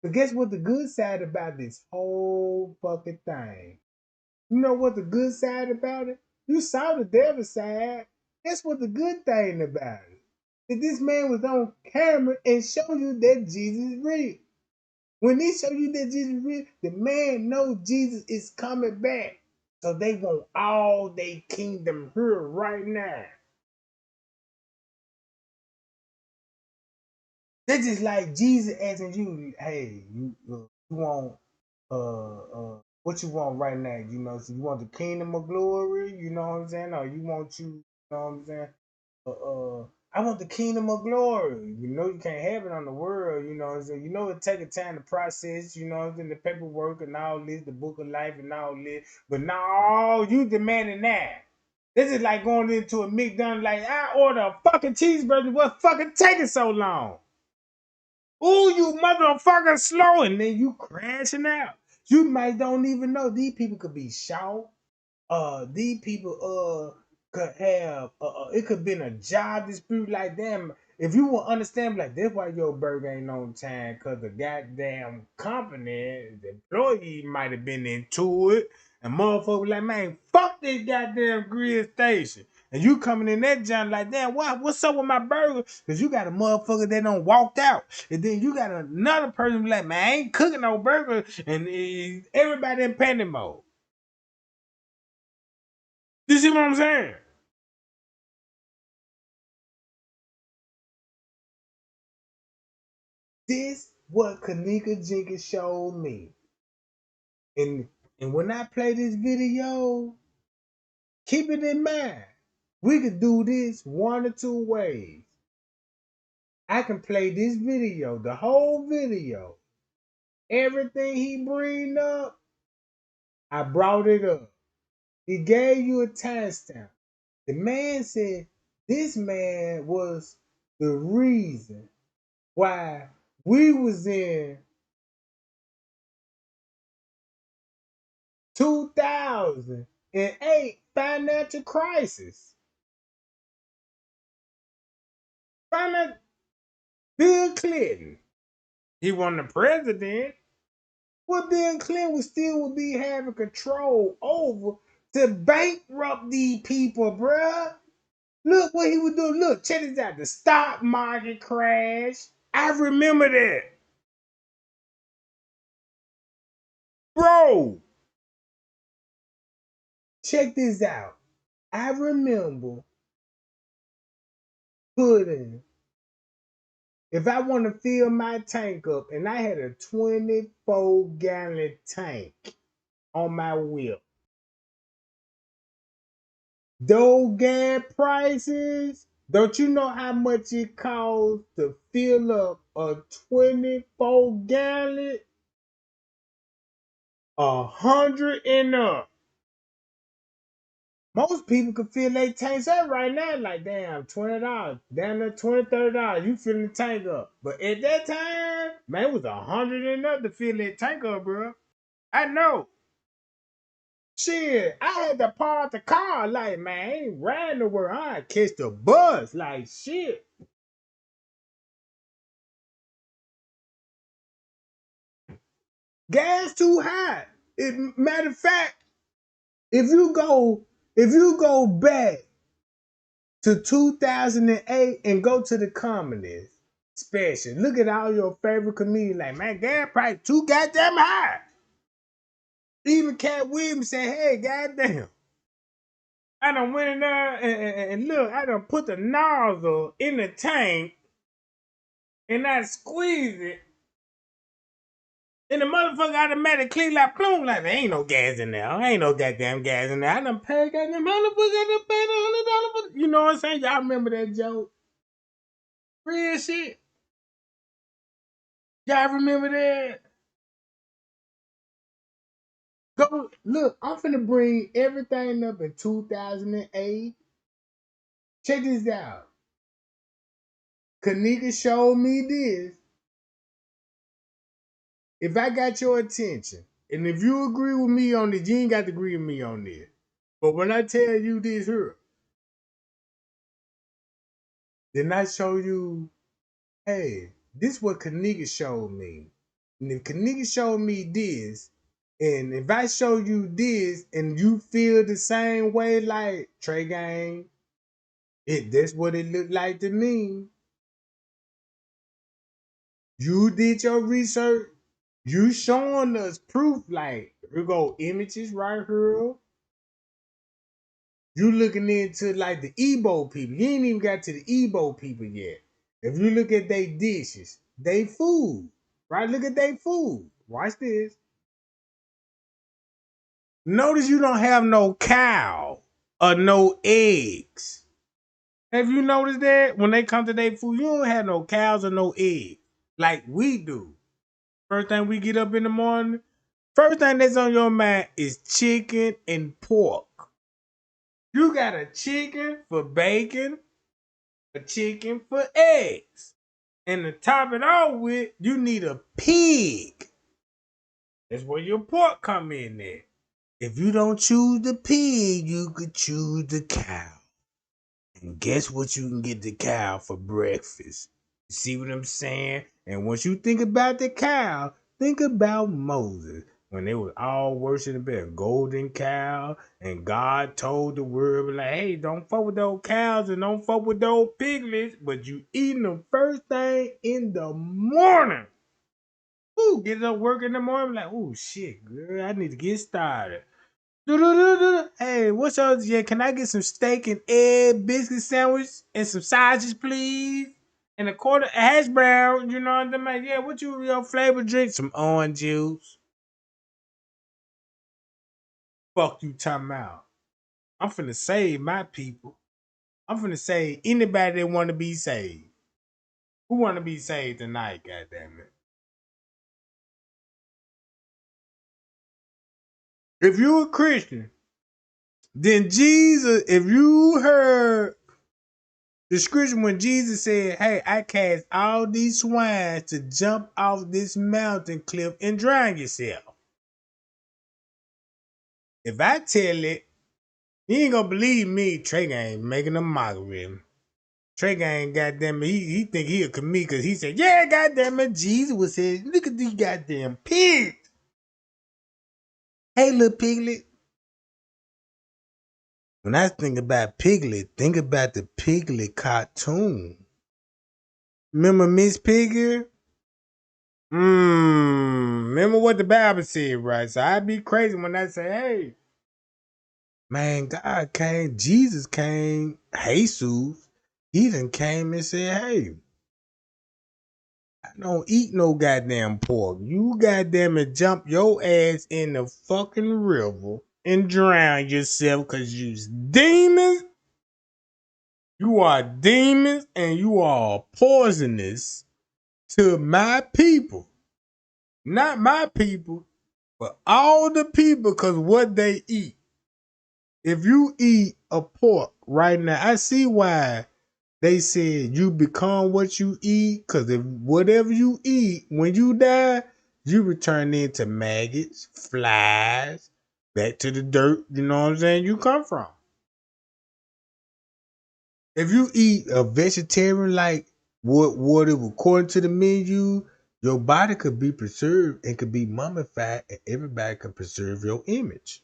But guess what the good side about this whole fucking thing? You know what the good side about it? You saw the devil side. That's what the good thing about it. That this man was on camera and showed you that Jesus is real. When he show you that Jesus is real, the man knows Jesus is coming back. So they want all their kingdom here right now. That's just like Jesus asking you, hey, you want what you want right now? You know, so you want the kingdom of glory, you know what I'm saying? Or you want you know what I'm saying? I want the kingdom of glory. You know you can't have it on the world, you know what I'm saying? You know it take a time to process, you know what I'm saying, the paperwork and all this, the book of life and all this. But now you demanding that. This is like going into a McDonald's like I order a fucking cheeseburger, what fucking taking so long? Ooh, you motherfucker slow, and then you crashing out. You might don't even know these people could be short. These people could have it could been a job dispute like them. If you will understand, like that's why your burger ain't on time, cause the goddamn company, the employee might have been into it, and motherfucker like, man, fuck this goddamn grill station. And you coming in that joint like, damn, what's up with my burger? Cause you got a motherfucker that done walked out, and then you got another person like, man, I ain't cooking no burger, and everybody in panic mode. You see what I'm saying? This what Kenneka Jenkins showed me. And and when I play this video, keep it in mind. We could do this one or two ways. I can play this video, the whole video. Everything he bring up, I brought it up. He gave you a timestamp. The man said this man was the reason why we was in 2000 in a financial crisis. Finan- Bill Clinton, he wasn't the president. Well, Bill Clinton would be having control over to bankrupt these people, bruh. Look what he was doing. Look, check this out. The stock market crash. I remember that. Bro, check this out. I remember putting, if I want to fill my tank up, and I had a 24-gallon tank on my wheel. Those gas prices, don't you know how much it costs to fill up a 24-gallon? 100 and up. Most people could fill their tanks up right now, like damn, $20. Damn near $20, $30. You filling the tank up. But at that time, man, it was 100 and up to fill that tank up, bro. I know. Shit, I had to park the car, like, man, I ain't riding nowhere. I catch the bus, like shit. Gas too high. Matter of fact, if you go, if you go back to 2008 and go to the communists special, look at all your favorite comedians. Like, man, gas price too goddamn high. Even Cat Williams said, "Hey, goddamn, I done went in there and look, I done put the nozzle in the tank and I squeezed it, and the motherfucker automatically like plum, like there ain't no gas in there. Ain't no goddamn gas in there. I done paid goddamn motherfucker, I done paid $100 for, you know what I'm saying? Y'all remember that joke? Real shit. Y'all remember that? Go look, I'm finna bring everything up in 2008. Check this out. Kenneka showed me this. If I got your attention, and if you agree with me on this, you ain't got to agree with me on this. But when I tell you this here, then I show you, hey, this what Kenneka showed me. And if Kenneka showed me this, and if I show you this and you feel the same way like Trey Gang, that's what it looked like to me. You did your research. You showing us proof like here go images right here. You looking into like the Igbo people. You ain't even got to the Igbo people yet. If you look at their dishes, they food, right? Look at their food. Watch this. Notice you don't have no cow or no eggs. Have you noticed that when they come to their food, you don't have no cows or no eggs like we do. First thing we get up in the morning, first thing that's on your mind is chicken and pork. You got a chicken for bacon, a chicken for eggs. And to top it all with, you need a pig. That's where your pork come in there. If you don't choose the pig, you could choose the cow. And guess what you can get the cow for breakfast? You see what I'm saying? And once you think about the cow, think about Moses. When they was all worshiping a golden cow, and God told the world, like, hey, don't fuck with those cows and don't fuck with those piglets, but you eating them first thing in the morning. Ooh, get up work in the morning, like, oh shit, girl, I need to get started. Hey, what's up? Yeah, can I get some steak and egg biscuit sandwich and some sausages, please? And a quarter of hash brown, you know what I mean? Yeah, what your flavor drink? Some orange juice. Fuck you talking about. I'm finna save my people. I'm finna save anybody that wanna be saved. Who wanna be saved tonight, goddamn it? If you a Christian, then Jesus, if you heard the scripture when Jesus said, hey, I cast all these swines to jump off this mountain cliff and drown yourself. If I tell it, He ain't gonna believe me. Trey Gang making a mockery. Trey Gang, goddamn it, he think he a comedian because he said, yeah, goddamn it, Jesus was saying, look at these goddamn pigs. Hey, little piglet. When I think about Piglet, think about the Piglet cartoon. Remember Miss Piggy? Remember what the Bible said, right? So I'd be crazy when I say, hey, man, God came, Jesus came, Jesus, he done came and said, hey, I don't eat no goddamn pork. You goddamn it jump your ass in the fucking river and drown yourself because you's demons. You are demons and you are poisonous to my people. Not my people, but all the people because what they eat. If you eat a pork right now, I see why they said you become what you eat. Because if whatever you eat, when you die, you return into maggots, flies, back to the dirt, you know what I'm saying, you come from. If you eat a vegetarian like what it according to the menu, your body could be preserved and could be mummified and everybody can preserve your image.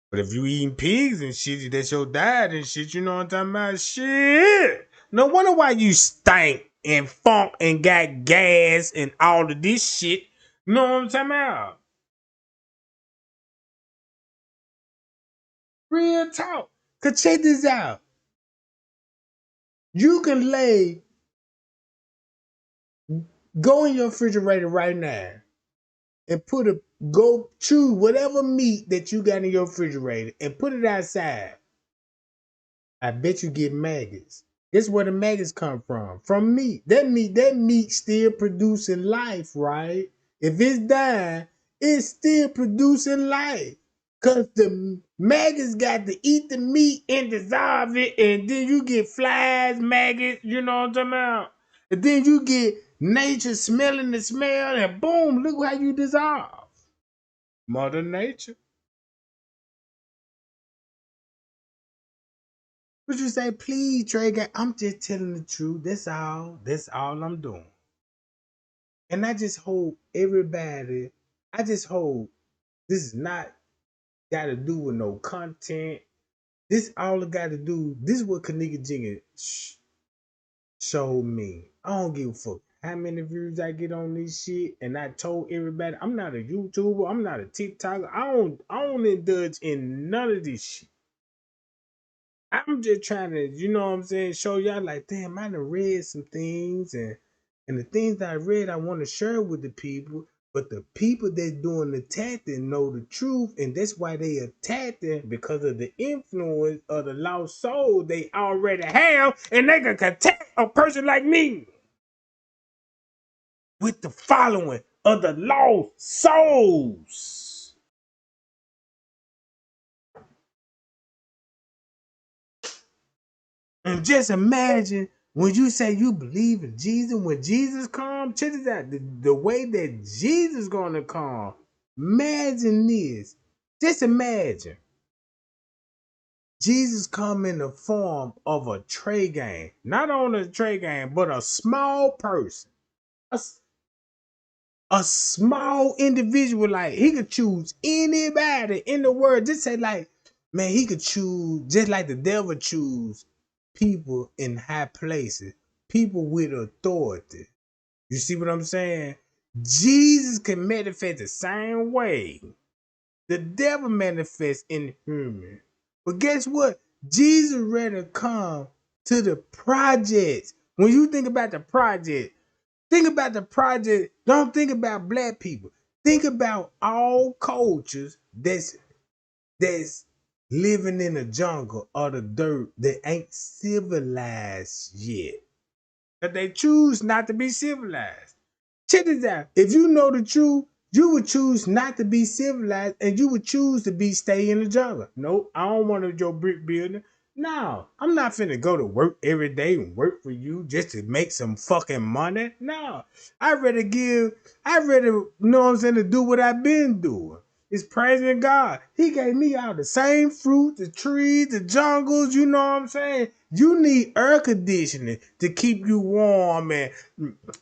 But if you eating pigs and shit, that's your diet and shit, you know what I'm talking about? Shit. No wonder why you stink and funk and got gas and all of this shit. You know what I'm talking about? Real talk. Cause check this out. You can go in your refrigerator right now and go choose whatever meat that you got in your refrigerator and put it outside. I bet you get maggots. This is where the maggots come from. From meat. That meat still producing life, right? If it's dying, it's still producing life. Cause the maggots got to eat the meat and dissolve it, and then you get flies, maggots, you know what I'm talking about? And then you get nature smelling the smell, and boom, look how you dissolve. Mother Nature. Would you say, please, Trey? I'm just telling the truth. That's all. That's all I'm doing. And I just hope everybody, I just hope this is not got to do with no content. This all it got to do, this is what Kenneka Jenkin showed me. I don't give a fuck how many views I get on this shit. And I told everybody, I'm not a YouTuber. I'm not a TikToker. I don't indulge in none of this shit. I'm just trying to, you know what I'm saying, show y'all like, damn, I done read some things and the things that I read I want to share with the people. But the people that's doing the attacking know the truth, and that's why they attacking because of the influence of the lost soul they already have, and they can attack a person like me with the following of the lost souls. And just imagine when you say you believe in Jesus, when Jesus comes, check this out, the way that Jesus gonna come. Imagine this. Just imagine. Jesus come in the form of a Trey Gang. Not on a Trey Gang, but a small person. A, a small individual. Like he could choose anybody in the world. Just say like, man, he could choose just like the devil choose people in high places, people with authority. You see what I'm saying? Jesus can manifest the same way. The devil manifests in human. But guess what? Jesus ready to come to the projects. When you think about the project. Don't think about black people. Think about all cultures that's living in the jungle or the dirt that ain't civilized yet. But they choose not to be civilized. Check this out. If you know the truth, you would choose not to be civilized and you would choose to be stay in the jungle. Nope, I don't want to your brick building. No, I'm not finna go to work every day and work for you just to make some fucking money. No, I'd rather, you know what I'm saying, to do what I've been doing. is praising God. He gave me all the same fruit, the trees, the jungles, you know what I'm saying? You need air conditioning to keep you warm, and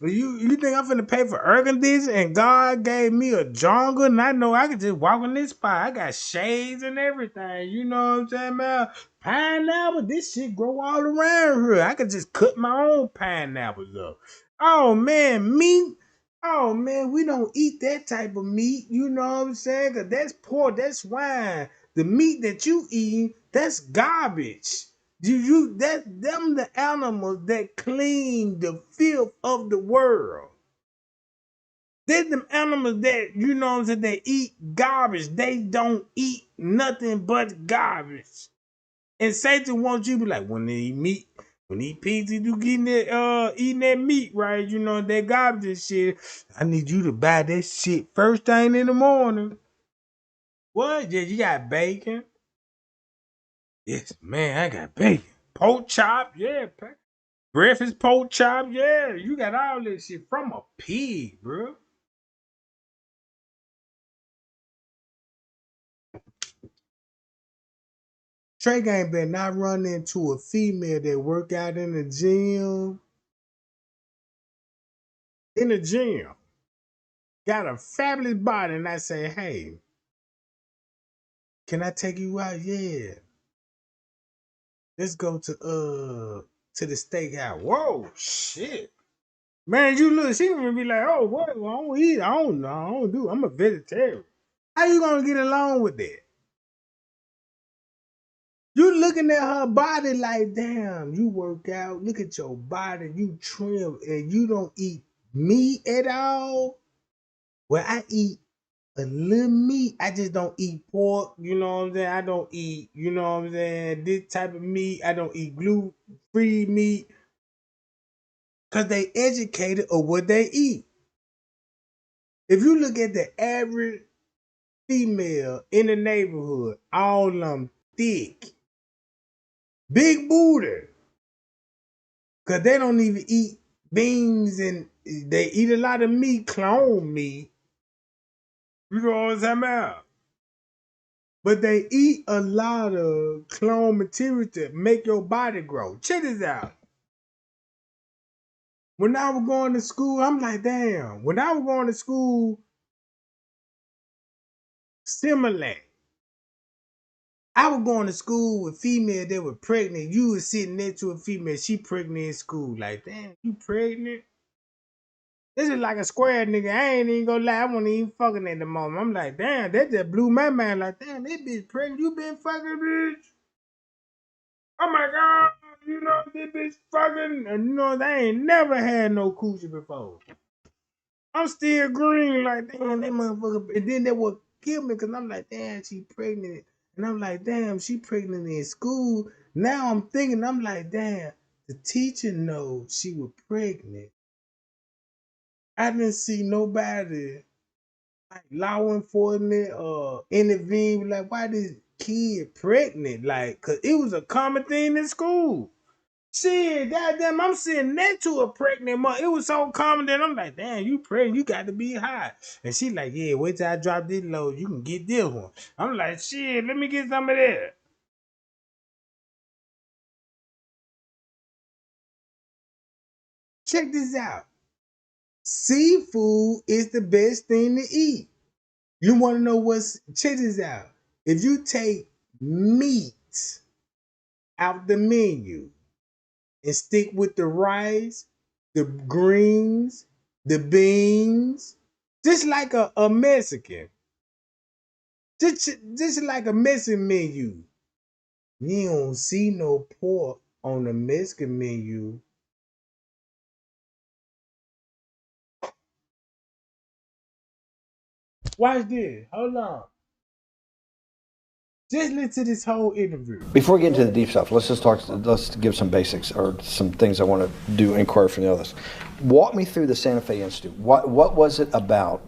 you think I'm finna pay for air conditioning and God gave me a jungle and I know I can just walk in this spot. I got shades and everything, you know what I'm saying, man? Pineapple, this shit grow all around here. I could just cut my own pineapples up. Oh man, meat. Oh man, we don't eat that type of meat. You know what I'm saying? Cause that's pork, that's swine. The meat that you eat, that's garbage. You that them the animals that clean the filth of the world. They're them animals that you know what I'm saying. They eat garbage. They don't eat nothing but garbage. And Satan wants you to be like, when they eat meat, when they eat pizza, you eating that meat, right? You know, that garbage and shit. I need you to buy that shit first thing in the morning. What? Yeah, you got bacon? Yes, man, I got bacon. Pork chop, yeah. Breakfast pork chop, yeah. You got all this shit from a pig, bro. Trey Gang better not run into a female that work out in the gym. In the gym. Got a fabulous body, and I say, hey, can I take you out? Yeah. Let's go to the steakhouse. Whoa, shit. Man, you look, she gonna be like, oh, what? I don't eat. I don't know. I don't do. I'm a vegetarian. How you gonna get along with that? You looking at her body like, damn, you work out. Look at your body. You trim and you don't eat meat at all. Well, I eat a little meat. I just don't eat pork. You know what I'm saying? I don't eat, you know what I'm saying, this type of meat. I don't eat gluten-free meat. Because they educated of what they eat. If you look at the average female in the neighborhood, all of them thick, big booty. Because they don't even eat beans and they eat a lot of meat, clone meat. You know what I'm talking about? But they eat a lot of clone material to make your body grow. Check this out. When I was going to school, I'm like, damn. When I was going to school, similar. I was going to school with female that were pregnant. You was sitting next to a female, she pregnant in school. Like, damn, you pregnant? This is like a square nigga. I ain't even gonna lie. I wasn't even fucking at the moment. I'm like, damn, that just blew my mind. Like, damn, that bitch pregnant. You been fucking, bitch? Oh my God. You know, this bitch fucking. And you know, they ain't never had no coochie before. I'm still green. Like, damn, that motherfucker. And then that would kill me because I'm like, damn, she pregnant. And I'm like, damn, she pregnant in school. Now I'm thinking, I'm like, damn, the teacher knows she was pregnant. I didn't see nobody like law enforcement intervene like why this kid pregnant, like, cause it was a common thing in school. Shit, goddamn, I'm sitting next to a pregnant mother. It was so common that I'm like, damn, you pregnant, you got to be high. And she like, yeah, wait till I drop this load, you can get this one. I'm like, shit, let me get some of that. Check this out. Seafood is the best thing to eat. You want to know what's, check this out. If you take meat out the menu and stick with the rice, the greens, the beans, just like a Mexican, just like a Mexican menu. You don't see no pork on the Mexican menu. Watch this. Hold on. Just listen to this whole interview. Before we get into the deep stuff, let's just talk. Let's give some basics or some things I want to do. Inquire from the others. Walk me through the Santa Fe Institute. What was it about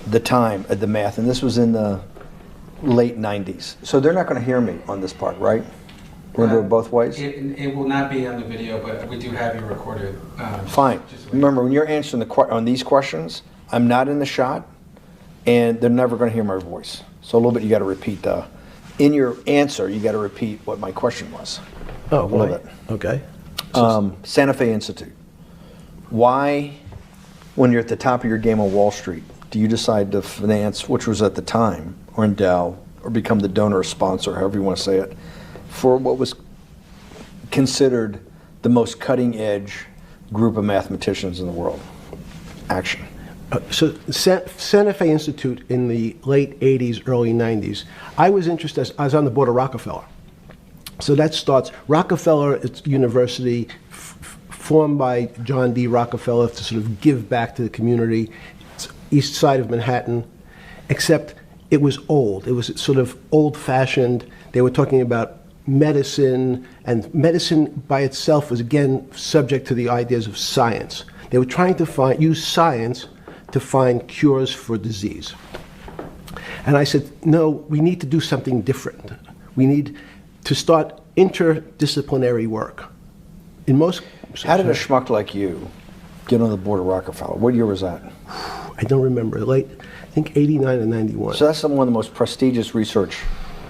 the time of the math? And this was in the late '90s. So they're not going to hear me on this part, right? We're going to do it both ways. It will not be on the video, but we do have you recorded. Fine. Remember, when you're answering on these questions, I'm not in the shot. and they're never going to hear my voice. So a little bit, you got to repeat in your answer, you got to repeat what my question was. Oh, A little right. bit. Okay. Santa Fe Institute. Why, when you're at the top of your game on Wall Street, do you decide to finance, which was at the time, or endow, or become the donor or sponsor, however you want to say it, for what was considered the most cutting edge group of mathematicians in the world? Action. So Santa Fe Institute in the late 80s, early 90s, I was interested, I was on the board of Rockefeller. So that starts, Rockefeller it's university formed by John D. Rockefeller to sort of give back to the community. It's east side of Manhattan, except it was old. It was sort of old-fashioned. They were talking about medicine, and medicine by itself was, again, subject to the ideas of science. They were trying to use science to find cures for disease. And I said, no, we need to do something different. We need to start interdisciplinary work. In most... How did a schmuck like you get on the board of Rockefeller? What year was that? I don't remember. Late, I think 89 and 91. So that's one of the most prestigious research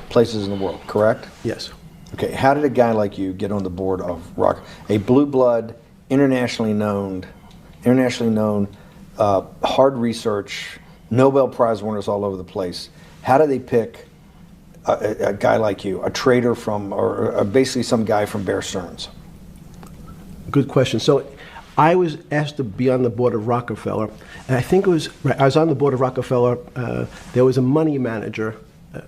places in the world, correct? Yes. Okay, how did a guy like you get on the board of a blue blood, internationally known, hard research, Nobel Prize winners all over the place? How do they pick a guy like you, a trader from, or basically some guy from Bear Stearns? Good question. So I was asked to be on the board of Rockefeller, and I think it was, I was on the board of Rockefeller, there was a money manager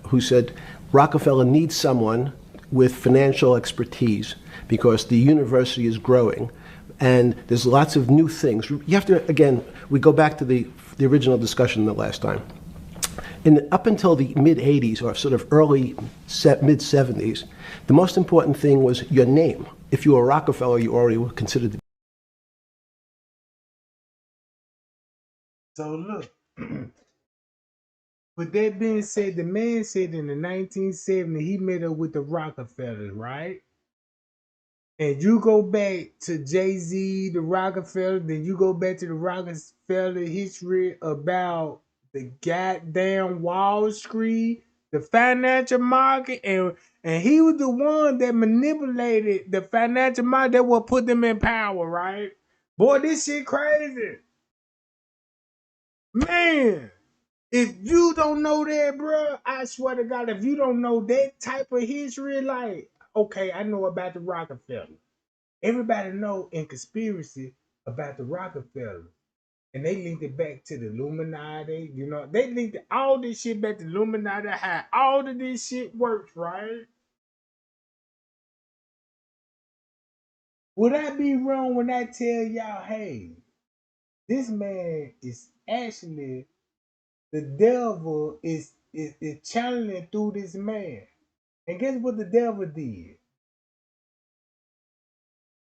who said, Rockefeller needs someone with financial expertise because the university is growing and there's lots of new things. You have to, again, we go back to the original discussion the last time. Up until the mid-'80s or sort of early mid-'70s, the most important thing was your name. If you were Rockefeller, you already were considered to be. So look, with that being said, the man said in the 1970s he met up with the Rockefellers, right? And you go back to Jay-Z, the Rockefeller, then you go back to the Rockefeller history about the goddamn Wall Street, the financial market, and he was the one that manipulated the financial market that will put them in power, right? Boy, this shit crazy. Man, if you don't know that, bro, I swear to God, if you don't know that type of history, like, okay, I know about the Rockefeller. Everybody know in conspiracy about the Rockefeller. And they linked it back to the Illuminati, you know. They linked all this shit back to the Illuminati, how all of this shit works, right? Would I be wrong when I tell y'all, hey, this man is actually the devil is channeling through this man. And guess what the devil did?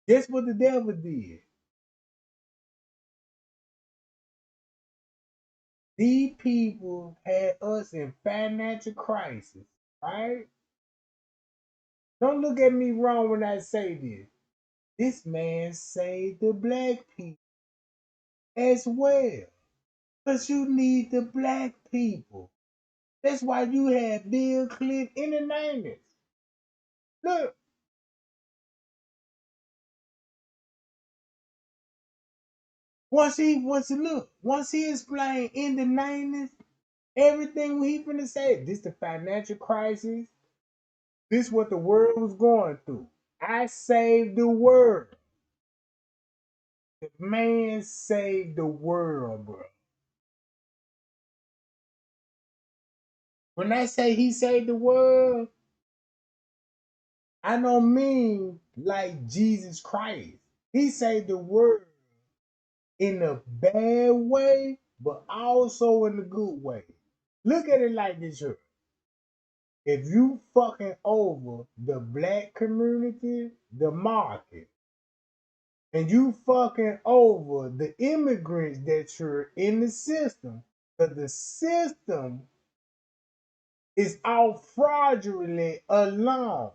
Guess what the devil did? These people had us in financial crisis, right? Don't look at me wrong when I say this. This man saved the black people as well. Because you need the black people. That's why you had Bill Clinton in the 90s. Look, once he explained in the 90s, everything he finna say, this the financial crisis, this what the world was going through. I saved the world. The man saved the world, bro. When I say he saved the world, I don't mean like Jesus Christ. He saved the world in a bad way, but also in a good way. Look at it like this here. If you fucking over the black community, the market, and you fucking over the immigrants that you're in the system, but the system is all fraudulently alone.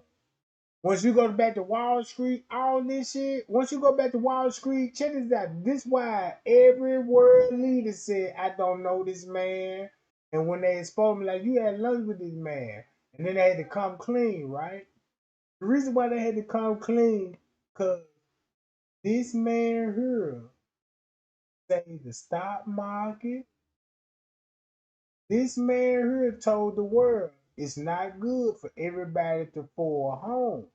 Once you go back to Wall Street, all this shit, once you go back to Wall Street, check this out. This why every world leader said, I don't know this man. And when they exposed me, like, you had lunch with this man, and then they had to come clean, right? The reason why they had to come clean, cause this man here saved the stock market. This man here told the world it's not good for everybody to afford a home.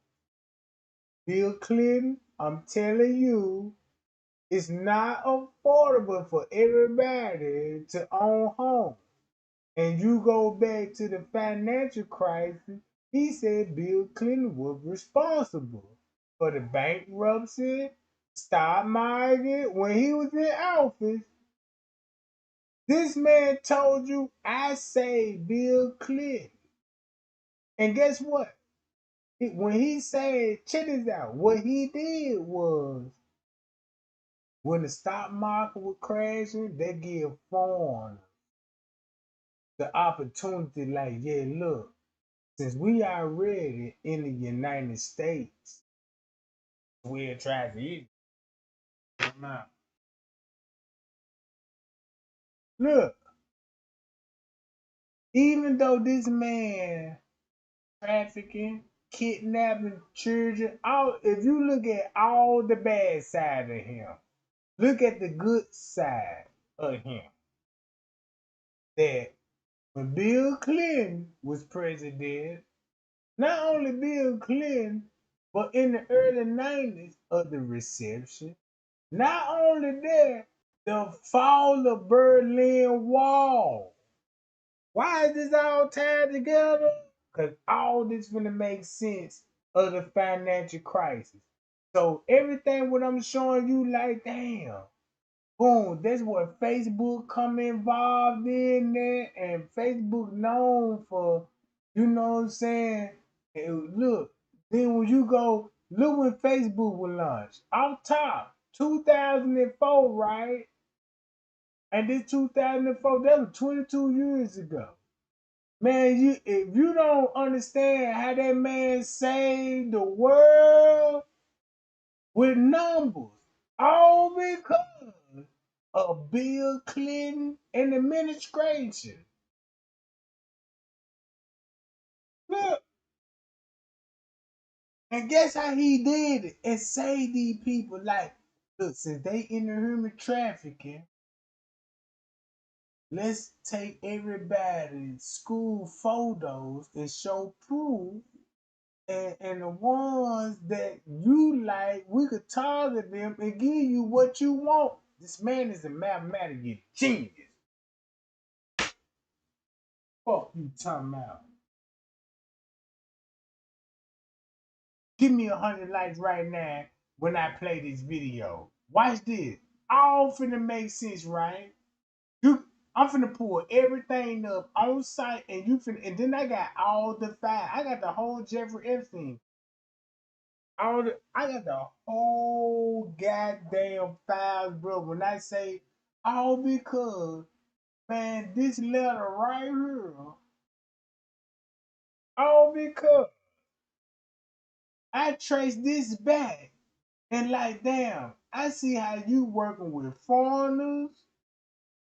Bill Clinton, I'm telling you, it's not affordable for everybody to own homes. And you go back to the financial crisis, he said Bill Clinton was responsible for the bankruptcy, stock market. When he was in office, this man told you, I saved Bill Clinton. And guess what? When he said, check this out, what he did was, when the stock market was crashing, they give foreigners the opportunity, like, yeah, look, since we already in the United States, we'll try to eat them out. Look, even though this man trafficking, kidnapping children, all if you look at all the bad side of him, look at the good side of him. That when Bill Clinton was president, not only Bill Clinton, but in the early 90s of the reception, not only that, the fall of Berlin Wall. Why is this all tied together? Because all this gonna make sense of the financial crisis. So everything what I'm showing you, like, damn, boom, that's what Facebook come involved in there, and Facebook known for, you know what I'm saying? And look, then when you go, look when Facebook was launched. Off top, 2004, right? And this 2004, that was 22 years ago. Man, if you don't understand how that man saved the world with numbers, all because of Bill Clinton and the administration. Look, and guess how he did it and saved these people. Like, look, since they in the human trafficking, let's take everybody's school photos and show proof. And the ones that you like, we could target them and give you what you want. This man is a mathematical genius. Fuck you talking about. Give me 100 likes right now when I play this video. Watch this. All finna make sense, right? I'm finna pull everything up on site, and you finna, and then I got all the files. I got the whole Jeffrey Epstein. I got the whole goddamn files, bro. When I say all because, man, this letter right here, all because I traced this back. And like, damn, I see how you working with foreigners,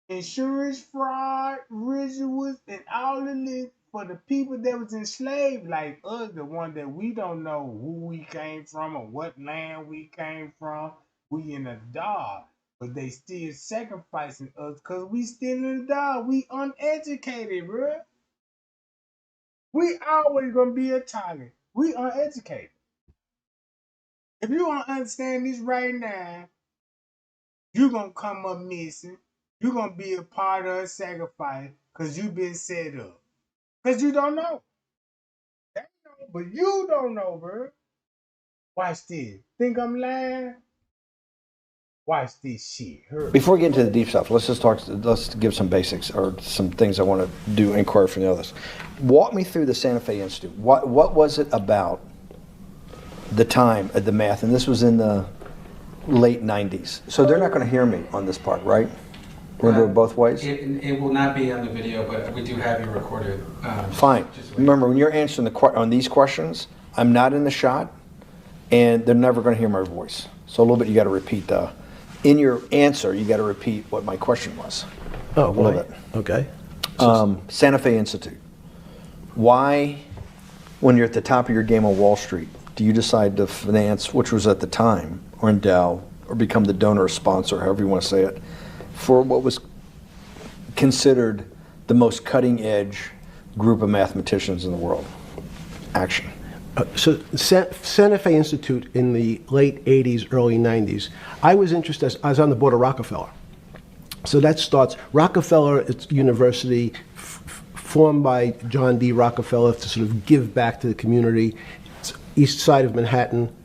insurance fraud, rituals, and all of this for the people that was enslaved, like us, the one that we don't know who we came from or what land we came from. We in the dark, but they still sacrificing us because we still in the dark. We uneducated, bro. We always gonna be a target. We uneducated. If you don't understand this right now, you're gonna come up missing. You're gonna be a part of a sacrifice because you've been set up. Because you don't know. They know, but you don't know, bro. Watch this. Think I'm lying? Watch this shit. Hurry. Before we get into the deep stuff, let's just talk. Let's give some basics or some things I want to do inquire from the others. Walk me through the Santa Fe Institute. What was it about the time of the math? And this was in the late 90s. So they're not going to hear me on this part, right? We're going to do it both ways? It will not be on the video, but we do have you recorded. Fine. Remember, when you're answering on these questions, I'm not in the shot, and they're never going to hear my voice. So a little bit you got to repeat in your answer, you got to repeat what my question was. Oh, a little right. bit. Okay. Santa Fe Institute. Why, when you're at the top of your game on Wall Street, do you decide to finance, which was at the time, or endow, or become the donor or sponsor, however you want to say it, for what was considered the most cutting edge group of mathematicians in the world? Action. So Santa Fe Institute in the late 80s, early 90s, I was interested, I was on the board of Rockefeller. So that starts, Rockefeller, it's university formed by John D. Rockefeller to sort of give back to the community. It's east side of Manhattan,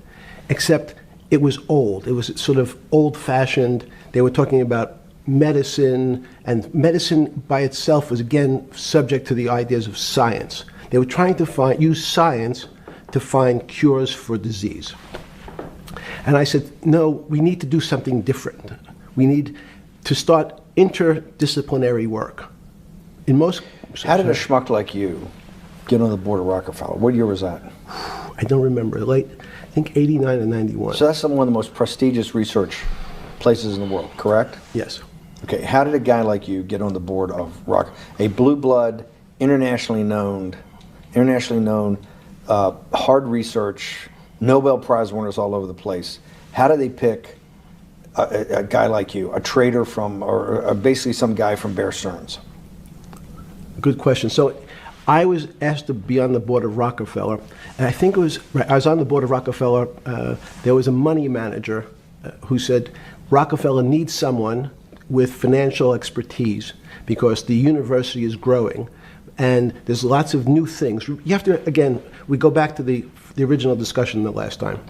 except it was old. It was sort of old-fashioned. They were talking about medicine, and medicine by itself was, again, subject to the ideas of science. They were trying to use science to find cures for disease. And I said, no, we need to do something different. We need to start interdisciplinary work. In most... How did a schmuck like you get on the board of Rockefeller? What year was that? I don't remember. Late, I think 89 and 91. So that's one of the most prestigious research places in the world, correct? Yes. Okay, how did a guy like you get on the board of a blue blood, internationally known, hard research, Nobel Prize winners all over the place? How did they pick a guy like you, a trader from, or basically some guy from Bear Stearns? Good question. So I was asked to be on the board of Rockefeller, and I think it was, I was on the board of Rockefeller, there was a money manager who said, Rockefeller needs someone with financial expertise because the university is growing and there's lots of new things. You have to, again, we go back to the original discussion the last time.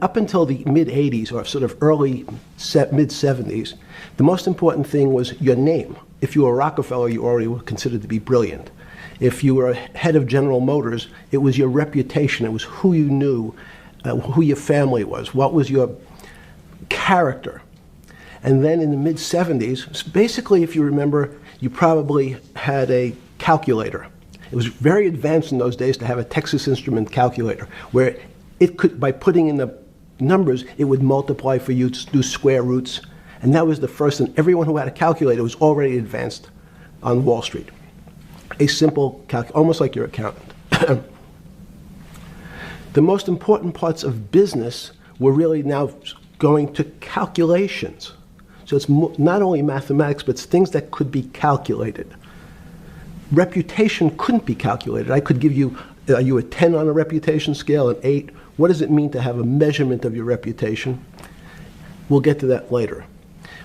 Up until the mid-'80s or sort of early mid-'70s, the most important thing was your name. If you were Rockefeller, you already were considered to be brilliant. If you were head of General Motors, it was your reputation. It was who you knew, who your family was, what was your character. And then in the mid-'70s, basically, if you remember, you probably had a calculator. It was very advanced in those days to have a Texas Instrument calculator, where it could, by putting in the numbers, it would multiply for you to do square roots. And that was the first, and everyone who had a calculator was already advanced on Wall Street. A simple calculator, almost like your accountant. The most important parts of business were really now going to calculations. So it's not only mathematics, but it's things that could be calculated. Reputation couldn't be calculated. I could give you, are you a 10 on a reputation scale, an 8? What does it mean to have a measurement of your reputation? We'll get to that later.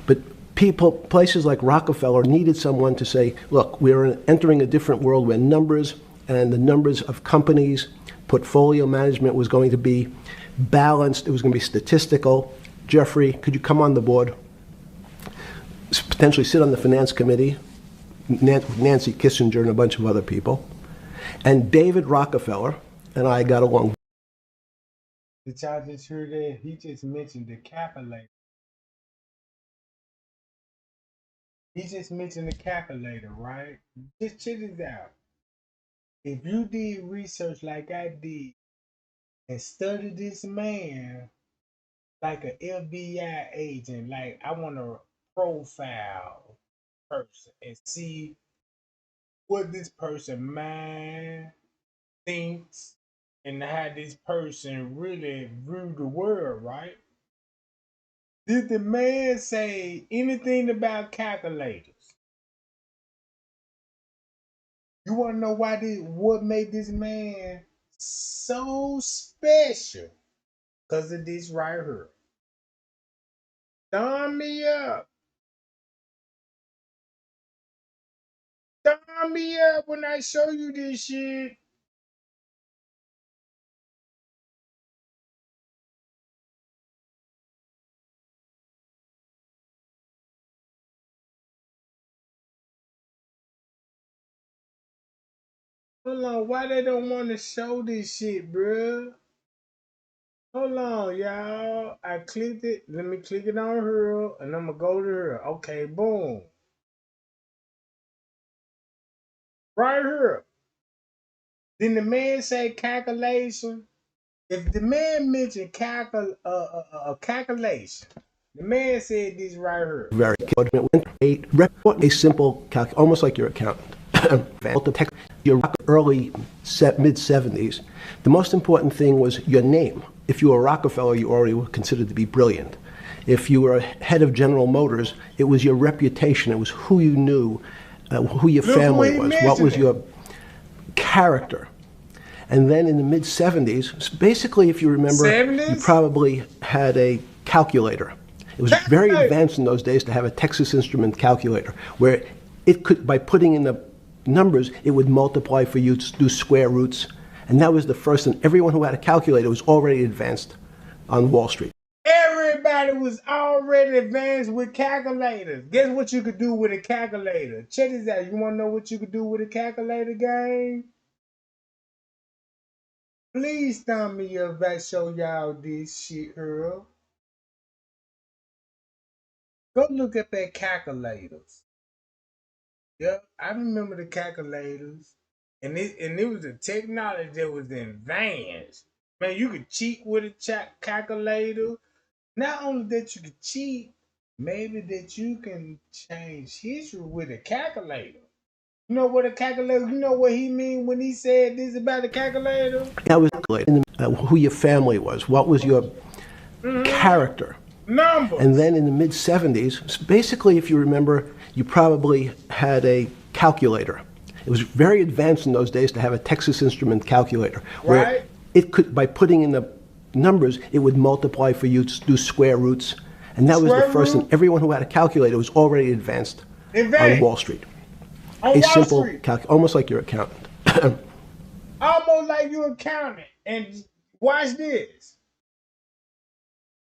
But places like Rockefeller needed someone to say, look, we're entering a different world where numbers and the numbers of companies, portfolio management was going to be balanced, it was going to be statistical. Jeffrey, could you come on the board? Potentially sit on the finance committee, Nancy Kissinger and a bunch of other people. And David Rockefeller and I got along. Did y'all just hear that? He just mentioned the calculator. He just mentioned the calculator, right? Just check this out. If you did research like I did and studied this man like an FBI agent, like I want to profile person and see what this person mind thinks and how this person really view the world, right? Did the man say anything about calculators? You want to know what made this man so special? Because of this right here. Thumb me up. Thumb me up when I show you this shit. Hold on, why they don't want to show this shit, bruh? Hold on, y'all. I clicked it. Let me click it on her, and I'm gonna go to her. Okay, boom. Right here. Then the man say calculation. If the man mentioned calculation, The man said this right here. very a simple calc, almost like your accountant. Your early mid 70s. The most important thing was your name. If you were Rockefeller, you already were considered to be brilliant. If you were head of General Motors, it was your reputation. It was who you knew, who your family was, what was your character. And then in the mid 70s, basically, if you remember, 70s? you probably had a calculator. It was very advanced in those days to have a Texas Instrument calculator, where it could, by putting in the numbers, it would multiply for you to do square roots. And that was the first, and everyone who had a calculator was already advanced on Wall Street. Everybody was already advanced with calculators. Guess what you could do with a calculator? Check this out. You want to know what you could do with a calculator, gang? Please thumb me up if I show y'all this shit here. Go look up at calculators. Yep, I remember the calculators. And it was a technology that was advanced. Man, you could cheat with a calculator. Not only that you could cheat, maybe that you can change history with a calculator. You know what a calculator, you know what he mean when he said this about a calculator? That was who your family was, what was your character. Numbers. And then in the mid 70s, basically, if you remember, you probably had a calculator. It was very advanced in those days to have a Texas Instrument calculator, where Right. it could, by putting in the numbers, it would multiply for you to do square roots. And that was the Square first, root? and everyone who had a calculator was already advanced on Wall Street. On A Wall simple Street. almost like your accountant. Almost like you accountant. And watch this.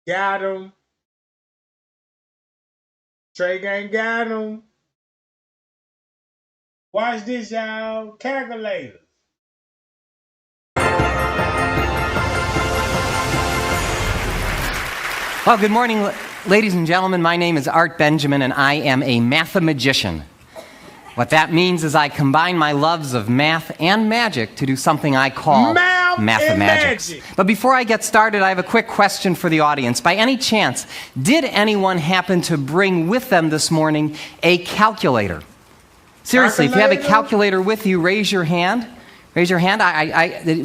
Got him. Trey Gang got him. Watch this, y'all. Calculators. Well, good morning, ladies and gentlemen. My name is Art Benjamin, and I am a mathemagician. What that means is I combine my loves of math and magic to do something I call Math and mathemagics. magic. But before I get started, I have a quick question for the audience. By any chance, did anyone happen to bring with them this morning a calculator? Seriously, if you have a calculator with you, raise your hand. Raise your hand.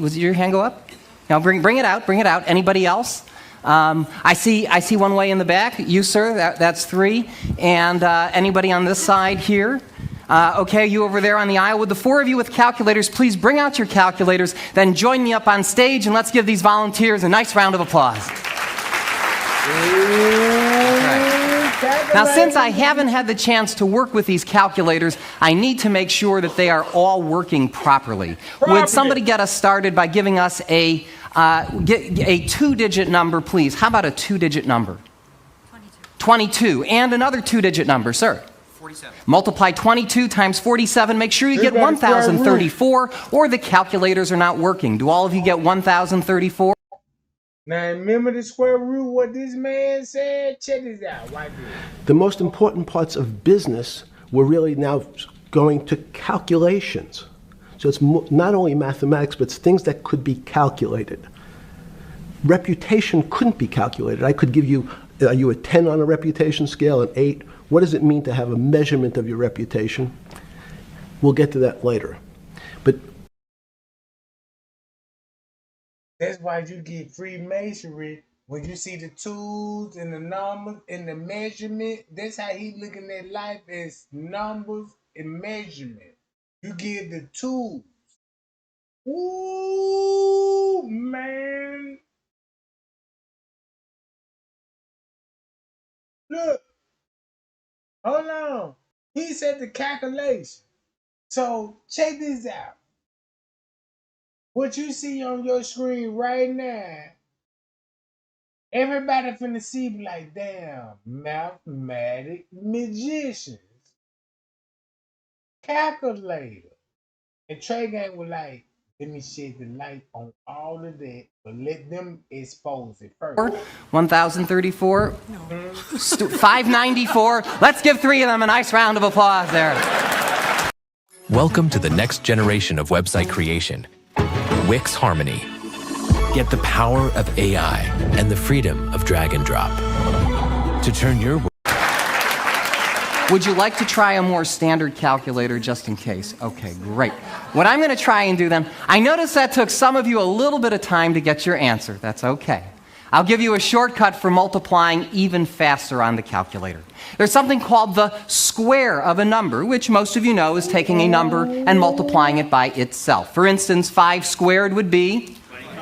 Was your hand go up? Now bring it out. Bring it out. Anybody else? I see one way in the back. You, sir. That's 3. And anybody on this side here? Okay, you over there on the aisle. Would the 4 of you with calculators please bring out your calculators, then join me up on stage, and let's give these volunteers a nice round of applause. Now, since I haven't had the chance to work with these calculators, I need to make sure that they are all working properly. Would somebody get us started by giving us a 2-digit number, please? How about a 2-digit number? 22. And another 2-digit number, sir? 47. Multiply 22 times 47. Make sure you get 1,034, or the calculators are not working. Do all of you get 1,034? Now, remember the square root, what this man said? Check this out. Why do it? The most important parts of business were really now going to calculations. So it's not only mathematics, but it's things that could be calculated. Reputation couldn't be calculated. I could give you, are you a 10 on a reputation scale, an 8? What does it mean to have a measurement of your reputation? We'll get to that later. But that's why you get Freemasonry when you see the tools and the numbers and the measurement. That's how he looking at life, as numbers and measurement. You give the tools. Ooh, man. Look. Hold on. He said the calculation. So check this out. What you see on your screen right now, everybody finna see be like, damn, mathematic magicians. Calculator. And Trey Gang was like, let me shed the light on all of that, but let them expose it first. 1,034? 594? Let's give 3 of them a nice round of applause there. Welcome to the next generation of website creation, Wix Harmony. Get the power of AI and the freedom of drag and drop to turn your Would you like to try a more standard calculator just in case? Okay, great. What I'm going to try and do then, I notice that took some of you a little bit of time to get your answer. That's okay. I'll give you a shortcut for multiplying even faster on the calculator. There's something called the square of a number, which most of you know is taking a number and multiplying it by itself. For instance, 5 squared would be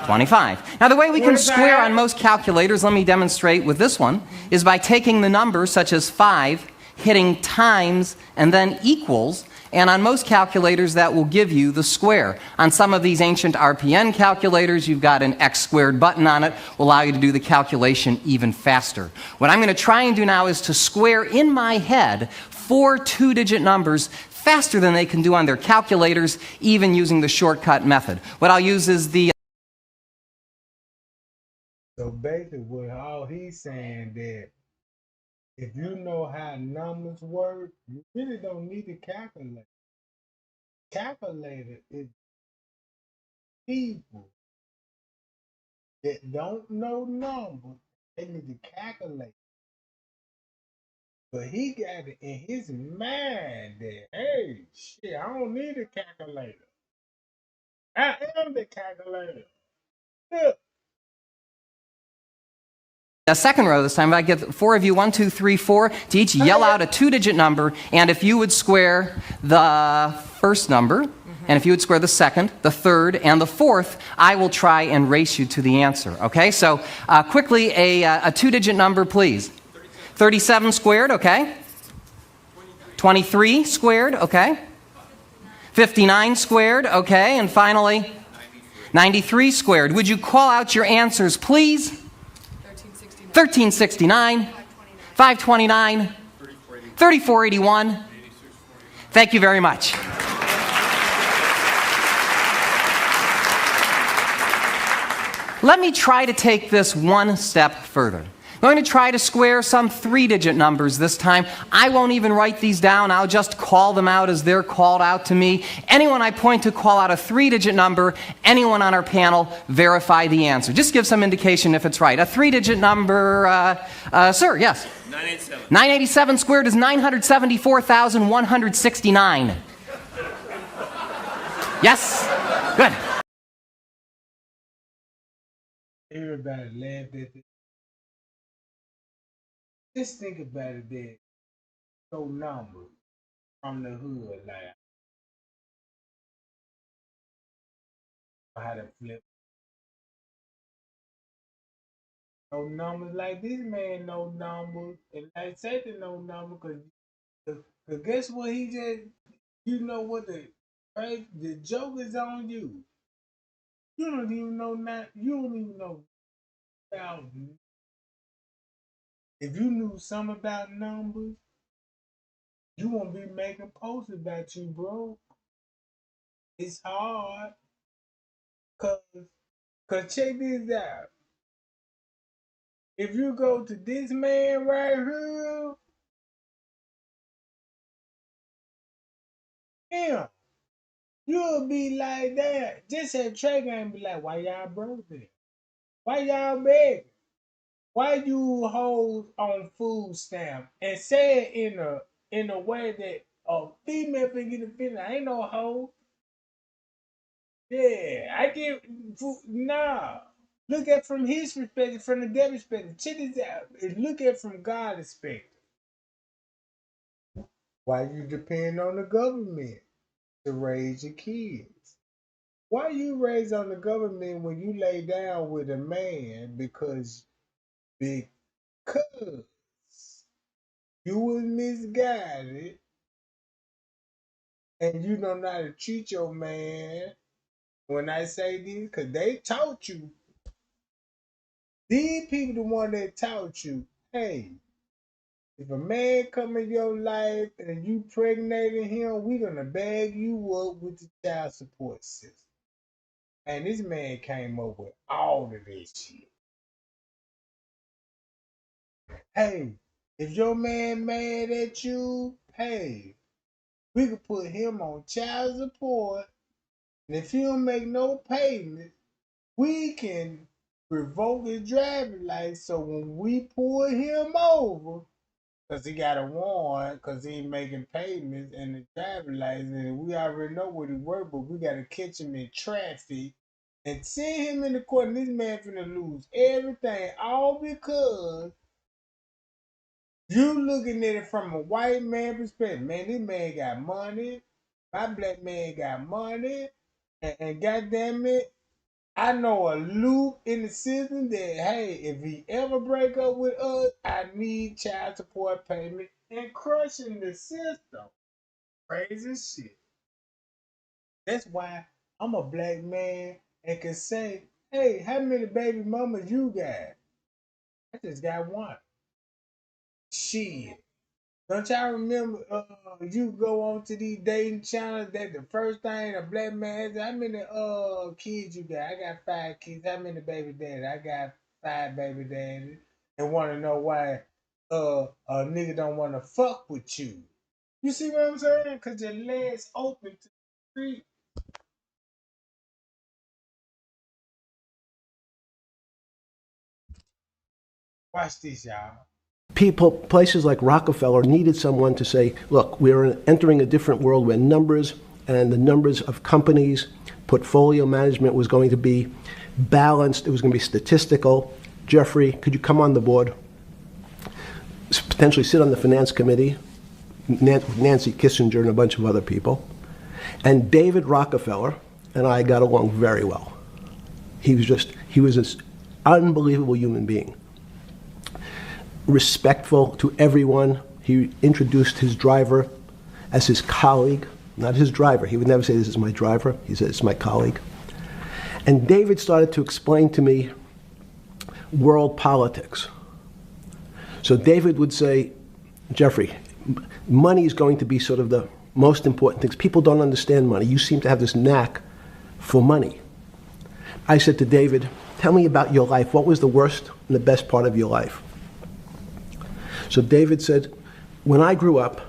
25. Now, the way we can square on most calculators, let me demonstrate with this one, is by taking the number such as 5, hitting times, and then equals, and on most calculators that will give you the square. On some of these ancient RPN calculators, you've got an x squared button on it, will allow you to do the calculation even faster. What I'm going to try and do now is to square in my head 4 two-digit numbers faster than they can do on their calculators, even using the shortcut method. What I'll use is the So basically, what all he's saying that if you know how numbers work, you really don't need to calculate. Calculator is people that don't know numbers. They need to calculate. But he got it in his mind that, hey, shit, I don't need a calculator. I am the calculator. Look. second row this time. I give 4 of you, 1, 2, 3, 4, to each yell out a two-digit number, and if you would square the first number, and if you would square the second, the third, and the fourth, I will try and race you to the answer. Okay, so quickly, a two-digit number, please. 37 squared, okay. 23 squared, okay. 59 squared, okay. And finally, 93 squared. Would you call out your answers, please? 1369, 529, 3481. Thank you very much. Let me try to take this one step further. I'm going to try to square some three-digit numbers this time. I won't even write these down. I'll just call them out as they're called out to me. Anyone I point to call out a three-digit number. Anyone on our panel verify the answer. Just give some indication if it's right. A three-digit number, sir, yes? 987. 987 squared is 974,169. Yes? Good. Everybody laughed at it. Just think about it that no numbers from the hood, like how to flip. No numbers like this man, no numbers. And like Satan, no number, cause guess what he just, you know what right? The joke is on you. You don't even know that, you don't even know about, if you knew something about numbers, you won't be making posts about you, bro. It's hard, cause, cause check this out. If you go to this man right here, him, you'll be like that. Just at Trey and be like, why y'all broke there? Why y'all begging? Why you hold on food stamp and say it in a way that a female can get offended? I ain't no hoe. Yeah, I get food. Nah. Look at from his perspective, from the devil's perspective. Check this out. Look at from God's perspective. Why you depend on the government to raise your kids? Why you raise on the government when you lay down with a man because you was misguided and you don't know how to treat your man. When I say this, because they taught you, these people the one that taught you, hey, if a man come in your life and you pregnating him, we gonna bag you up with the child support system. And this man came up with all of this shit. Hey, if your man mad at you, hey, we could put him on child support. And if he don't make no payment, we can revoke his driving license. So when we pull him over, because he got a warrant, because he ain't making payments and the driving license, and we already know what he worth, but we got to catch him in traffic and send him in the court. And this man finna lose everything, all because you looking at it from a white man perspective. Man, this man got money. My black man got money. And goddamn it, I know a loop in the system that, hey, if he ever break up with us, I need child support payment and crushing the system. Crazy shit. That's why I'm a black man and can say, hey, how many baby mamas you got? I just got one. Shit. Don't y'all remember you go on to these dating channels that the first thing a black man asks, how many kids you got? I got 5 kids. How many baby daddy? I got 5 baby daddies. And wanna know why a nigga don't wanna fuck with you. You see what I'm saying? Cause your legs open to the street. Watch this, y'all. People, places like Rockefeller needed someone to say, look, we're entering a different world where numbers and the numbers of companies, portfolio management was going to be balanced, it was going to be statistical. Jeffrey, could you come on the board? Potentially sit on the finance committee, Nancy Kissinger and a bunch of other people. And David Rockefeller and I got along very well. He was this unbelievable human being. Respectful to everyone. He introduced his driver as his colleague, not his driver. He would never say, this is my driver. He said, it's my colleague. And David started to explain to me world politics. So David would say, Jeffrey, money is going to be sort of the most important things. People don't understand money. You seem to have this knack for money. I said to David, tell me about your life. What was the worst and the best part of your life? So David said, when I grew up,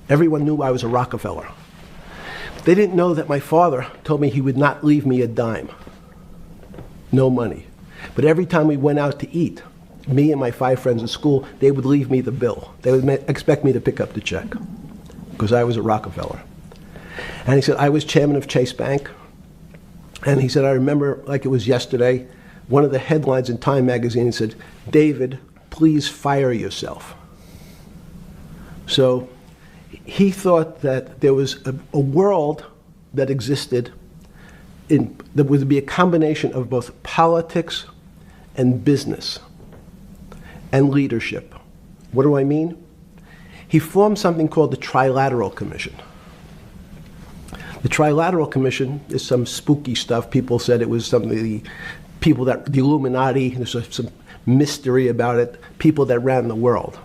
everyone knew I was a Rockefeller. They didn't know that my father told me he would not leave me a dime. No money. But every time we went out to eat, me and my 5 friends at school, they would leave me the bill. They would expect me to pick up the check because I was a Rockefeller. And he said, I was chairman of Chase Bank. And he said, I remember like it was yesterday, one of the headlines in Time magazine said, David, please fire yourself. So he thought that there was a world that existed that would be a combination of both politics and business and leadership. What do I mean? He formed something called the Trilateral Commission. The Trilateral Commission is some spooky stuff. People said it was something, the Illuminati, there's some mystery about it, people that ran the world.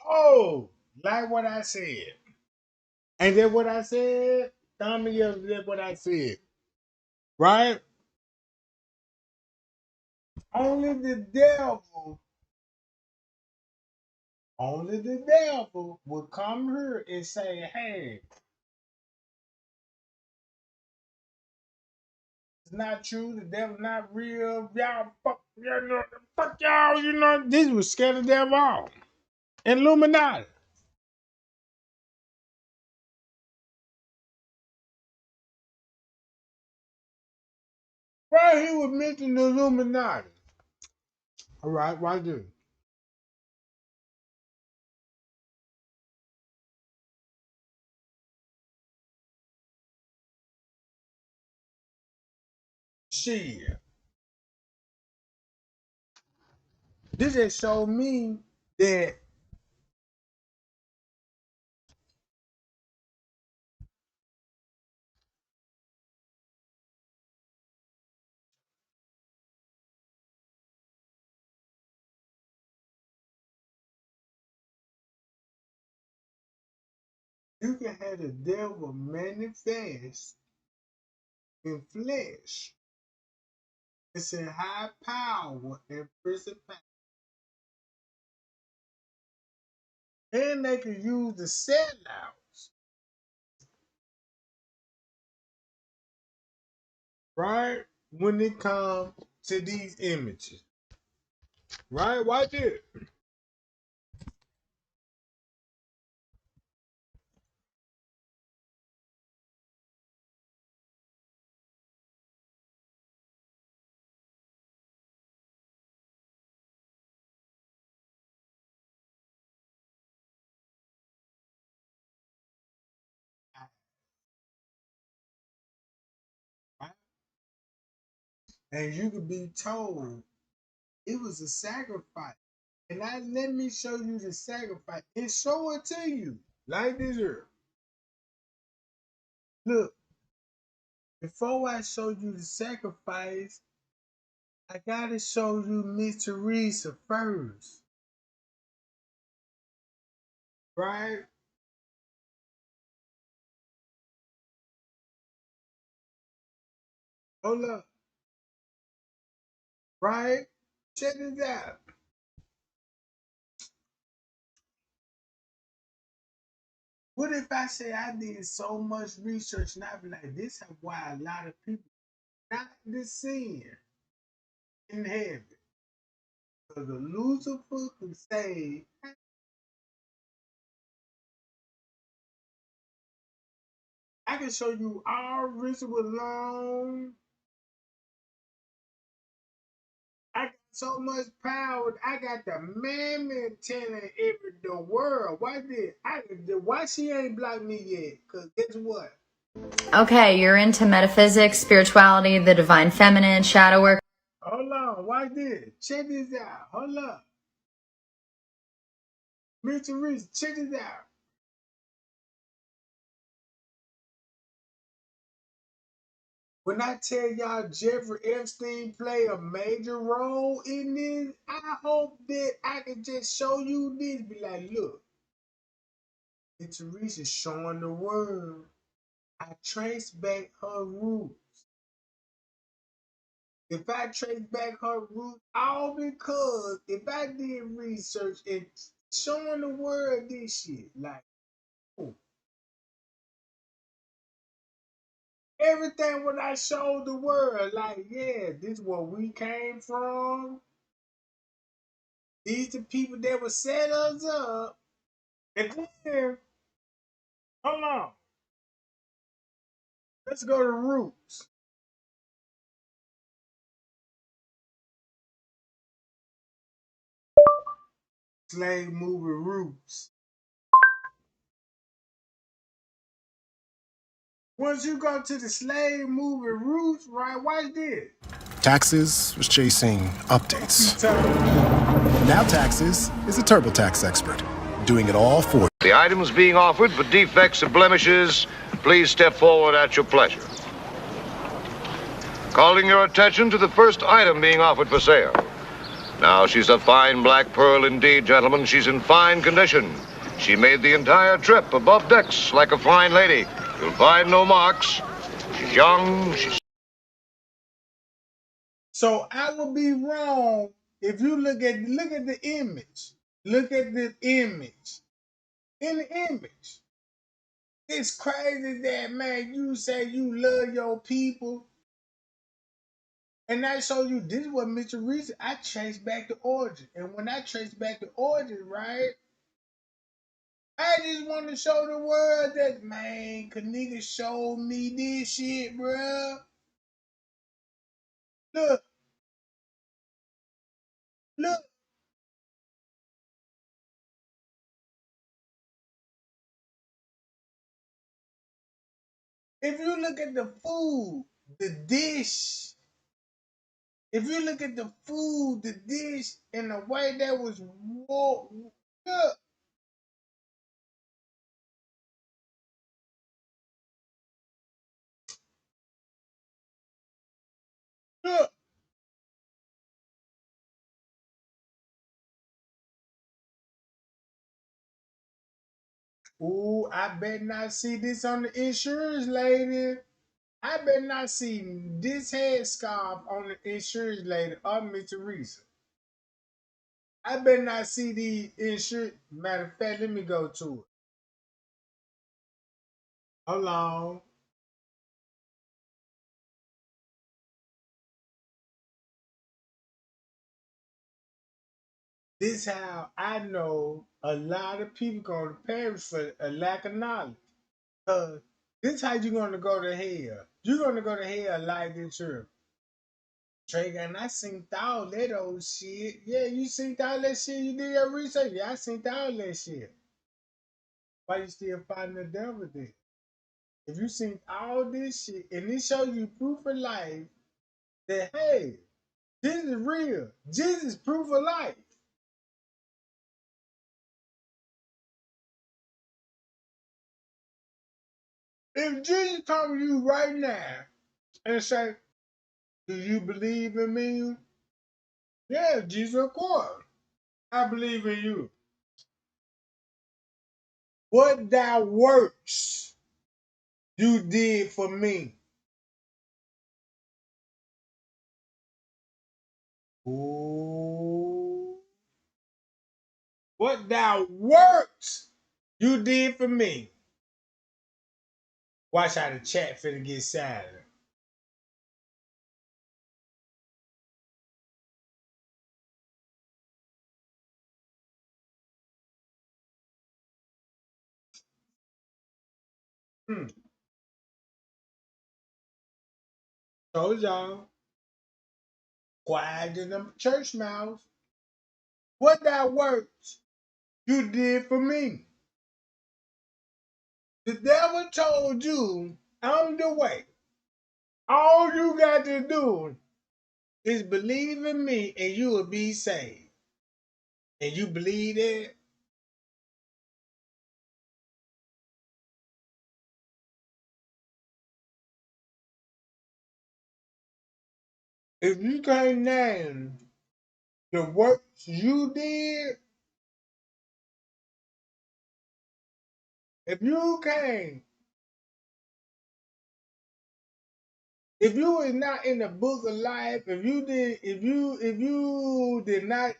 Oh, like what I said. Ain't that what I said? Tommy, that's what I said. Right? Only the devil, only the devil will come here and say, hey, it's not true, the devil not real, y'all fuck y'all, this was scared the devil off. Illuminati. Right, he was mentioning the Illuminati. All right, why do? Shit. This just showed me that you can have the devil manifest in flesh. It's in high power and principality. And they can use the sellouts, right? when it comes to these images. Right? Watch it. Right? And you could be told it was a sacrifice. And I let me show you the sacrifice and show it to you. Like this here. Look, before I show you the sacrifice, I gotta show you Miss Teresa first. Right? Hold up. Right? Check this out. What if I say I did so much research and I be like, this is why a lot of people not the sin in heaven. Because the Lucifer can say, I can show you all ritual alone. I got so much power. I got the mammoth telling every the world. Why she ain't blocked me yet? Cause guess what? Okay, you're into metaphysics, spirituality, the divine feminine, shadow work. Hold on, watch this. Check this out. Hold up. Mr. Reese, check this out. When I tell y'all Jeffrey Epstein played a major role in this, I hope that I can just show you this. Be like, look, it's Teresa showing the world. I trace back her roots. If I trace back her roots, all because if I did research and showing the world this shit, like, oh, everything when I showed the world, like, yeah, this is where we came from. These the people that would set us up. And then, hold on, let's go to roots. Slave movie roots. Once you go to the slave movie roots, right? Watch this. Taxes was chasing updates. So, Now Taxes is a TurboTax expert, doing it all for you. The items being offered for defects and blemishes, please step forward at your pleasure. Calling your attention to the first item being offered for sale. Now, she's a fine black pearl indeed, gentlemen. She's in fine condition. She made the entire trip above decks like a fine lady. You'll find no marks. She's young, she's... so I would be wrong if you look at the image. Look at the image. In the image, it's crazy that man you say you love your people, and I show you this is what Mitchell Reese. I trace back the origin, and when I trace back the origin, right, I just want to show the world that man, Kenneka showed me this shit, bruh. Look, look. If you look at the food, the dish. If you look at the food, the dish, and the way that was look, look. Ooh, I bet not see this on the insurance lady. I bet not see this headscarf on the insurance lady or Miss Teresa. I bet not see the insurance. Matter of fact, let me go to it. Hold on. This how I know a lot of people going to perish for a lack of knowledge. This how you gonna go to hell. You're gonna go to hell like this here. Trey, and I seen all that old shit. Yeah, you seen all that shit. You did your research. Yeah, I seen all that shit. Why you still fighting the devil then? If you seen all this shit and it show you proof of life that hey, this is real. Jesus is proof of life. If Jesus come to you right now and say, "Do you believe in me?" Yeah, Jesus, of course. I believe in you. What thou works you did for me. Ooh. What thou works you did for me. Watch how the chat finna get silent. Hmm. Told y'all. Quiet in them church mouths. What thou works you did for me. The devil told you I'm the way. All you got to do is believe in me and you will be saved. And you believe that? If you can't name the works you did, if you can't, if you was not in the book of life, if you did not,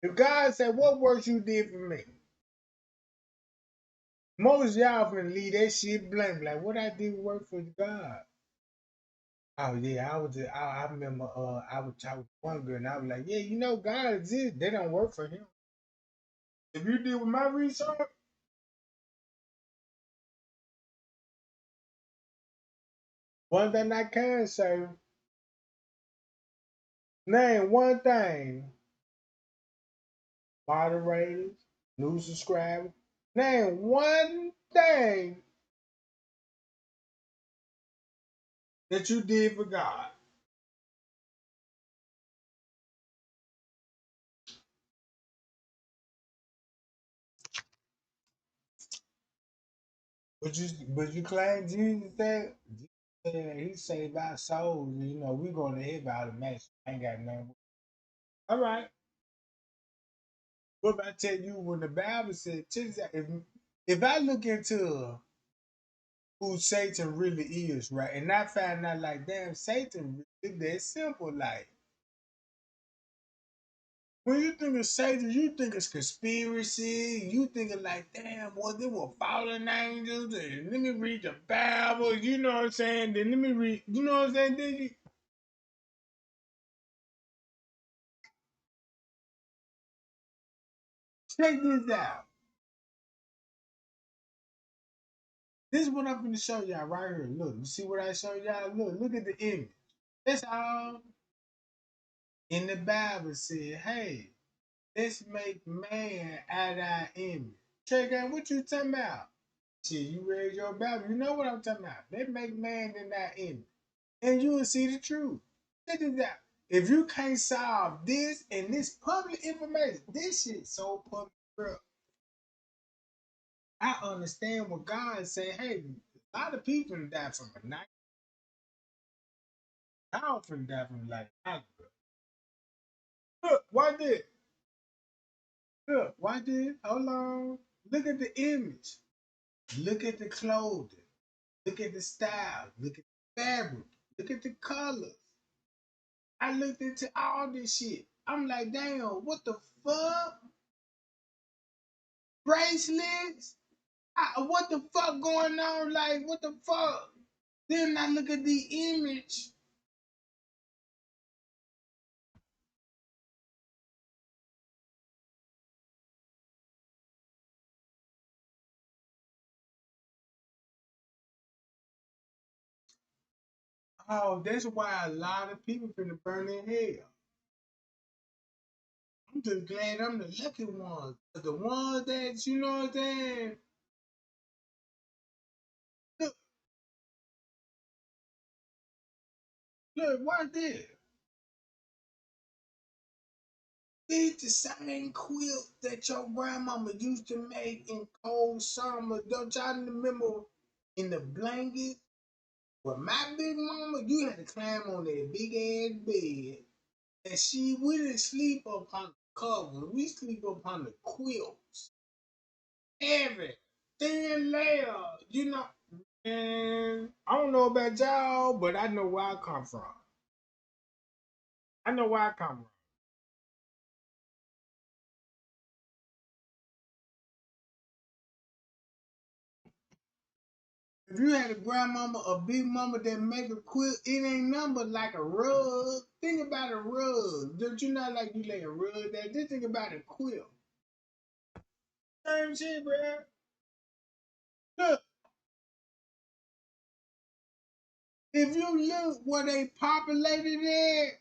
if God said, what works you did for me? Most of y'all finna leave that shit blank. Like, what I did work for God. Oh yeah, I remember I was talking to one girl and I was like, yeah, you know God exists. They don't work for him. If you did with my research, one thing I can say, name one thing, moderators, new subscribers, name one thing that you did for God. But you claim Jesus said he saved our souls. You know, we going to heaven automatically. I ain't got nothing. All right. What if I tell you when the Bible said, check this out, if I look into who Satan really is, right, and I find out like, damn, Satan really that simple. Like, when you think of Satan, you think it's conspiracy. You think of like, damn, boy, they were fallen angels. And let me read the Bible. You know what I'm saying? Then let me read. You know what I'm saying? Then you check this out. This is what I'm going to show y'all right here. Look, you see what I show y'all? Look at the image. That's all in the Bible said, hey, let's make man out our image. Check out what you talking about. Shit, you read your Bible. You know what I'm talking about. Let's make man in our image. And you will see the truth. Check this out. If you can't solve this and this public information, this shit so public, bro. I understand what God said. Hey, a lot of people die from a night. I often die from like algebra. Look, why did? Look, why did? Hold on. Look at the image. Look at the clothing. Look at the style. Look at the fabric. Look at the colors. I looked into all this shit. I'm like, damn, what the fuck? Bracelets? What the fuck going on? Like, what the fuck? Then I look at the image. Oh, that's why a lot of people finna burn in hell. I'm just glad I'm the lucky ones. The ones that, you know what I'm saying? Look, look, watch this. These the same quilt that your grandmama used to make in cold summer. Don't y'all remember in the blanket? Well, my big mama, you had to climb on that big ass bed. And we didn't sleep up on the covers. We sleep up on the quilts. Every thin layer, you know. And I don't know about y'all, but I know where I come from. I know where I come from. If you had a grandmama or big mama that make a quilt, it ain't number like a rug. Think about a rug. Don't you not like you lay a rug there? Just think about a quilt. Same shit, bro. Look, if you look where they populated at,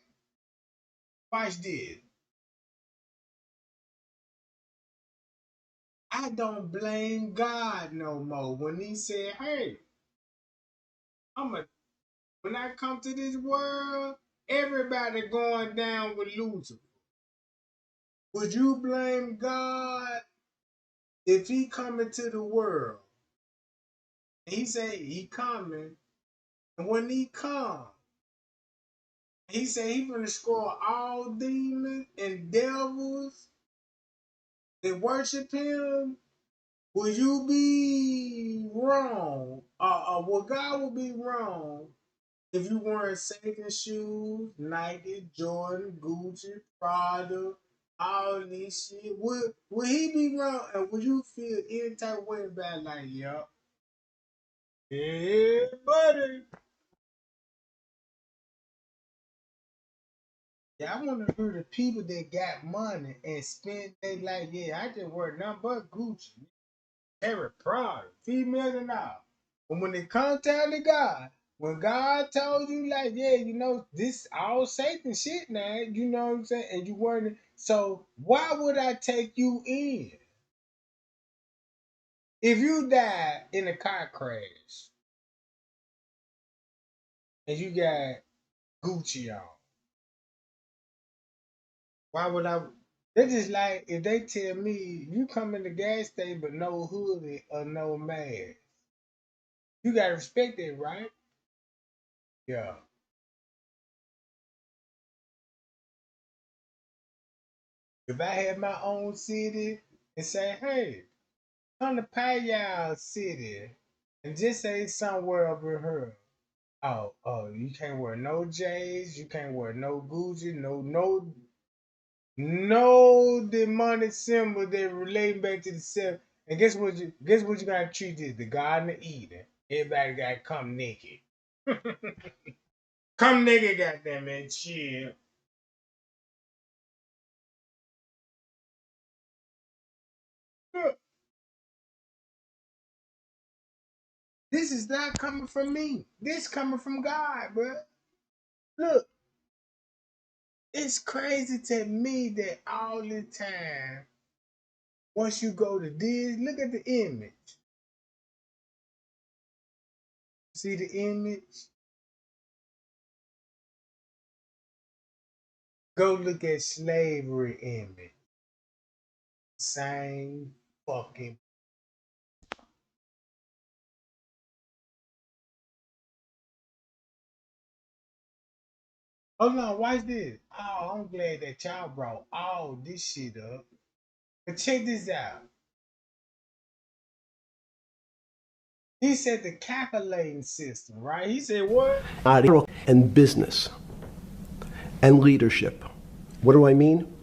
watch this. I don't blame God no more when he said, hey, when I come to this world, everybody going down with Lucifer. Would you blame God if he come into the world? He say he coming, and when he come, he say he gonna destroy all demons and devils that worship him. Will you be wrong? Well, God will be wrong if you wearing Satan shoes, Nike, Jordan, Gucci, Prada, all this shit. Will he be wrong? And will you feel any type of way about like, yup, yeah, buddy. Yeah, I want to hear the people that got money and spend they like, yeah, I just wear nothing but Gucci, every Prada, females and all. But when it comes down to God, when God told you like, yeah, you know, this all Satan shit now, you know what I'm saying? And you weren't, so why would I take you in? If you die in a car crash and you got Gucci on, why would I? They just like if they tell me you come in the gas station but no hoodie or no mask. You gotta respect it, right? Yeah. If I had my own city and say, hey, come to Payal City and just say somewhere over here. Oh, you can't wear no J's, you can't wear no Gucci, no demonic symbol that relate back to the self. And guess what you gotta treat this? The Garden of Eden. Everybody gotta come naked. Come naked, goddamn man, chill. Look, this is not coming from me. This coming from God, bro. Look, it's crazy to me that all the time, once you go to this, look at the image. See the image? Go look at slavery image. Same fucking. Hold on, watch this. Oh, I'm glad that y'all brought all this shit up. But check this out. He said the calculating system, right? He said what? And business and leadership. What do I mean?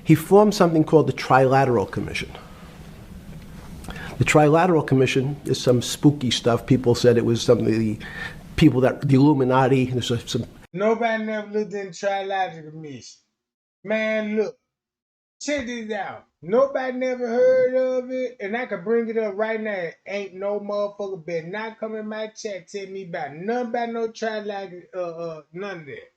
He formed something called the Trilateral Commission. The Trilateral Commission is some spooky stuff. People said it was something the people that the Illuminati. There's some. Nobody never looked in the Trilateral Commission. Man, look. Check this out. Nobody never heard of it, and I can bring it up right now. Ain't no motherfucker better not come in my chat tell me about none about no try like none of that.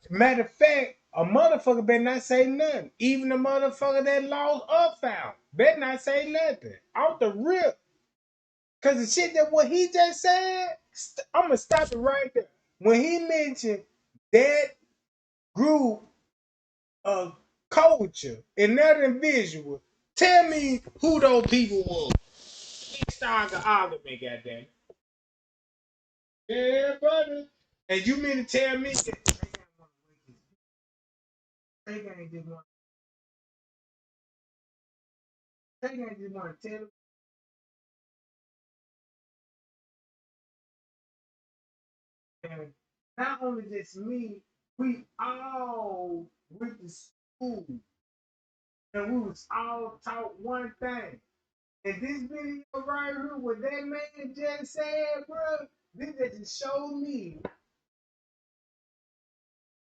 Matter of fact, a motherfucker better not say nothing. Even the motherfucker that lost or found better not say nothing. Off the rip. Cause the shit that what he just said, I'm gonna stop it right there. When he mentioned that group of culture and that individual, tell me who those people were. Start the argument, goddamn. Yeah, brother. And you mean to tell me that they ain't just want to tell them. Not only just me, we all went to school and we was all taught one thing. And this video right here, what that man just said, bro, this just showed me.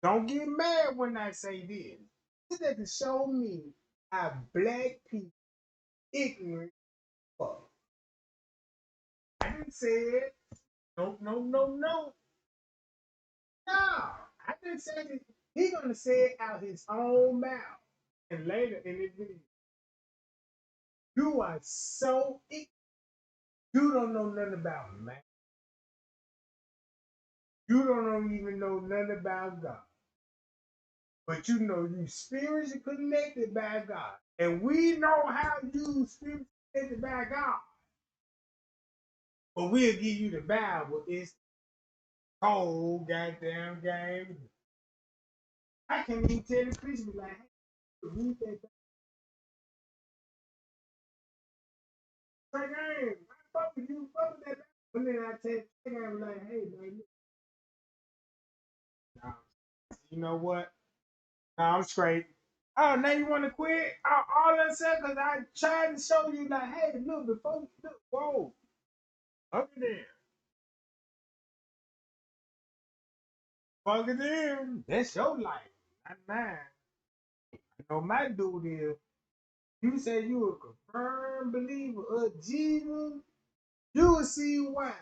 Don't get mad when I say this. This just show me how black people ignorant fuck. I didn't say it. No, no, no, no. No. I didn't say it. He gonna say it out his own mouth. And later in this video, you are so ignorant. You don't know nothing about man. You don't even know nothing about God. But you know you spiritually connected by God. And we know how you spiritually connected by God. But we'll give you the Bible. It's cold goddamn game. I can't even tell the Christian like, hey, read that game. I fuck with you, fuck with that. And then I tell the game like, hey, man, nah, you know what? Nah, I'm straight. Oh, now you want to quit? All that said, because I tried to show you, like, hey, look, before you look, whoa, up there. Fuck it in. That's your life, not mine. I know my dude is. You say you a confirmed believer of Jesus, you will see why.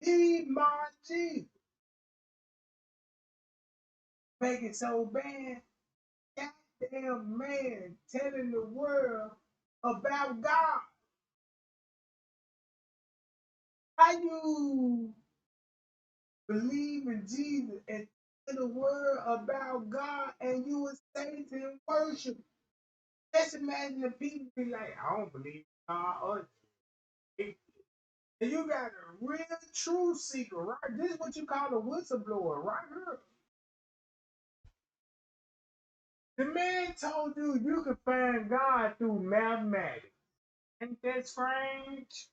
He marked Jesus. Make it so bad. Goddamn man telling the world about God. How you believe in Jesus and tell the world about God and you would say to him worship? Just imagine the people be like, I don't believe in God or Jesus. And you got a real truth seeker, right? This is what you call a whistleblower, right here. The man told you you can find God through mathematics. Ain't that strange?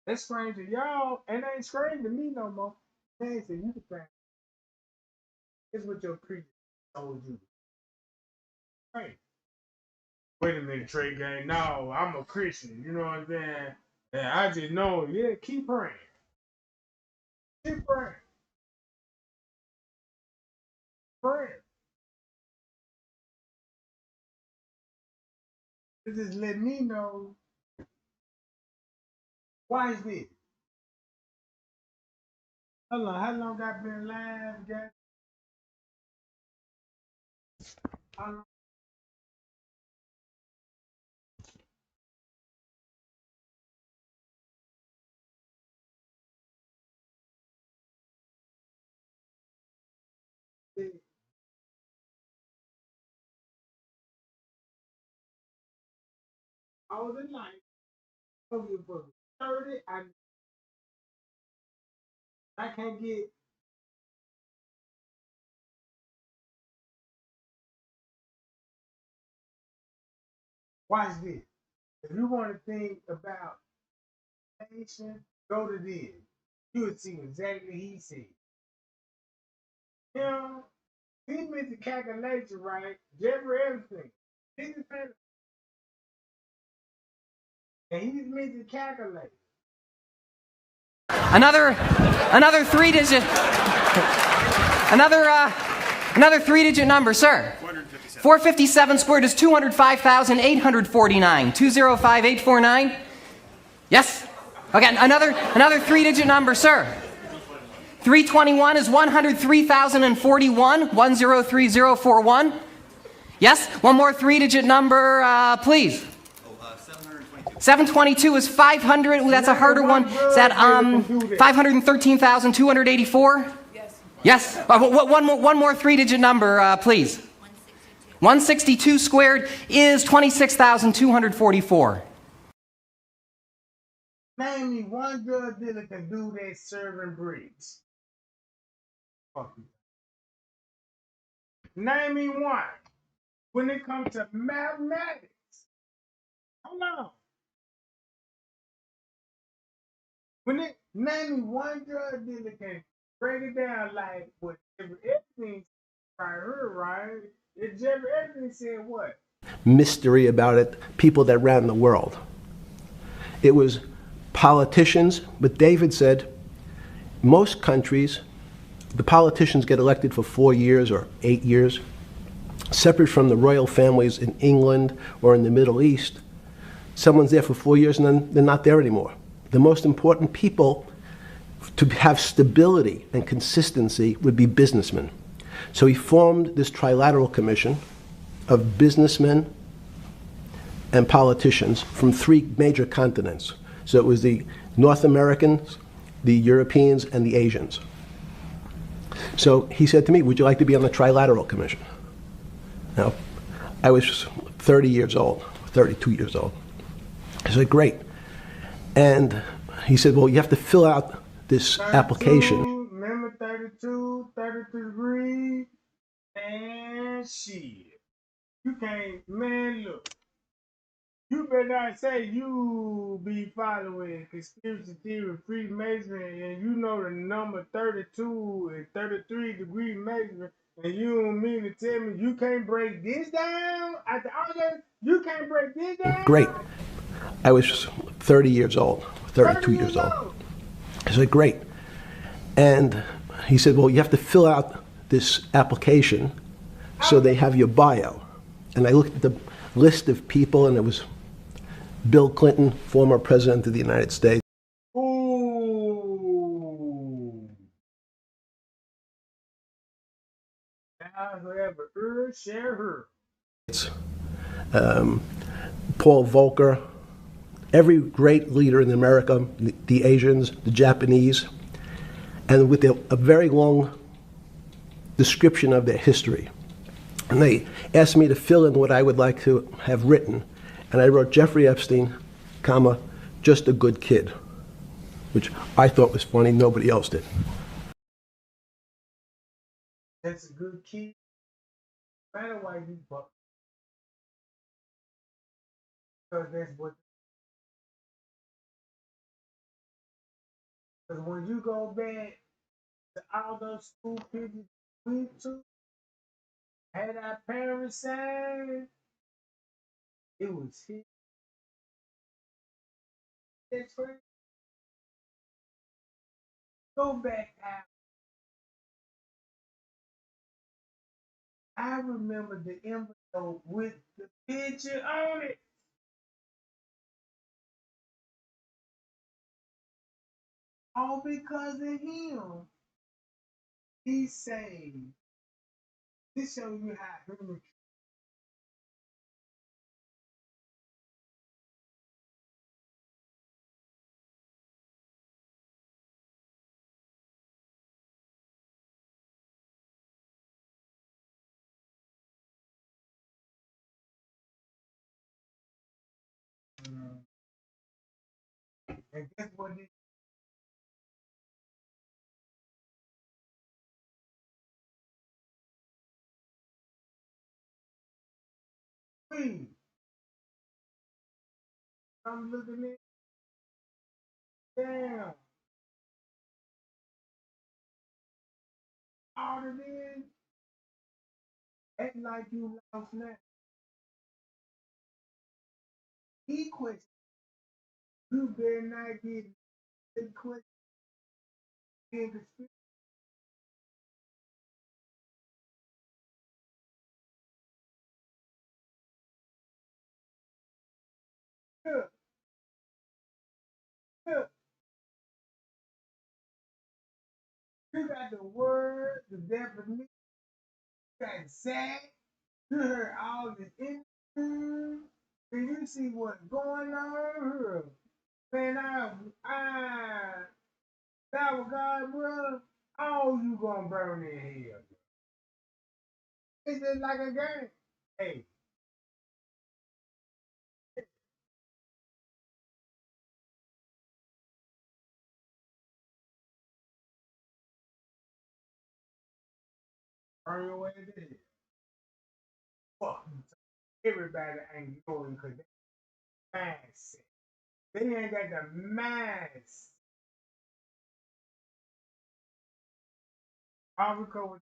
That's strange to y'all, and ain't strange to me no more. Man said you can find. This is what your preacher told you. Right. Wait a minute, Trey Gang. No, I'm a Christian. You know what I'm saying? And I just know, yeah, keep praying. Keep praying. Praying. It just let me know. Why is this? Hold on, how long I been alive, guys? How long? All the night. Over for 30, I can't get. Watch this. If you want to think about nation, go to this. You would see exactly he said. You know, he meant the calculation right, Jeffrey everything. And he's meant to calculate. Another three-digit, another three-digit number, sir. 450. 457 squared is 205,849. 205,849? Yes? Okay, another three-digit number, sir. 321 is 103,041. 103041. Yes? One more three-digit number, please. 722 is 500. Ooh, that's a harder one. Is that 513,284? Yes. One more three-digit number, please. 162 squared is 26,244. Name me one drug dealer can do that serving bricks. Fuck you. Name me one. When it comes to mathematics, hold on. Name me one drug dealer can break it down like what everything I heard, right? If Jeffrey Epstein said what? Mystery about it, people that ran the world. It was politicians, but David said most countries, the politicians get elected for 4 years or 8 years, separate from the royal families in England or in the Middle East. Someone's there for 4 years and then they're not there anymore. The most important people to have stability and consistency would be businessmen. So he formed this trilateral commission of businessmen and politicians from 3 major continents. So it was the North Americans, the Europeans, and the Asians. So he said to me, would you like to be on the Trilateral Commission? Now, I was 30 years old, 32 years old. I said, great. And he said, well, you have to fill out this application. Remember 32, 33, and shit. You can't, man, look. You better not say you be following conspiracy theory, Freemasonry, and you know the number 32 and 33-degree Masonry, and you don't mean to tell me you can't break this down? After all that, you can't break this down? Great. I was 30 years old, 32 years old. I said, great. And he said, well, you have to fill out this application so they have your bio. And I looked at the list of people, and it was Bill Clinton, former president of the United States. Ooh. Now, whoever heard, share her. Paul Volcker, every great leader in America, the Asians, the Japanese, and with a very long description of their history. And they asked me to fill in what I would like to have written. And I wrote Jeffrey Epstein, comma, just a good kid, which I thought was funny, nobody else did. That's a good kid. No matter why you fuck. Because that's what. Because when you go back to all those school pictures we went to, had our parents sign, it was his. That's right. Go back out. I remember the envelope with the picture on it. All because of him. He saved. This shows you how human. And guess what? Please, I'm looking at down. All of this, act like you lost now. He quit. You better not get quit. You got the word, the definition, you got exact. You heard all the interviews, and you see what's going on here. Man, that was God, bro. All you gonna burn in hell. It's just like a game. Hey, burn your way to hell. Fuck. Everybody ain't going because they mindset. They ain't got the mindset. All we could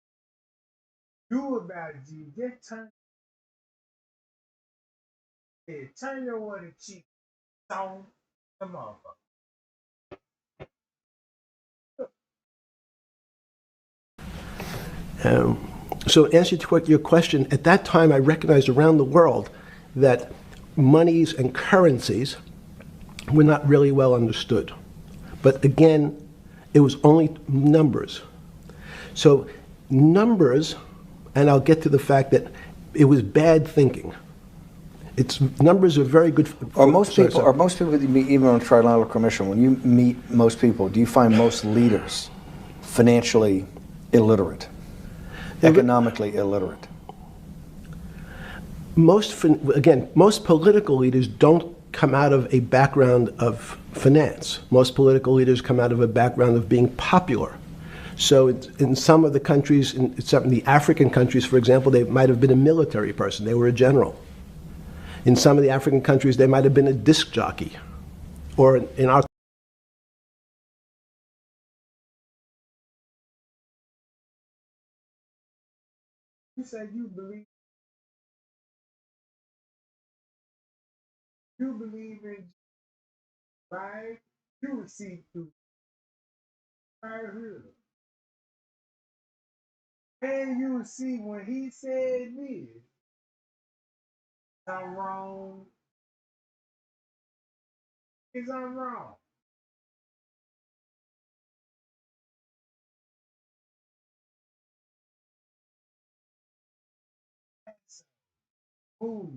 do about you, just turn your other cheek. So, come on, So, answer to your question, at that time I recognized around the world that monies and currencies were not really well understood. But again, it was only numbers. So, numbers, and I'll get to the fact that it was bad thinking. It's numbers are very good. Are most people that you meet, even on a trilateral commission, when you meet most people, do you find most leaders financially illiterate, economically illiterate? Most political leaders don't come out of a background of finance. Most political leaders come out of a background of being popular. So in some of the countries, in some of the African countries, for example, they might have been a military person. They were a general. In some of the African countries, they might have been a disc jockey. Or in our you say you believe in right? You will see through right here. And you will see when he said this, I'm wrong. Is I'm wrong. Ooh,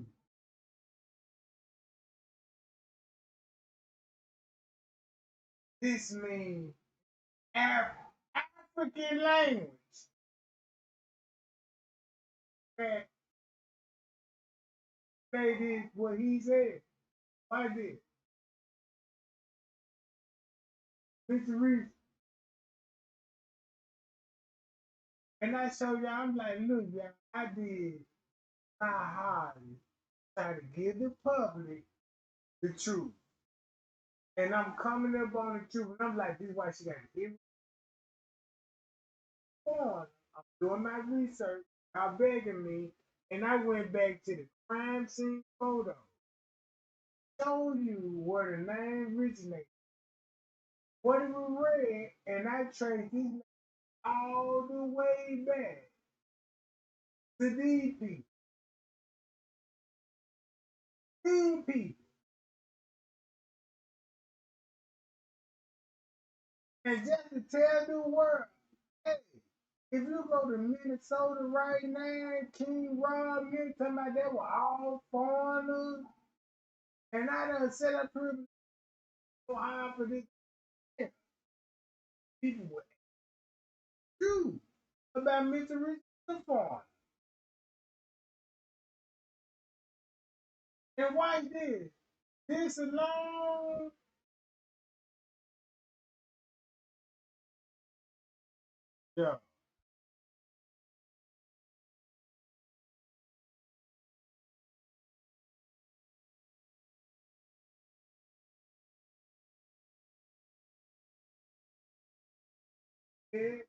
this means African language. That they did what he said. I did. Mr. Reese. And I showed y'all, I'm like, look, y'all, I did my hardest try to give the public the truth. And I'm coming up on the truth, and I'm like, this is why she got to give me on. I'm doing my research, y'all begging me, and I went back to the crime scene photo. Show you where the name originated. What it was read, and I traced this all the way back to these people. These people. And just to tell the world, hey, if you go to Minnesota right now, King Rob, you talking about they were all foreigners. And I done set up here so hard for this. People were true about Mr. Richardson foreign. And why this? This alone, yeah, red,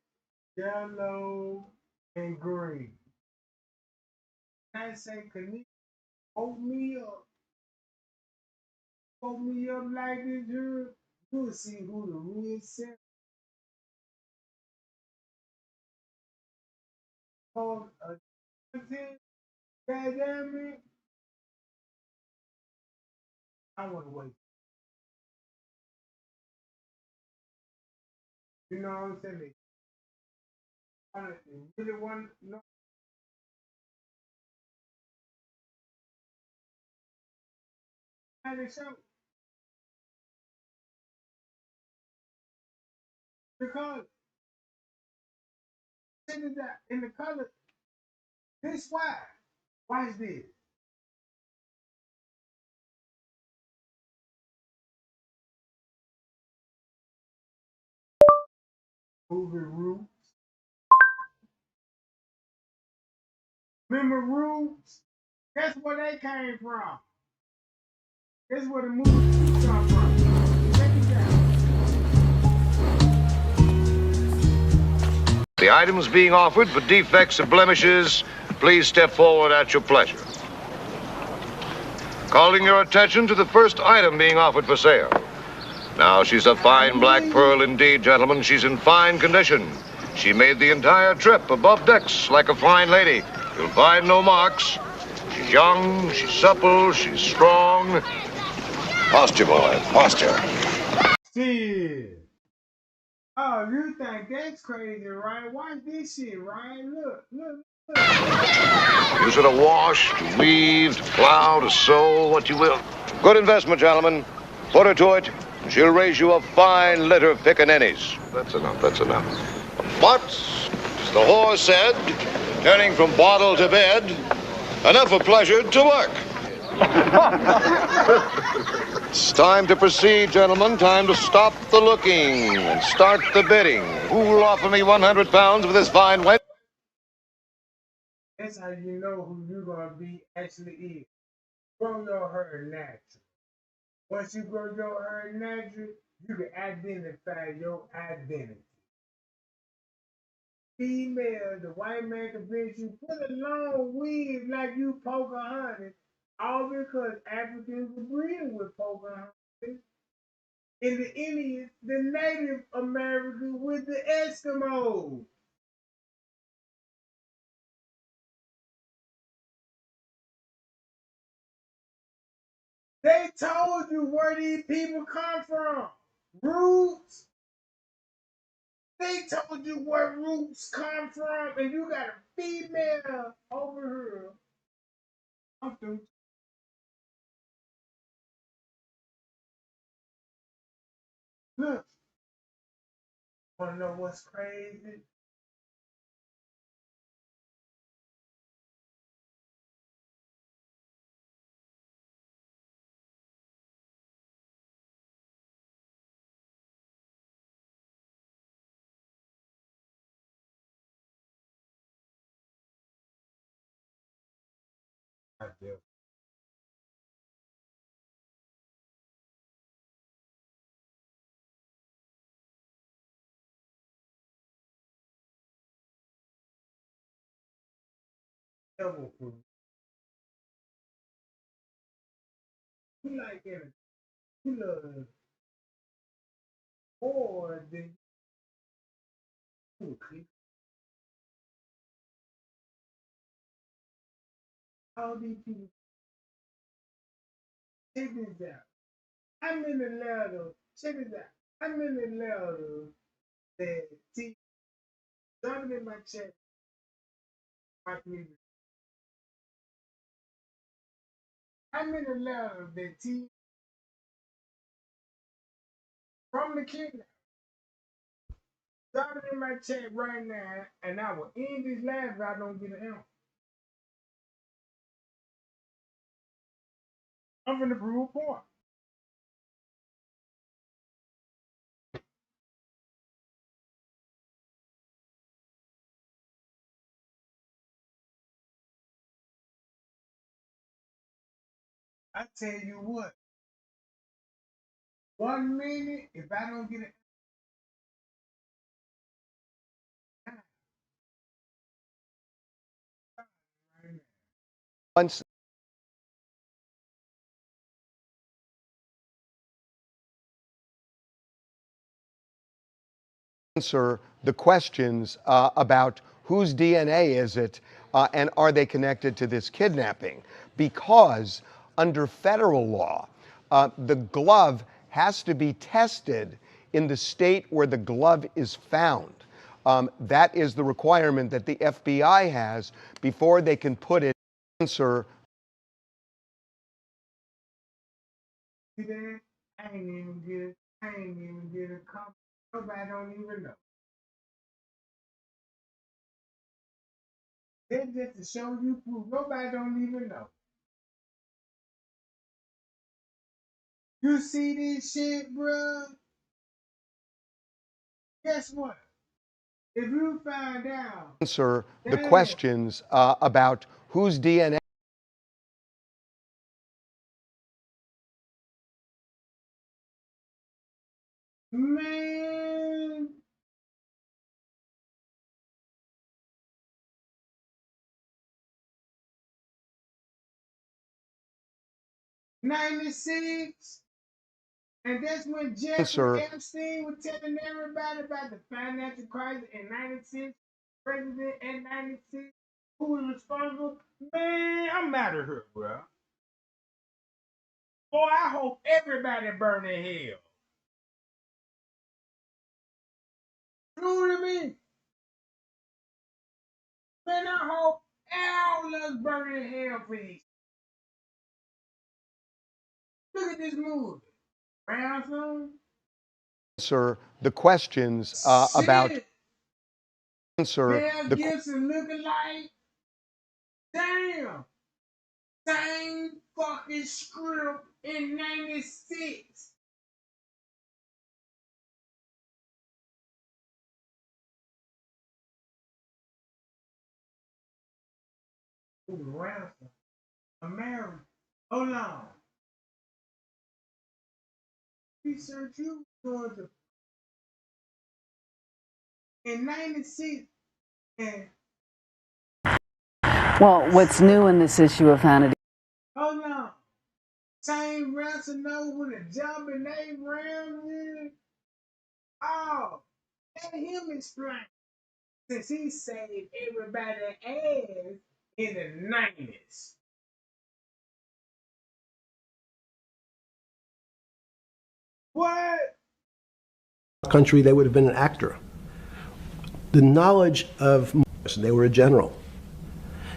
yellow, and green. I say, Kenneka, hold me up like this here. You'll see who the real set of content. God damn it. I want to wait. You know what I'm saying? Really want to know how they show the color. See that in the color. This why. Why is this? Movie Roots. Remember Roots? Guess where they came from. Guess where the movie Roots come from. Check it out. The items being offered for defects or blemishes, please step forward at your pleasure. Calling your attention to the first item being offered for sale. Now, she's a fine black pearl indeed, gentlemen. She's in fine condition. She made the entire trip above decks like a fine lady. You'll find no marks. She's young, she's supple, she's strong. Posture, boy, posture. Shit. Oh, you think that's crazy, right? Watch this shit, right? Look. Use her to wash, to weave, to plow, to sew, what you will. Good investment, gentlemen. Put her to it, and she'll raise you a fine litter of pickaninnies. That's enough, that's enough. But, as the horse said, turning from bottle to bed, enough of pleasure to work. It's time to proceed, gentlemen. Time to stop the looking and start the bidding. Who will offer me 100 pounds for this fine wench? That's how you know who you're gonna be actually is. Grow your hair natural. Once you grow your hair natural, you can identify your identity. Female, the white man convince you put a long weave like you Pocahontas, all because Africans were breeding with Pocahontas. And the Indians, the Native Americans with the Eskimos. They told you where these people come from. Roots. They told you where roots come from, and you got a female over here. I'm through. Look. Wanna know what's crazy? I do. Devil fruit. You like it. You love more than you. All these people. Check this out. I'm in the letter. Check this out. I'm in the letter that T. Something in my chat. I'm in the letter that T. From the kidnap. Drop it in my chat right now, and I will end this live if I don't get an answer. I'm finna prove a point. I tell you what, 1 minute, if I don't get an answer right now. Once answer the questions about whose DNA is it and are they connected to this kidnapping? Because under federal law, the glove has to be tested in the state where the glove is found. That is the requirement that the FBI has before they can put it answer. See that? I ain't even get a comment. Nobody don't even know. That's just to show you proof. Nobody don't even know. You see this shit, bruh? Guess what? If you find out Answer the that questions about whose DNA. man, '96, and that's when Jeffrey Answer Epstein was telling everybody about the financial crisis in '96, president in '96, who was responsible. Man, I'm out of here, bro. Boy, I hope everybody burn in hell. True to me. Man, I hope all of us burn in hell for these. Look at this movie. Ransom? answer the questions about Shit. answer Mel the Gibson looking like, damn, same fucking script in '96. Ooh, Ransom. American. Hold on. Research you Georgia in '96 and Well, what's new in this issue of Hannity? hold on. Same Ransom know with a jumping name Ramsey. Oh, let him explain. Since he saved everybody's ass in the '90s. What? Country, they would have been an actor. The knowledge of, they were a general.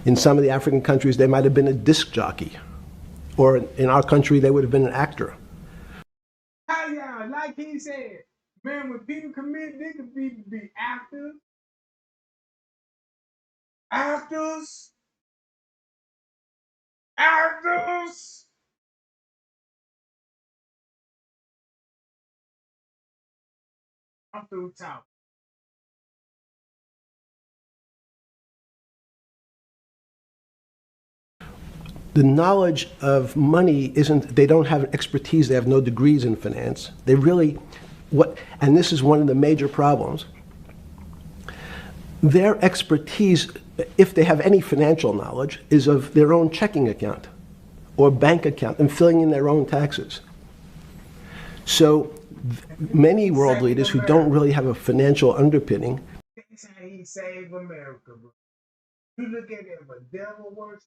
In some of the African countries, they might have been a disc jockey. Or in our country, they would have been an actor. How y'all, like he said, man, when people commit, they could be actors. Actors. Actors. I'm through talking. The knowledge of money isn't, they don't have expertise, they have no degrees in finance. They really, and this is one of the major problems. Their expertise, if they have any financial knowledge, is of their own checking account or bank account and filling in their own taxes. So many world leaders who don't really have a financial underpinning. That's how he saved America, bro. You look at it, but devil works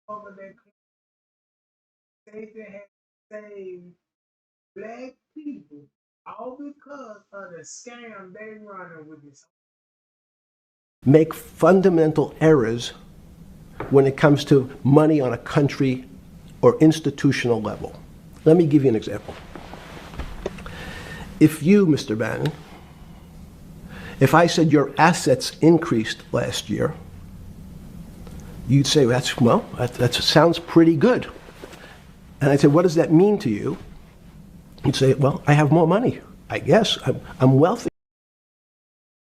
over that. Satan has saved black people all because of the scam they running with this. Make fundamental errors when it comes to money on a country or institutional level. Let me give you an example. If you, Mr. Bannon, if I said your assets increased last year, you'd say, that sounds pretty good. And I'd say, what does that mean to you? You'd say, well, I have more money. I guess I'm wealthy.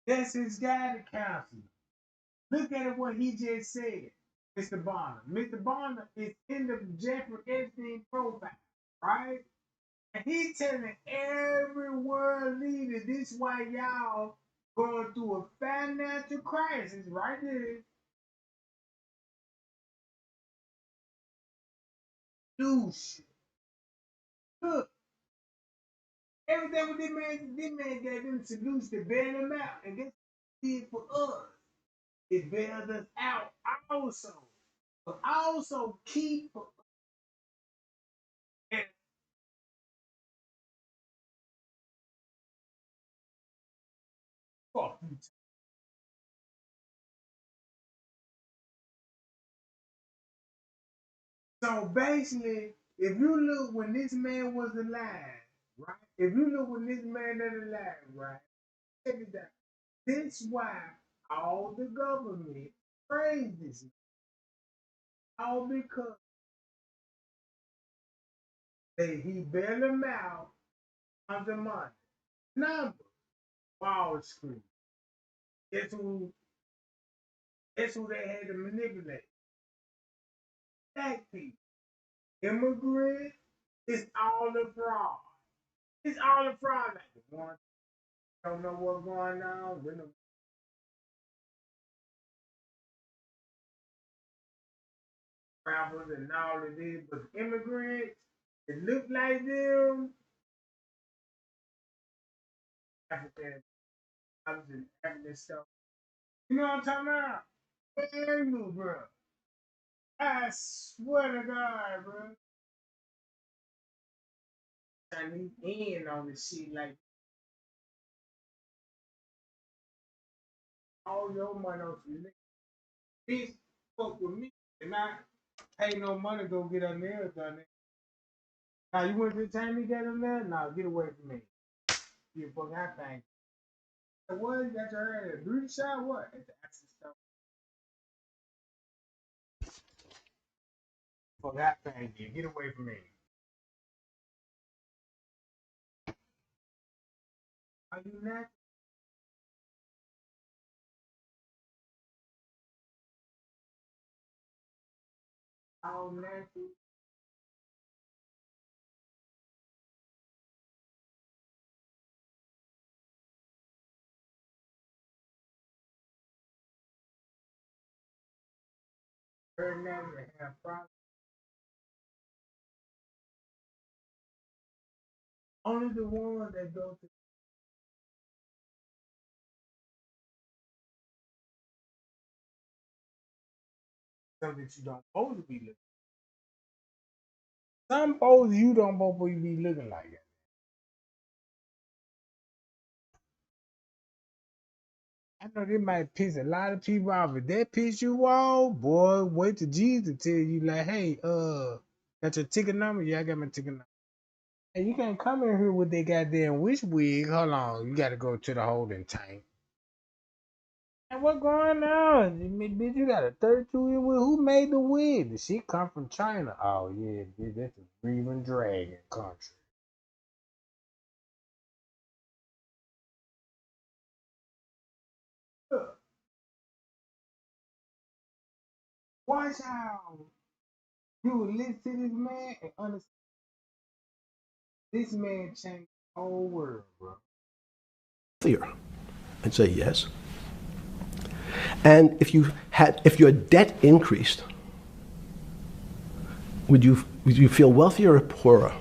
That's his guidance counselor. Look at what he just said, Mr. Bonner. Mr. Bonner is in the Jeffrey Epstein profile, right? And he's telling every world leader this why y'all going through a financial crisis right there. Douche. Look, everything with this man gave them solutions to bail him out. And guess what he did for us? It bailed us out also. But also keep and fuck you. So basically, if you look when this man was alive, right? If you look when this man is alive, right? Check it out. This is why all the government praised this man. All because he bailed them out of the money. Number Wall Street. Guess who? Guess who they had to manipulate? Black people. Immigrants. It's all the fraud. It's all the fraud. Like the one don't know what's going on. We know rappers and all of this, but immigrants, it look like them. African, I was in African stuff. You know what I'm talking about? Man, you, bro. I swear to God, bro. Chinese in on this shit like all your money on some niggas. Bitch, fuck with me, and I pay no money to go get her nails done. Now you want to tell me get them there? Nah, get away from me. You fuck that thing. What? You got your hair at a beauty shop? What? At the Access store. Fuck that thing. You get away from me. Are you not? All natural. Very natural. Have problems. Only the ones that go to something that you don't supposed to be looking. Some poses you don't supposed to be looking like that. I know this might piss a lot of people off. If that piss you off, boy, wait till Jesus tell you like, hey, got your ticket number? Yeah, I got my ticket number. Hey, you can't come in here with that goddamn wish wig. Hold on, you gotta go to the holding tank. And what going on? Bitch, you got a 32 inch wig. Who made the wig? The shit come from China. Oh yeah, bitch, that's a breathing dragon country. Look, watch how you would listen to this man and understand this man changed the whole world, bro. I'd say yes. And if your debt increased, would you feel wealthier or poorer?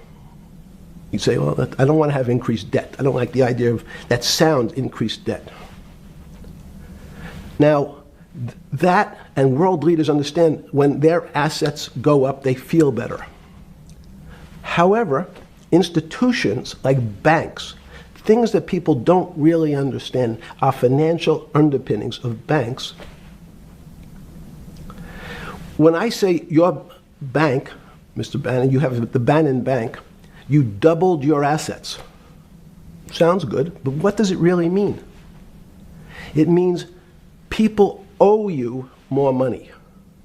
You'd say, well, I don't want to have increased debt. I don't like the idea of that sound, increased debt. Now, that and world leaders understand when their assets go up, they feel better. However, institutions like banks, things that people don't really understand are financial underpinnings of banks. When I say your bank, Mr. Bannon, you have the Bannon Bank, you doubled your assets. Sounds good, but what does it really mean? It means people owe you more money.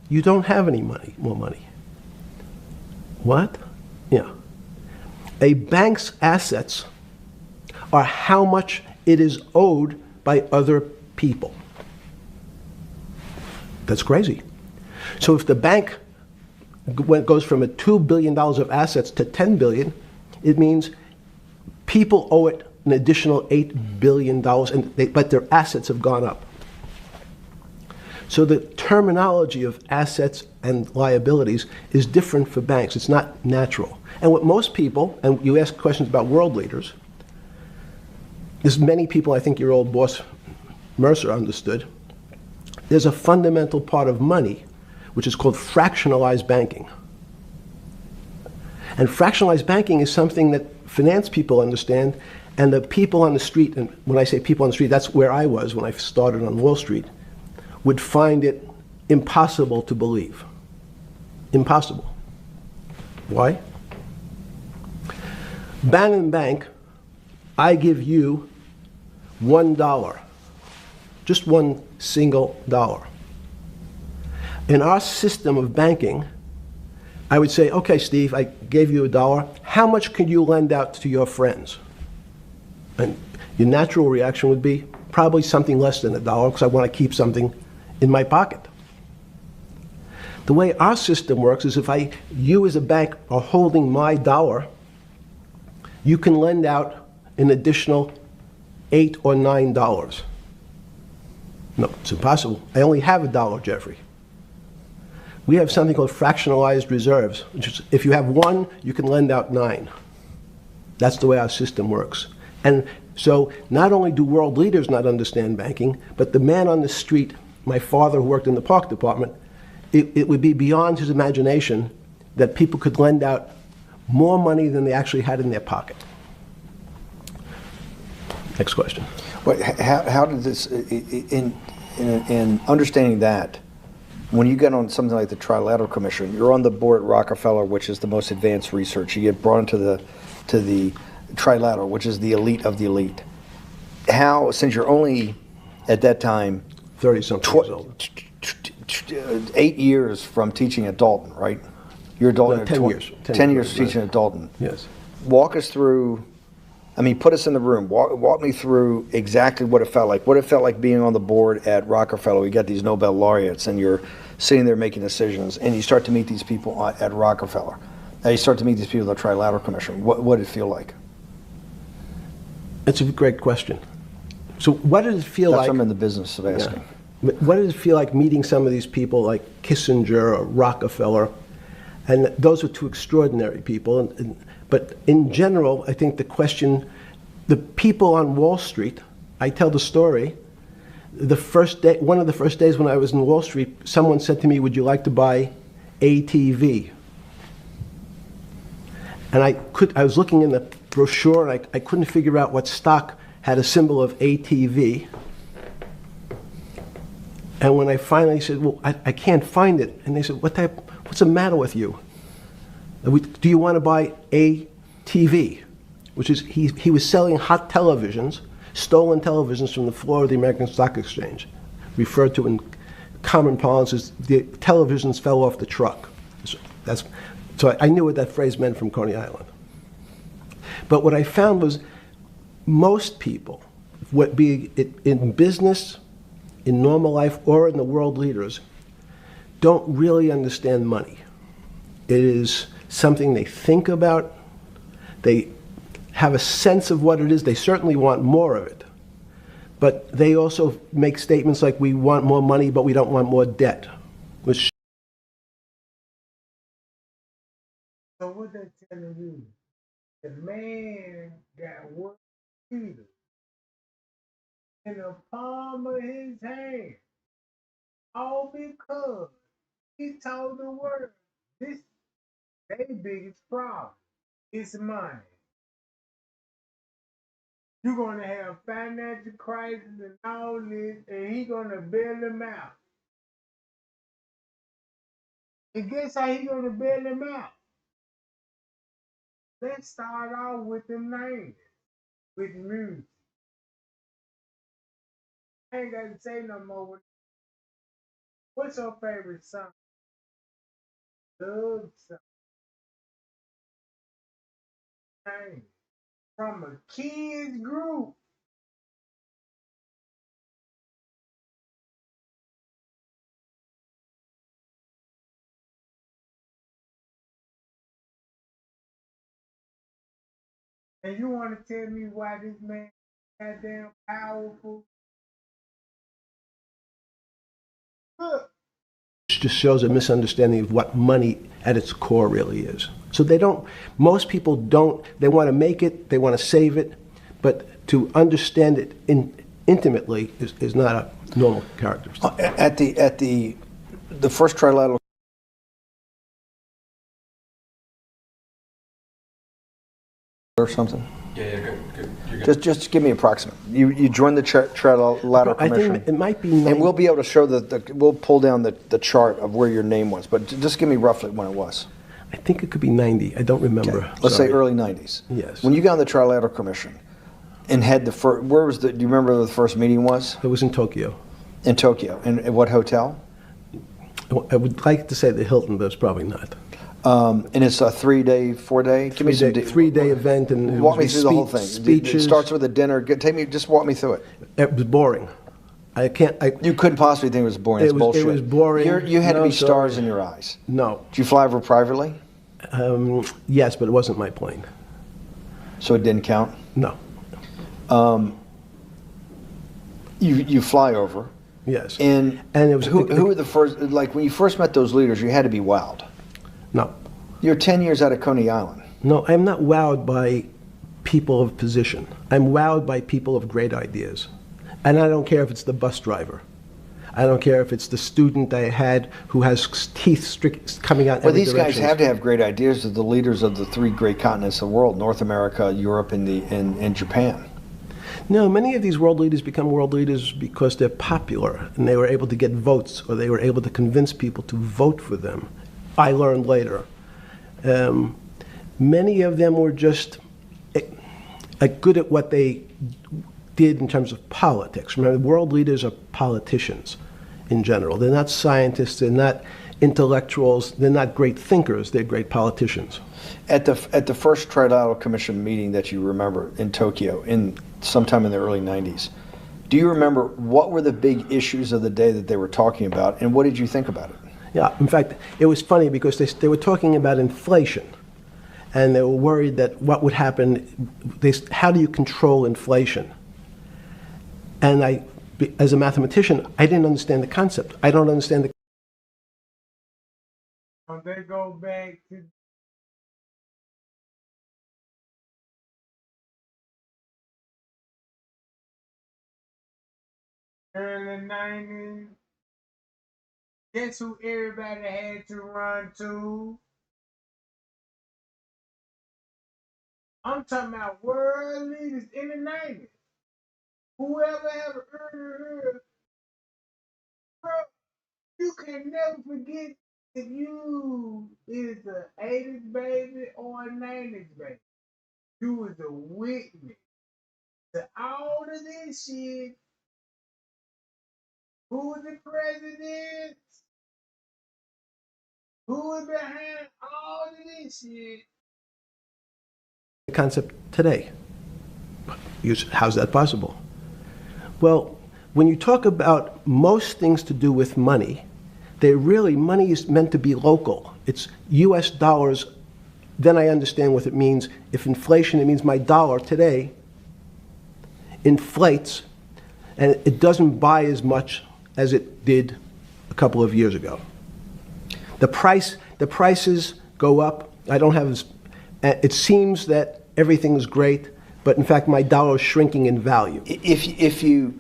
You don't have any more money. What? Yeah. A bank's assets are how much it is owed by other people. That's crazy. So if the bank goes from a $2 billion of assets to $10 billion, it means people owe it an additional $8 billion, but their assets have gone up. So the terminology of assets and liabilities is different for banks. It's not natural. And what most people, and you ask questions about world leaders, there's many people, I think your old boss Mercer understood, there's a fundamental part of money which is called fractionalized banking. And fractionalized banking is something that finance people understand, and the people on the street, and when I say people on the street, that's where I was when I started on Wall Street, would find it impossible to believe. Impossible. Why? Bannon Bank, I give you $1. Just one single dollar. In our system of banking, I would say, okay, Steve, I gave you $1. How much could you lend out to your friends? And your natural reaction would be probably something less than $1 because I want to keep something in my pocket. The way our system works is if you as a bank are holding my dollar, you can lend out an additional $8 or $9. No, it's impossible. I only have $1, Jeffrey. We have something called fractionalized reserves, which is if you have 1, you can lend out 9. That's the way our system works. And so not only do world leaders not understand banking, but the man on the street, my father who worked in the park department, it would be beyond his imagination that people could lend out more money than they actually had in their pocket. Next question. What, how did this, in understanding that, when you get on something like the Trilateral Commission, you're on the board at Rockefeller, which is the most advanced research. You get brought into the Trilateral, which is the elite of the elite. How, since you're only at that time 30-something years old, 8 years from teaching at Dalton, right? You're a Dalton. No, 10 years. 10 years teaching at Dalton. Yes. Walk us through. I mean, put us in the room. Walk me through exactly what it felt like. What it felt like being on the board at Rockefeller. You got these Nobel laureates, and you're sitting there making decisions, and you start to meet these people at Rockefeller. Now you start to meet these people at the Trilateral Commission. What did it feel like? It's a great question. So what did it feel like? That's what I'm in the business of asking. Yeah. What did it feel like meeting some of these people like Kissinger or Rockefeller? And those are two extraordinary people. But in general, I think the question, the people on Wall Street, I tell the story, the first day, one of the first days when I was in Wall Street, someone said to me, would you like to buy ATV? And I was looking in the brochure and I couldn't figure out what stock had a symbol of ATV. And when I finally said, well, I can't find it. And they said, what's the matter with you? Do you want to buy ATV? Which is, he was selling hot televisions, stolen televisions from the floor of the American Stock Exchange, referred to in common parlance as the televisions fell off the truck. So I knew what that phrase meant from Coney Island. But what I found was most people, be it in business, in normal life, or in the world leaders, don't really understand money. It is something they think about. They have a sense of what it is. They certainly want more of it. But they also make statements like, we want more money, but we don't want more debt. Which so what they telling you? The man got work in the palm of his hand. All because he told the world this their biggest problem. It's money. You're gonna have financial crisis and all this, and he gonna bail them out. And guess how he gonna bail them out? Let's start off with the names, with music. I ain't gotta say no more. What's your favorite song? Love song. Name. From a kids group. And you want to tell me why this man is goddamn powerful? Look. just shows a misunderstanding of what money at its core really is. So most people don't, they want to make it, they want to save it, but to understand it intimately is not a normal characteristic. At the first trilateral or something? Yeah, good. You're good. Just give me approximate. You joined the Trilateral Commission. I think it might be. And we'll be able to show we'll pull down the chart of where your name was, but just give me roughly when it was. I think it could be 90. I don't remember. Okay. Let's say early 90s. Yes. When you got on the Trilateral Commission and had the first, where was the, do you remember where the first meeting was? It was in Tokyo. In Tokyo. And at what hotel? I would like to say the Hilton, but it's probably not. And it's a 3-day, 4-day? Give me some 3-day event. And walk me through the whole thing. Speeches. It starts with a dinner. Just walk me through it. It was boring. You couldn't possibly think it was boring. It's bullshit. It was boring. You had to be stars in your eyes. No. Did you fly over privately? Yes, but it wasn't my plane. So it didn't count? No. You fly over. Yes. And it was who were the first, like when you first met those leaders, you had to be wowed. No. You're 10 years out of Coney Island. No, I'm not wowed by people of position. I'm wowed by people of great ideas. And I don't care if it's the bus driver. I don't care if it's the student I had who has teeth coming out in every direction. Well, these guys have to have great ideas. They're the leaders of the 3 great continents of the world, North America, Europe, and Japan. No, many of these world leaders become world leaders because they're popular and they were able to get votes or they were able to convince people to vote for them. I learned later. Many of them were just good at what they did in terms of politics. Remember, world leaders are politicians in general. They're not scientists, they're not intellectuals, they're not great thinkers, they're great politicians. At the first Trilateral Commission meeting that you remember in Tokyo, sometime in the early 90s, do you remember what were the big issues of the day that they were talking about, and what did you think about it? Yeah, in fact, it was funny because they were talking about inflation, and they were worried that what would happen, how do you control inflation? And as a mathematician, I didn't understand the concept. I don't understand the. They go back to early 90s. Guess who everybody had to run to? I'm talking about world leaders in the 90s. Whoever ever heard, bro, you can never forget if you is a 80s baby or a 90s baby. You was a witness to all of this shit. Who was the president? Who was behind all of this shit? The concept today. How's that possible? Well, when you talk about most things to do with money, money is meant to be local. It's US dollars, then I understand what it means. If inflation, it means my dollar today inflates, and it doesn't buy as much as it did a couple of years ago. The prices go up. I don't have it seems that everything is great, but in fact my dollar is shrinking in value. If you,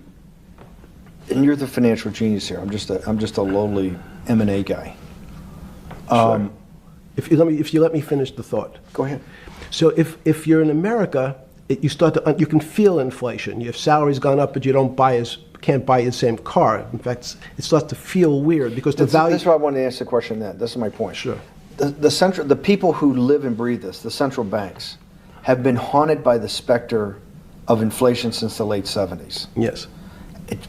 and you're the financial genius here, I'm just a lowly M&A guy. Sure. If you let me finish the thought. Go ahead. So if you're in America, you can feel inflation. Your salary's gone up, but you can't buy the same car. In fact, it starts to feel weird because the value. That's why I wanted to ask the question. This is my point. Sure. The people who live and breathe this, the central banks, have been haunted by the specter of inflation since the late 70s. Yes.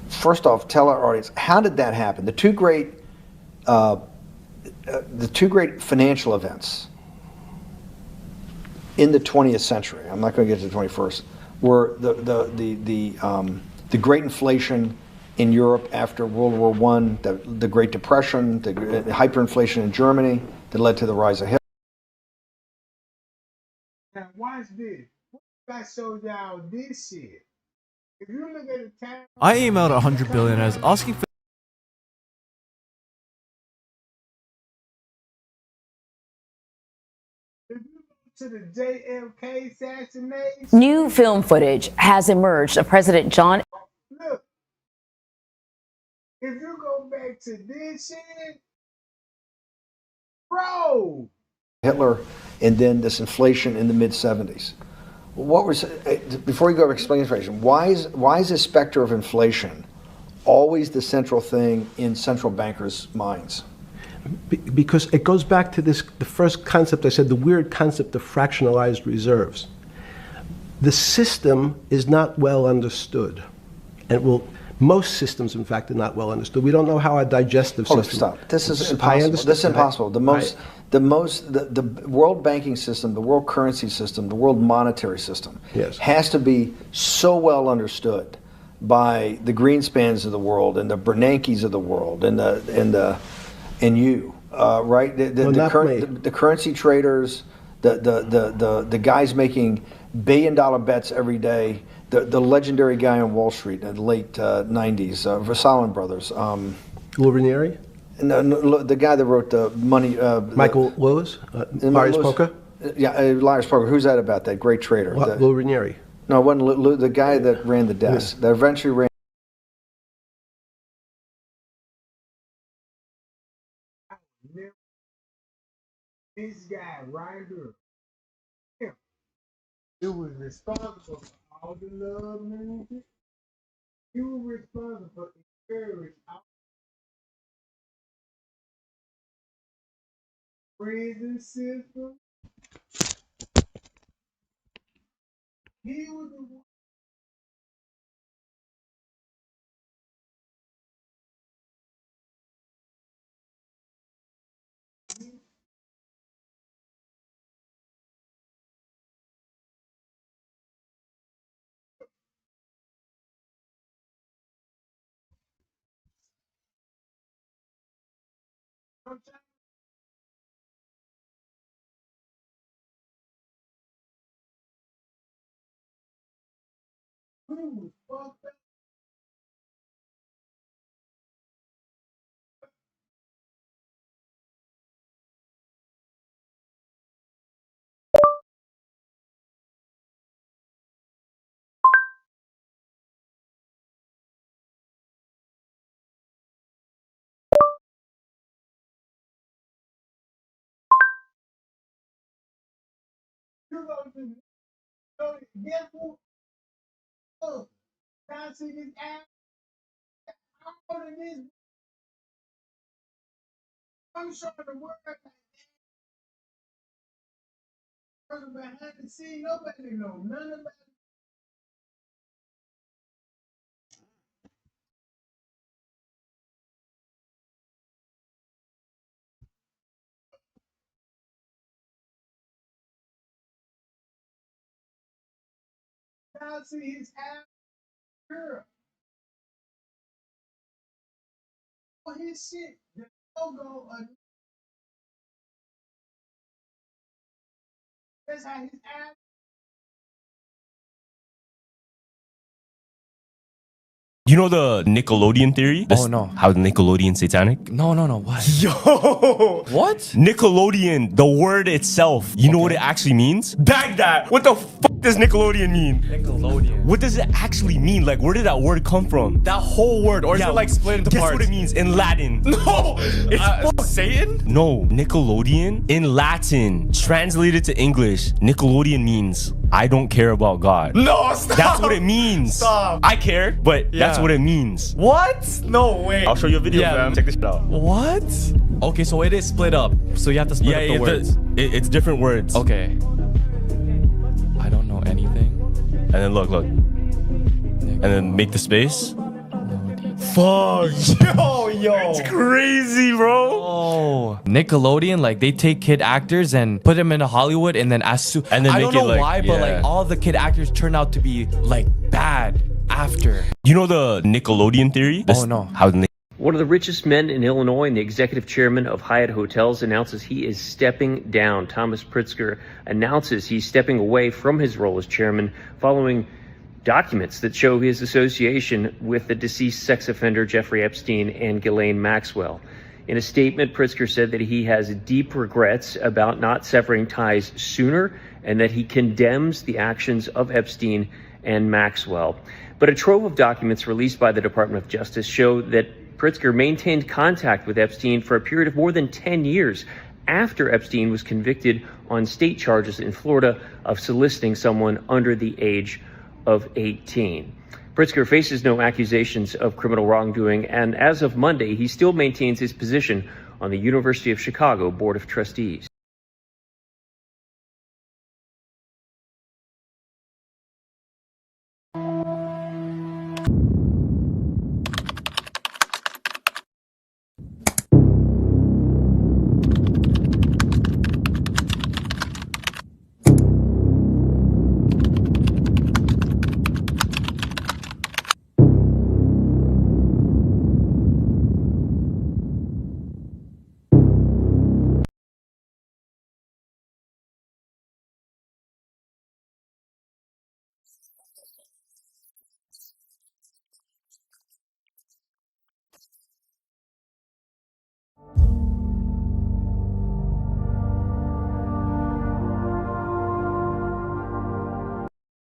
First off, tell our audience, how did that happen? The two great financial events in the 20th century, I'm not going to get to the 21st, were the great inflation in Europe after World War I, the Great Depression, the hyperinflation in Germany that led to the rise of Hitler. Now watch this. I showed y'all this shit. If you look at the time, I emailed 100 billionaires asking for. to the JFK assassination. New film footage has emerged of President John. Look, if you go back to this shit, bro. Hitler, and then this inflation in the mid 70s. What was before you go to explain inflation? Why is this specter of inflation always the central thing in central bankers' minds? Because it goes back to this, the first concept I said, the weird concept of fractionalized reserves. The system is not well understood. And most systems, in fact, are not well understood. We don't know how our digestive system... Stop. This is impossible. This is impossible. The world banking system, the world currency system, the world monetary system has to be so well understood by the Greenspans of the world and the Bernankes of the world and you, right? The currency traders, the guys making billion-dollar bets every day. The legendary guy on Wall Street in the late 90s, Versalin Brothers. Lou Ranieri? No, the guy that wrote the money. Michael Lewis? Liar's Poker? Yeah, Liar's Poker. Who's that about? That great trader. Lou Ranieri. No, it wasn't Lou, the guy that ran the desk. That eventually ran. This guy right here. He was responsible for all the love music. He was responsible for encouraging our prison system. He was the one. Who fucked up? You go to guess who? Look, now see this ass. I'm on this. I'm showing the world behind the scene. Nobody know none about it. Now see his ass girl. Oh, his shit. The logo of that's how his ass. You know the Nickelodeon theory? No. How the Nickelodeon satanic? No. What? Yo! What? Nickelodeon, the word itself. You know what it actually means? Baghdad! What the fuck does Nickelodeon mean? Nickelodeon. What does it actually mean? Like, where did that word come from? That whole word, or is it like split into guess parts? Guess what it means in Latin? No! It's Satan? No, Nickelodeon in Latin, translated to English, Nickelodeon means I don't care about God. No, stop! That's what it means. Stop. I care, but that's what it means. What? No way. I'll show you a video, fam. Check this shit out. What? Okay, so it is split up. So you have to split up the words. It's different words. Okay. I don't know anything. And then look. And then make the space. Fuck. Yo. It's crazy, bro. Oh. Nickelodeon, like they take kid actors and put them into Hollywood and then I don't know why, but like all the kid actors turn out to be like bad after. You know the Nickelodeon theory? No. How the One of the richest men in Illinois and the executive chairman of Hyatt Hotels announces he is stepping down. Thomas Pritzker announces he's stepping away from his role as chairman following documents that show his association with the deceased sex offender Jeffrey Epstein and Ghislaine Maxwell. In a statement, Pritzker said that he has deep regrets about not severing ties sooner and that he condemns the actions of Epstein and Maxwell. But a trove of documents released by the Department of Justice show that Pritzker maintained contact with Epstein for a period of more than 10 years after Epstein was convicted on state charges in Florida of soliciting someone under the age of 18. Pritzker faces no accusations of criminal wrongdoing, and as of Monday, he still maintains his position on the University of Chicago Board of Trustees.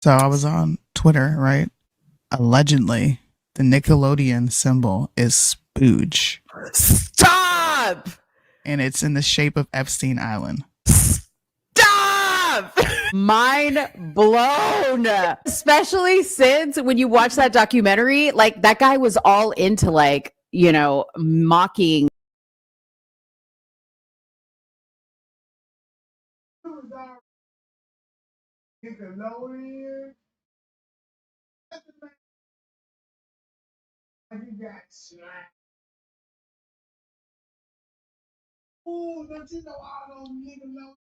So I was on Twitter, right? Allegedly, the Nickelodeon symbol is spooge. Stop! And it's in the shape of Epstein Island. Stop! Mind blown. Especially since when you watch that documentary, like that guy was all into like, you know, mocking. Nickelodeon. You got slapped. Ooh, don't you know all those Nickelodeon?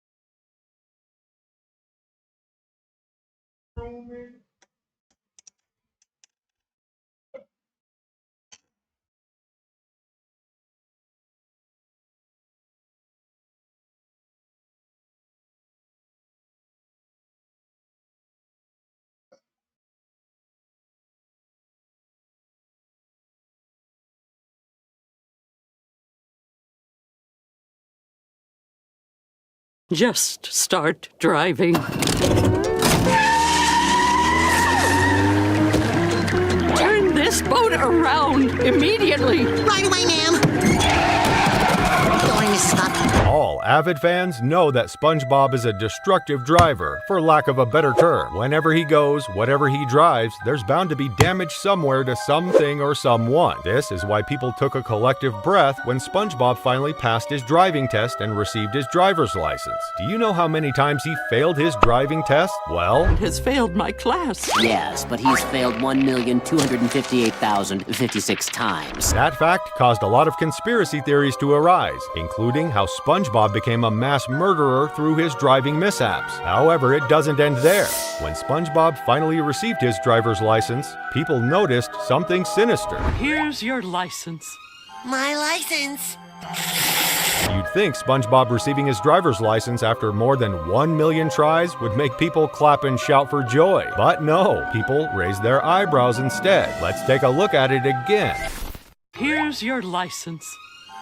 Just start driving. Turn this boat around immediately. Right away, ma'am. Going to stop. All avid fans know that SpongeBob is a destructive driver, for lack of a better term. Whenever he goes, whatever he drives, there's bound to be damage somewhere to something or someone. This is why people took a collective breath when SpongeBob finally passed his driving test and received his driver's license. Do you know how many times he failed his driving test? Well, Has failed my class. Yes, but he's failed 1,258,056 times. that fact caused a lot of conspiracy theories to arise, including how SpongeBob became a mass murderer through his driving mishaps. However, it doesn't end there. When SpongeBob finally received his driver's license, people noticed something sinister. Here's your license. My license. You'd think SpongeBob receiving his driver's license after more than 1 million tries would make people clap and shout for joy. But no, people raised their eyebrows instead. Let's take a look at it again. Here's your license.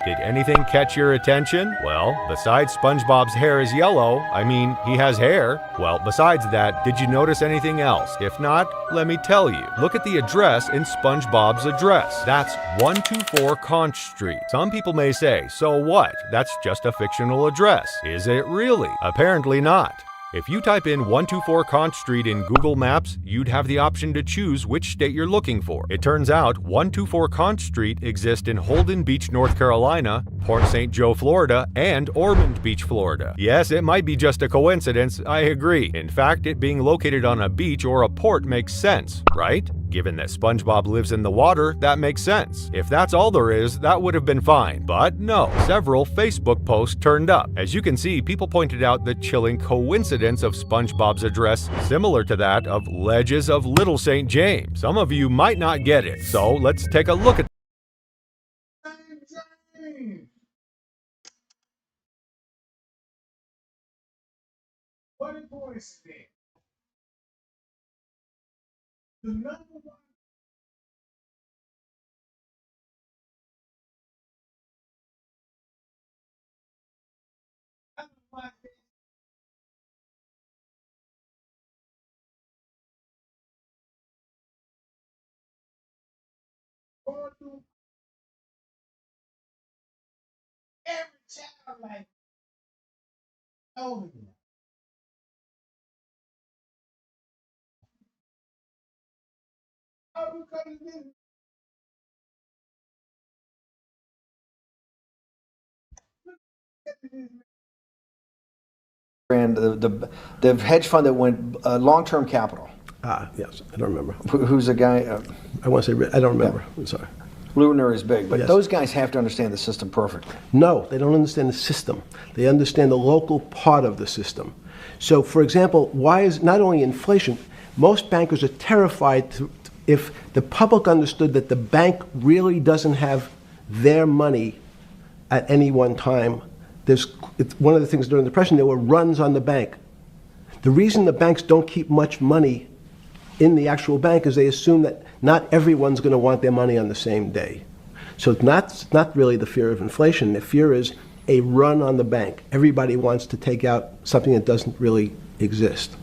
Did anything catch your attention? Well, besides SpongeBob's hair is yellow, I mean, he has hair. Well, besides that, did you notice anything else? If not, let me tell you. Look at the address in SpongeBob's address. That's 124 Conch Street. Some people may say, so what? That's just a fictional address. Is it really? Apparently not. If you type in 124 Conch Street in Google Maps, you'd have the option to choose which state you're looking for. It turns out 124 Conch Street exists in Holden Beach, North Carolina, Port St. Joe, Florida, and Ormond Beach, Florida. Yes, it might be just a coincidence, I agree. In fact, it being located on a beach or a port makes sense, right? Given that SpongeBob lives in the water, that makes sense. If that's all there is, that would have been fine. But no, several Facebook posts turned up. As you can see, people pointed out the chilling coincidence of SpongeBob's address similar to that of Ledges of Little St. James. Some of you might not get it, so let's take a look at What a coincidence. The number one. Going through every child like over here. All because of this. And the hedge fund that went long-term capital. Yes, I don't remember. Who's the guy? I want to say, I don't remember. I'm sorry. Lunar is big, but Yes. those guys have to understand the system perfectly. No, they don't understand the system. They understand the local part of the system. So, for example, why is not only inflation, most bankers are terrified if the public understood that the bank really doesn't have their money at any one time. It's one of the things during the Depression, there were runs on the bank. The reason the banks don't keep much money in the actual bank is they assume that not everyone's going to want their money on the same day. So it's not really the fear of inflation. The fear is a run on the bank. Everybody wants to take out something that doesn't really exist.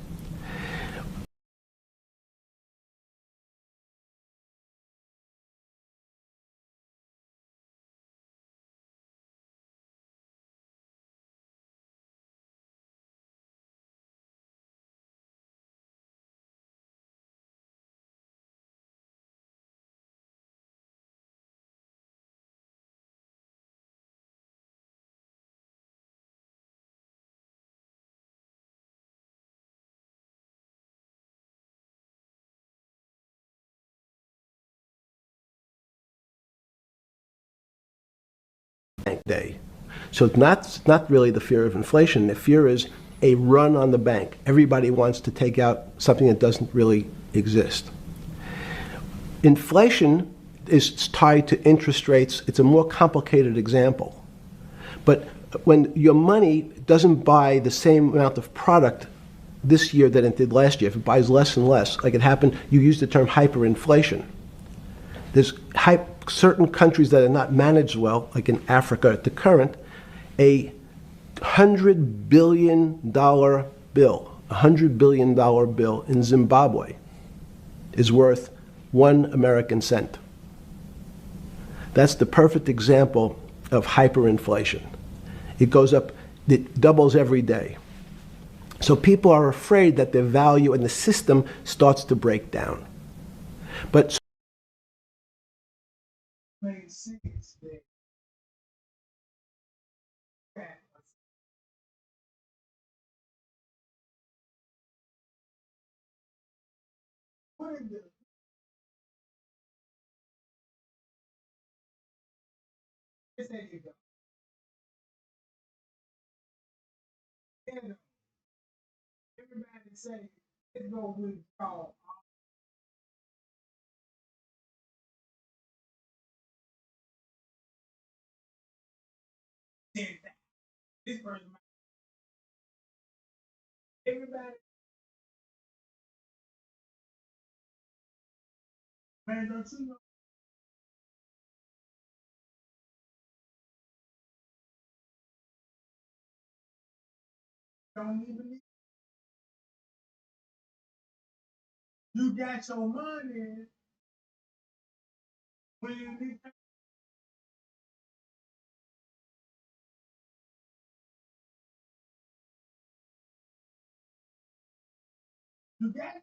Day. So it's not really the fear of inflation. The fear is a run on the bank. Everybody wants to take out something that doesn't really exist. Inflation is tied to interest rates. It's a more complicated example. But when your money doesn't buy the same amount of product this year than it did last year, if it buys less and less, like it happened, you used the term hyperinflation. There's certain countries that are not managed well, like in Africa at the current, a $100 billion bill in Zimbabwe is worth 1 American cent. That's the perfect example of hyperinflation. It goes up, it doubles every day. So people are afraid that their value in the system starts to break down. But You got your money when you got it.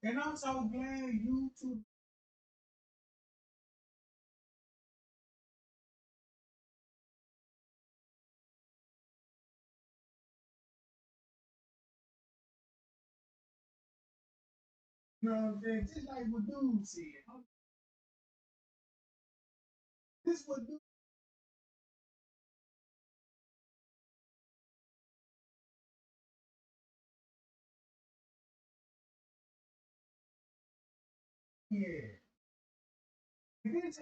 And I'm so glad you two. You know what I'm saying? Just like what dude said. This what dude. Yeah. This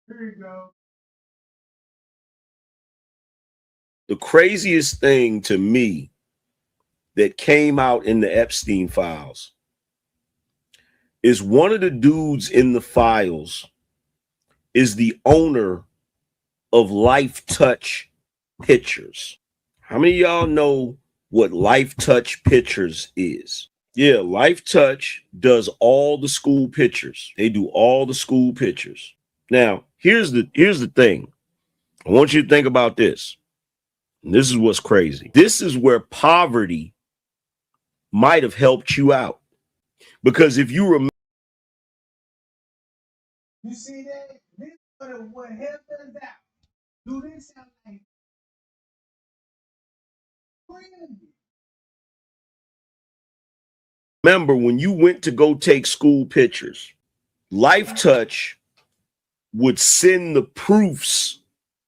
Here you go. The craziest thing to me that came out in the Epstein files is one of the dudes in the files is the owner of Life Touch Pictures. How many of y'all know what Life Touch Pictures is? Yeah, Life Touch does all the school pictures. They do all the school pictures. Now, here's the thing. I want you to think about this. And this is what's crazy. This is where poverty might have helped you out. Because if you remember, You see that? This is what helped us out. Do this sound like remember when you went to go take school pictures, Life Touch would send the proofs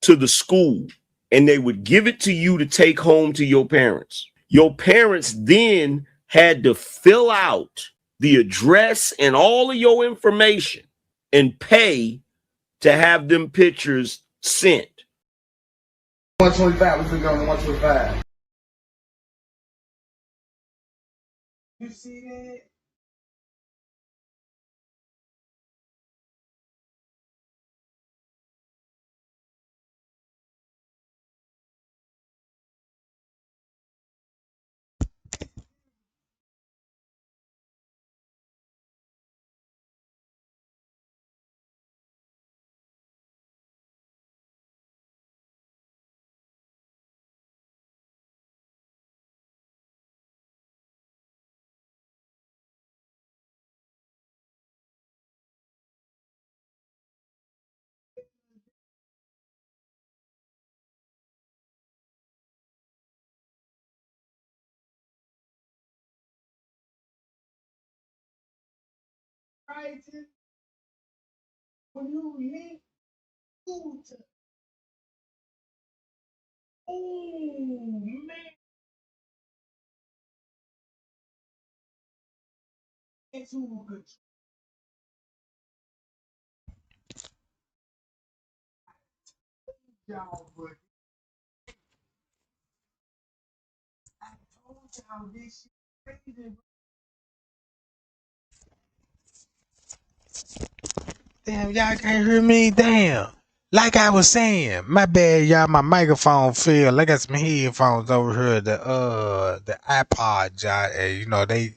to the school and they would give it to you to take home to your parents. Your parents then had to fill out the address and all of your information and pay to have them pictures sent. 125. We finna go on 125. You see that? Right. When you hit school to, oh man, it's who could y'all, but I told y'all this shit crazy. Damn, y'all can't hear me. Damn. Like I was saying, my bad, y'all. My microphone failed. I got some headphones over here. The iPod, y'all. And, you know, they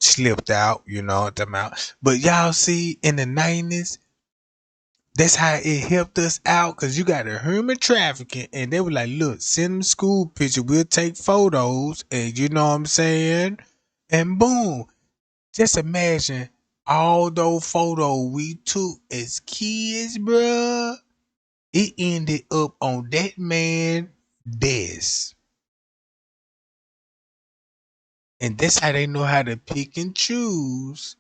slipped out. You know, them out. But y'all see, in the 90s, that's how it helped us out. Cause you got a human trafficking, and they were like, "Look, send them school pictures. We'll take photos." And you know what I'm saying? And boom. Just imagine all those photos we took as kids, bruh. It ended up on that man's desk. And that's how they know how to pick and choose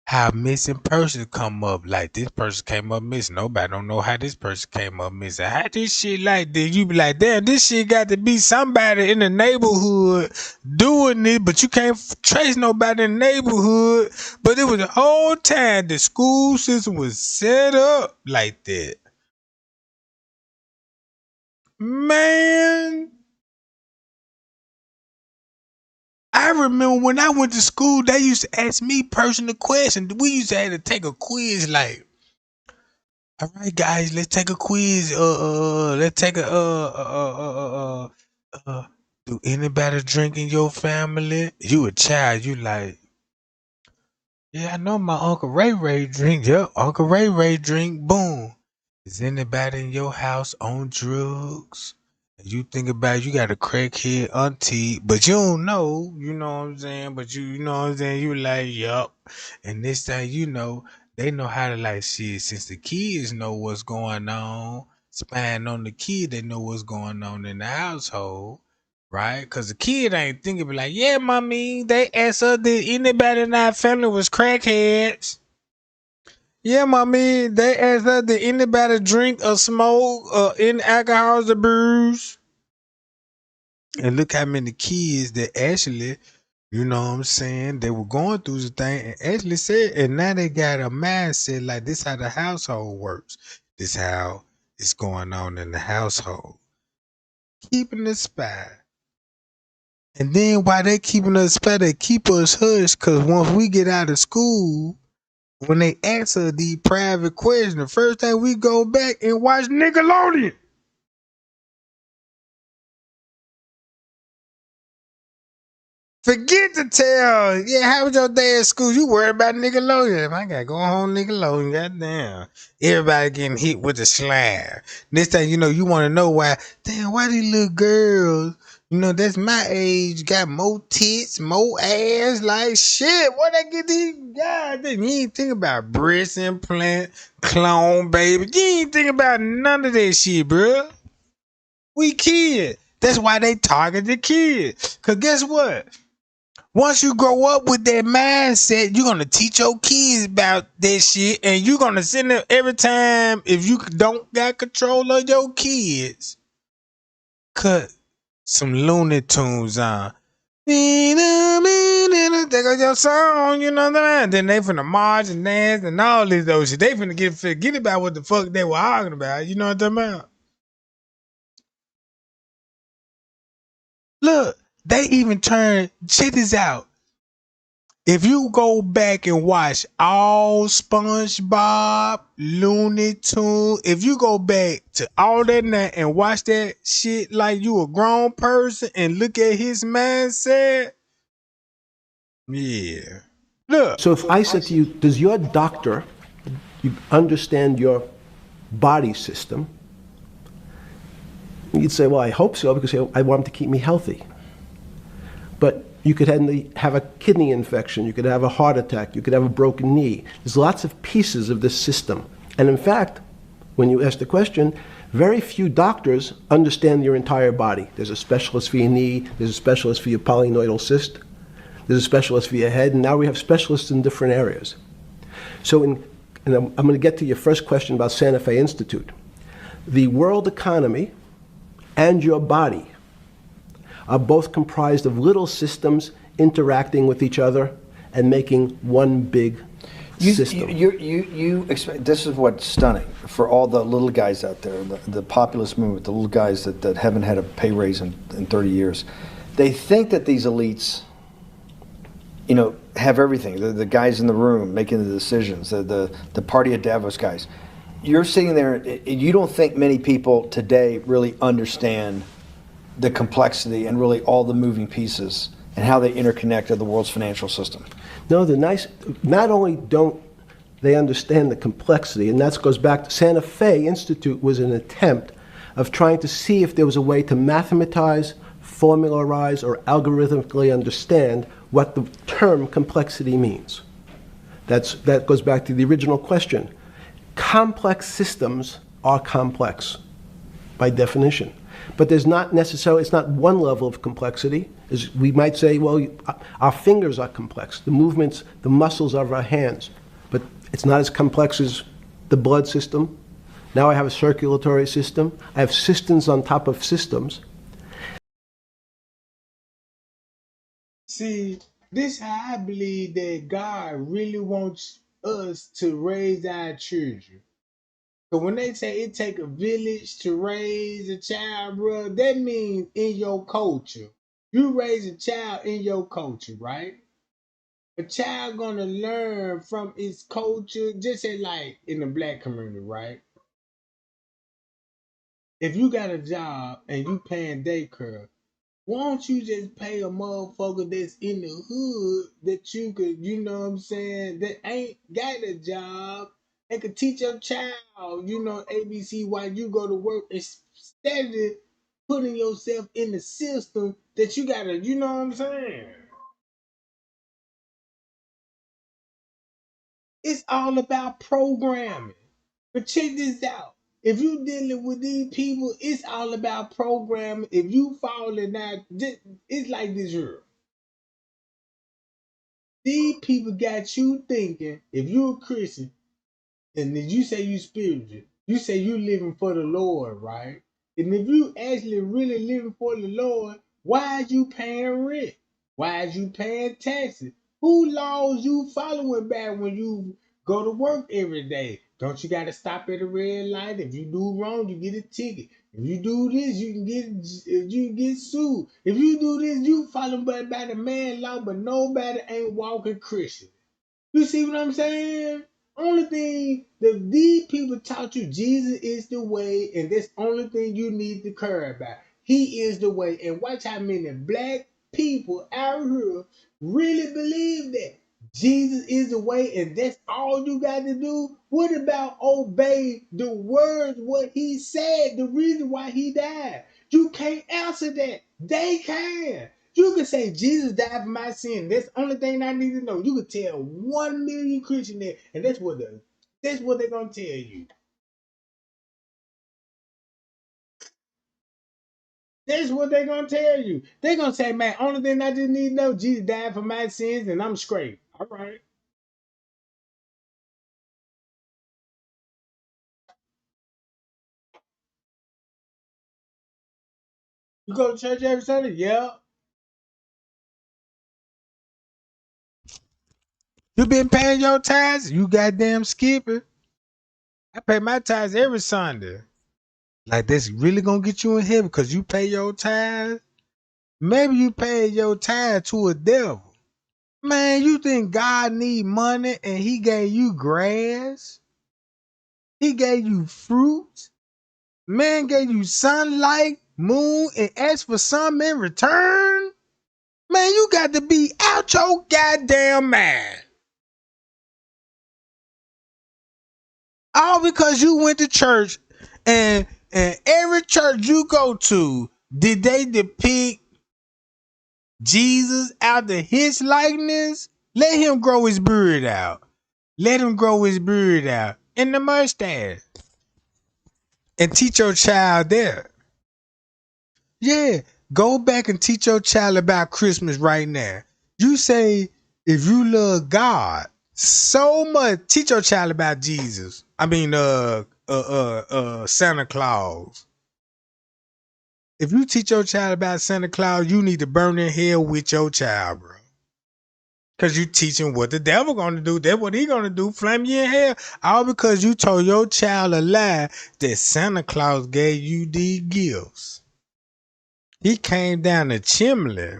how missing persons come up. Like this person came up missing. Nobody don't know how this person came up missing. How this shit like this? You be like, damn, this shit got to be somebody in the neighborhood doing it, but you can't trace nobody in the neighborhood. But it was the whole time the school system was set up like that. Man, I remember when I went to school, they used to ask me personal questions. We used to have to take a quiz like, all right, guys, let's take a quiz. Let's take a do anybody drink in your family? You a child, you like, yeah, I know my Uncle Ray Ray drink. Yep, Uncle Ray Ray drink. Boom. Is anybody in your house on drugs? And you think about it, you got a crackhead auntie, but you don't know, you know what I'm saying? But you know what I'm saying? You like, yup. And this thing, you know, they know how to like shit. Since the kids know what's going on, spying on the kid, they know what's going on in the household. Right? Cause the kid ain't thinking be like, yeah, mommy, they asked us did anybody in our family was crackheads. Yeah, mommy, they asked us did anybody drink or smoke or any alcohols or booze. And look how many kids that actually, you know what I'm saying, they were going through the thing and actually said, and now they got a mindset like this how the household works. This how it's going on in the household. Keeping the spy. And then while they keeping us fat, they keep us hush because once we get out of school, when they answer the private question, the first thing we go back and watch Nickelodeon. Forget to tell. Yeah, how was your day at school? You worried about Nickelodeon. I gotta go home Nickelodeon. Goddamn. Everybody getting hit with the slab. Next thing you know, you want to know why. Damn, why these little girls, that's my age, got more tits, more ass. Like, shit, what I get these guys? You ain't think about breast implant, clone, baby. You ain't think about none of that shit, bro. We kids. That's why they target the kids. Because guess what? Once you grow up with that mindset, you're gonna teach your kids about that shit, and you're gonna send them every time. If you don't got control of your kids, cut some Looney Tunes on. There goes your song, you know what I mean? Then they finna march and dance and all this other shit. They finna forget about what the fuck they were arguing about. You know what I'm talking about? Look, they even check this out. If you go back and watch all SpongeBob, Looney Tunes, if you go back to all that now and watch that shit like you a grown person and look at his mindset, yeah. Look. So if I said to you, does your doctor understand your body system? You'd say, well, I hope so, because I want him to keep me healthy. But you could have a kidney infection, you could have a heart attack, you could have a broken knee. There's lots of pieces of this system. And in fact, when you ask the question, very few doctors understand your entire body. There's a specialist for your knee, there's a specialist for your polynoidal cyst, there's a specialist for your head, and now we have specialists in different areas. So and I'm going to get to your first question about Santa Fe Institute. The world economy and your body are both comprised of little systems interacting with each other and making one big system. This is what's stunning for all the little guys out there, the populist movement, the little guys that haven't had a pay raise in 30 years. They think that these elites, have everything. The guys in the room making the decisions, the party at Davos guys. You're sitting there, you don't think many people today really understand the complexity and really all the moving pieces and how they interconnect to the world's financial system. No, not only don't they understand the complexity, and that goes back to Santa Fe Institute was an attempt of trying to see if there was a way to mathematize, formularize, or algorithmically understand what the term complexity means. That goes back to the original question. Complex systems are complex by definition. But there's not necessarily, it's not one level of complexity. As we might say, well, our fingers are complex, the movements, the muscles of our hands. But it's not as complex as the blood system. Now I have a circulatory system. I have systems on top of systems. See, this how I believe that God really wants us to raise our children. So when they say it take a village to raise a child, bro, that means in your culture. You raise a child in your culture, right? A child gonna learn from its culture, just say like in the black community, right? If you got a job and you paying daycare, why don't you just pay a motherfucker that's in the hood that you could, you know what I'm saying, that ain't got a job and could teach your child, ABC while you go to work instead of putting yourself in the system that you gotta, you know what I'm saying? It's all about programming. But check this out. If you dealing with these people, it's all about programming. If you falling out, it's like this here. These people got you thinking, if you're a Christian, and then you say you spiritual, you say you living for the Lord, right? And if you actually really living for the Lord, why is you paying rent? Why is you paying taxes? Who laws you following back when you go to work every day? Don't you got to stop at a red light? If you do wrong, you get a ticket. If you do this, you can get sued. If you do this, you following by the man law, but nobody ain't walking Christian. You see what I'm saying? Only thing that these people taught you, Jesus is the way, and that's the only thing you need to care about. He is the way. And watch how many black people out here really believe that Jesus is the way and that's all you got to do, what about obey the words, what he said, the reason why he died? You can't answer that. They can. You can say Jesus died for my sin. That's the only thing I need to know. You can tell 1 million Christians that, and that's what they're gonna tell you. That's what they're gonna tell you. They're gonna say, man, only thing I just need to know, Jesus died for my sins and I'm straight. All right. You go to church every Sunday? Yeah. You been paying your tithes? You goddamn skipping. I pay my tithes every Sunday. Like that's really gonna get you in heaven because you pay your tithes. Maybe you paid your tithe to a devil. Man, you think God need money and he gave you grass? He gave you fruit? Man gave you sunlight, moon, and asked for something in return? Man, you got to be out your goddamn mind. All because you went to church and every church you go to, did they depict Jesus after his likeness? Let him grow his beard out. Let him grow his beard out and the mustache. And teach your child that. Yeah, go back and teach your child about Christmas right now. You say if you love God so much, teach your child about Jesus. I mean, Santa Claus. If you teach your child about Santa Claus, you need to burn in hell with your child, bro. Cause you teaching what the devil gonna do. That's what he gonna do. Flame you in hell. All because you told your child a lie that Santa Claus gave you these gifts. He came down the chimney.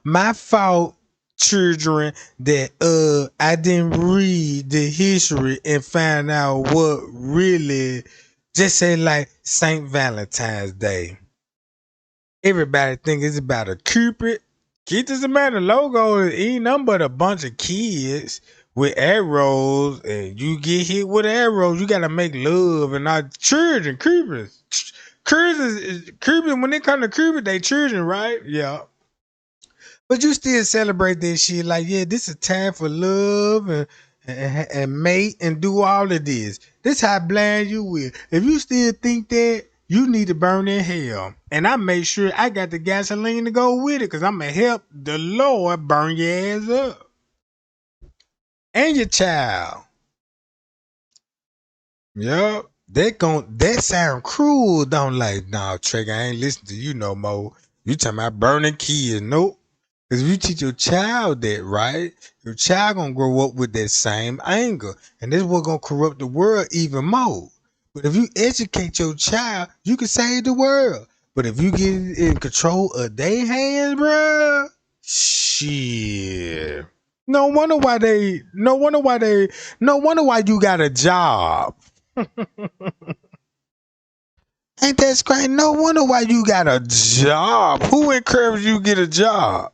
My fault, children, that I didn't read the history and find out what really just say like Saint Valentine's Day. Everybody think it's about a Cupid. Kid doesn't matter. Logo ain't nothing but a bunch of kids with arrows, and you get hit with arrows. You gotta make love and not children. Cupids. Cupid. When they come to Cupid, they children, right? Yeah. But you still celebrate this shit like, yeah, this is time for love and mate and do all of this. This how blind you will. If you still think that, you need to burn in hell. And I make sure I got the gasoline to go with it because I'm going to help the Lord burn your ass up. And your child. Yup. That sound cruel, don't like, nah, Trey, I ain't listening to you no more. You talking about burning kids. Nope. Because if you teach your child that, right, your child gonna grow up with that same anger. And this is what gonna corrupt the world even more. But if you educate your child, you can save the world. But if you get in control of their hands, bruh, shit. No wonder why you got a job. Ain't that great? No wonder why you got a job. Who encouraged you to get a job?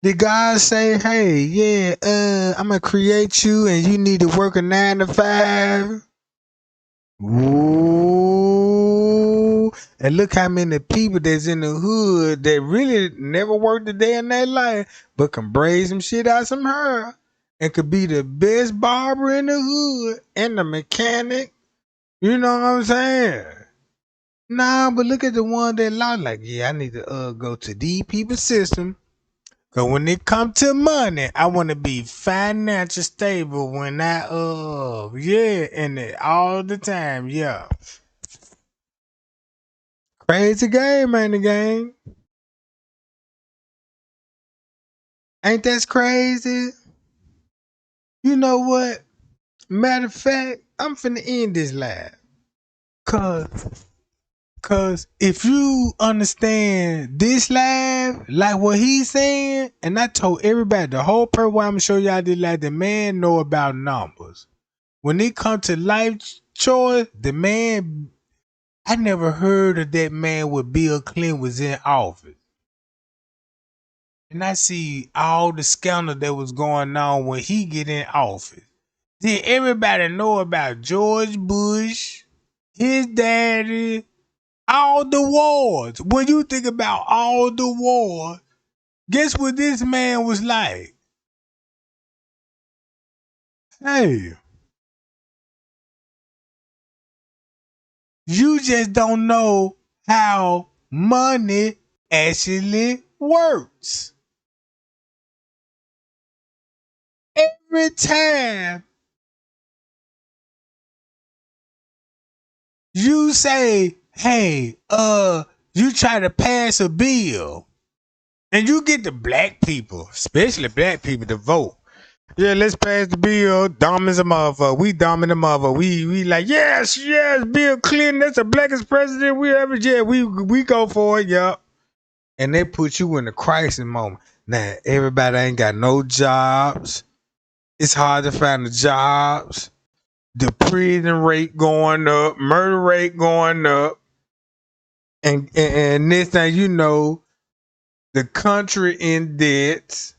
Did God say, hey, yeah, I'm going to create you and you need to work a 9 to 5? Ooh. And look how many people that's in the hood that really never worked a day in their life, but can braid some shit out some hair and could be the best barber in the hood and the mechanic. You know what I'm saying? Nah, but look at the one that lost. Like, yeah, I need to go to these people's system. Cause when it come to money, I want to be financial stable when and all the time, yeah. Crazy game, ain't the game? Ain't that crazy? You know what? Matter of fact, I'm finna end this live. Cause if you understand this live, like what he's saying, and I told everybody, the whole purpose why I'm gonna show y'all this live, the man know about numbers. When it comes to life choice, the man I never heard of that man when Bill Clinton was in office. And I see all the scandal that was going on when he get in office. Did everybody know about George Bush, his daddy, all the wars? When you think about all the wars, guess what this man was like? Hey, you just don't know how money actually works. Every time you say, hey, you try to pass a bill and you get the black people, especially black people, to vote. Yeah, let's pass the bill. Dumb as a motherfucker. We dumb as a motherfucker. We like, yes, Bill Clinton, that's the blackest president we ever had. We go for it, yup. And they put you in a crisis moment. Now, everybody ain't got no jobs. It's hard to find the jobs. The prison rate going up, murder rate going up. And next thing you know, the country in debt.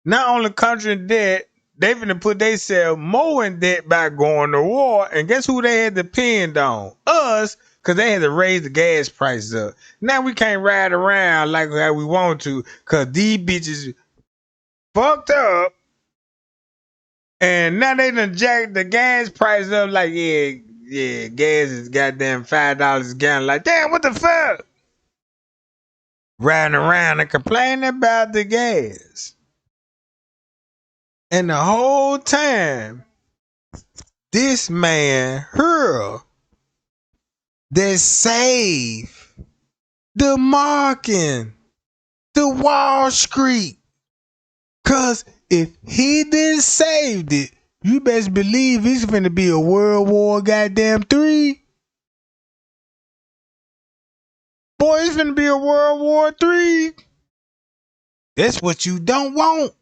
Not only country in debt, they finna put themselves more in debt by going to war. And guess who they had to depend on? Us, because they had to raise the gas prices up. Now we can't ride around like how we want to, because these bitches fucked up. And now they done jacked the gas prices up like, gas is goddamn $5 a gallon. Like, damn, what the fuck? Riding around and complaining about the gas. And the whole time, this man here that saved the market, the Wall Street. Cause if he didn't save it, you best believe it's finna be a World War goddamn 3. Boy, it's finna be a World War 3. That's what you don't want.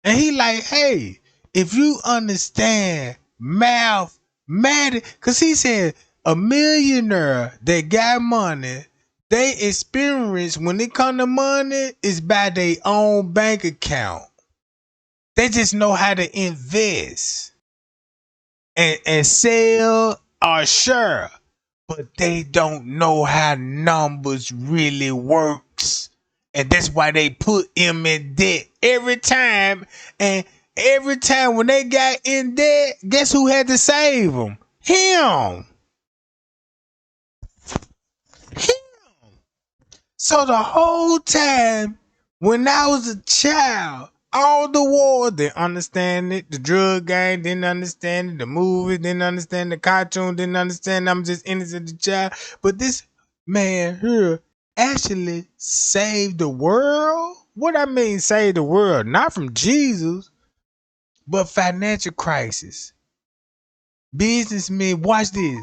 And he like, hey, if you understand mathematics, because he said a millionaire that got money, they experience when it come to money is by their own bank account. They just know how to invest and sell or share, but they don't know how numbers really works. And that's why they put him in debt every time. And every time when they got in debt, guess who had to save them? Him. So the whole time when I was a child, all the war didn't understand it. The drug gang didn't understand it. The movie didn't understand. The cartoon didn't understand. I'm just innocent child. But this man here actually saved the world. What I mean save the world? Not from Jesus, but financial crisis. Businessmen, watch this.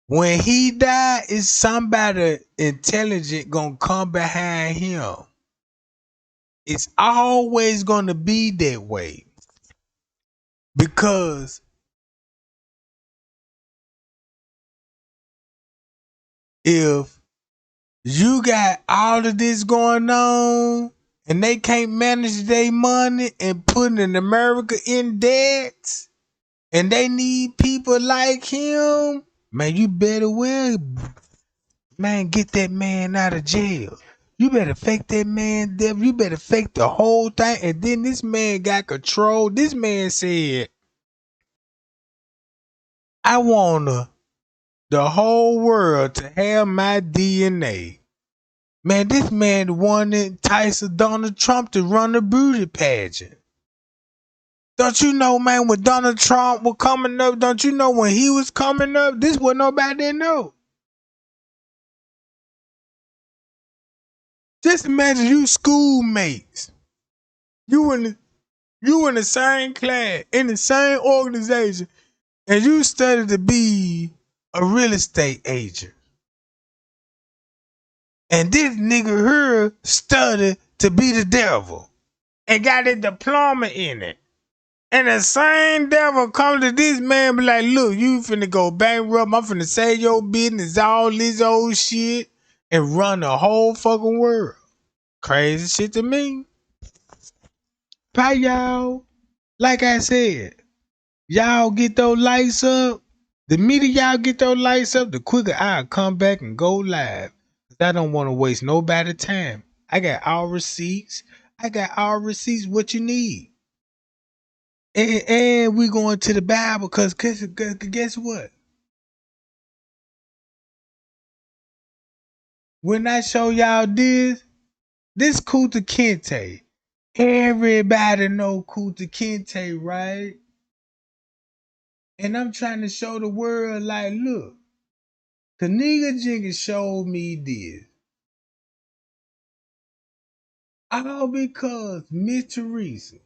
When he died, is somebody intelligent gonna come behind him. It's always gonna be that way. Because if you got all of this going on and they can't manage their money and putting America in debt and they need people like him, man, you better get that man out of jail. You better fake that man devil. You better fake the whole thing. And then this man got control. This man said, I want the whole world to have my DNA. Man, this man the one that enticed Donald Trump to run a beauty pageant. Don't you know, man, when Donald Trump was coming up, don't you know when he was coming up, this what nobody didn't know. Just imagine you schoolmates. You in the same class, in the same organization, and you studied to be a real estate agent. And this nigga here studied to be the devil and got a diploma in it. And the same devil come to this man be like, look, you finna go bankrupt. I'm finna save your business, all this old shit, and run the whole fucking world. Crazy shit to me. Bye, y'all. Like I said, y'all get those lights up. The minute y'all get those lights up, the quicker I'll come back and go live. Cause I don't want to waste nobody's time. I got all receipts. What you need. And we going to the Bible because guess what? When I show y'all this Kunta Kinte. Everybody know Kunta Kinte, right? And I'm trying to show the world, like, look, Kenneka Jenkin showed me this. All because Miss Teresa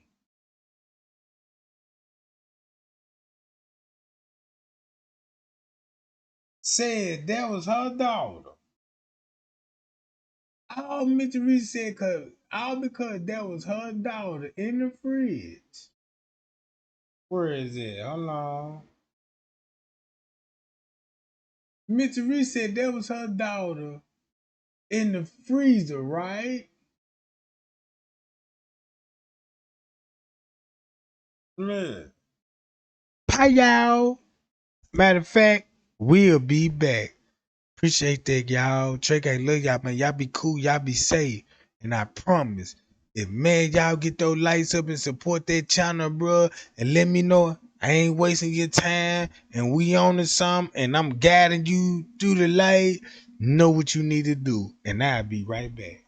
said that was her daughter. All Miss Teresa said, all because that was her daughter in the fridge. Where is it? Hold on. Miss Teresa said that was her daughter in the freezer, right? Look. Bye, y'all. Matter of fact, we'll be back. Appreciate that, y'all. Trey, I love y'all, man. Y'all be cool. Y'all be safe. And I promise, if, man, y'all get those lights up and support that channel, bro, and let me know I ain't wasting your time and we on to something and I'm guiding you through the light, know what you need to do. And I'll be right back.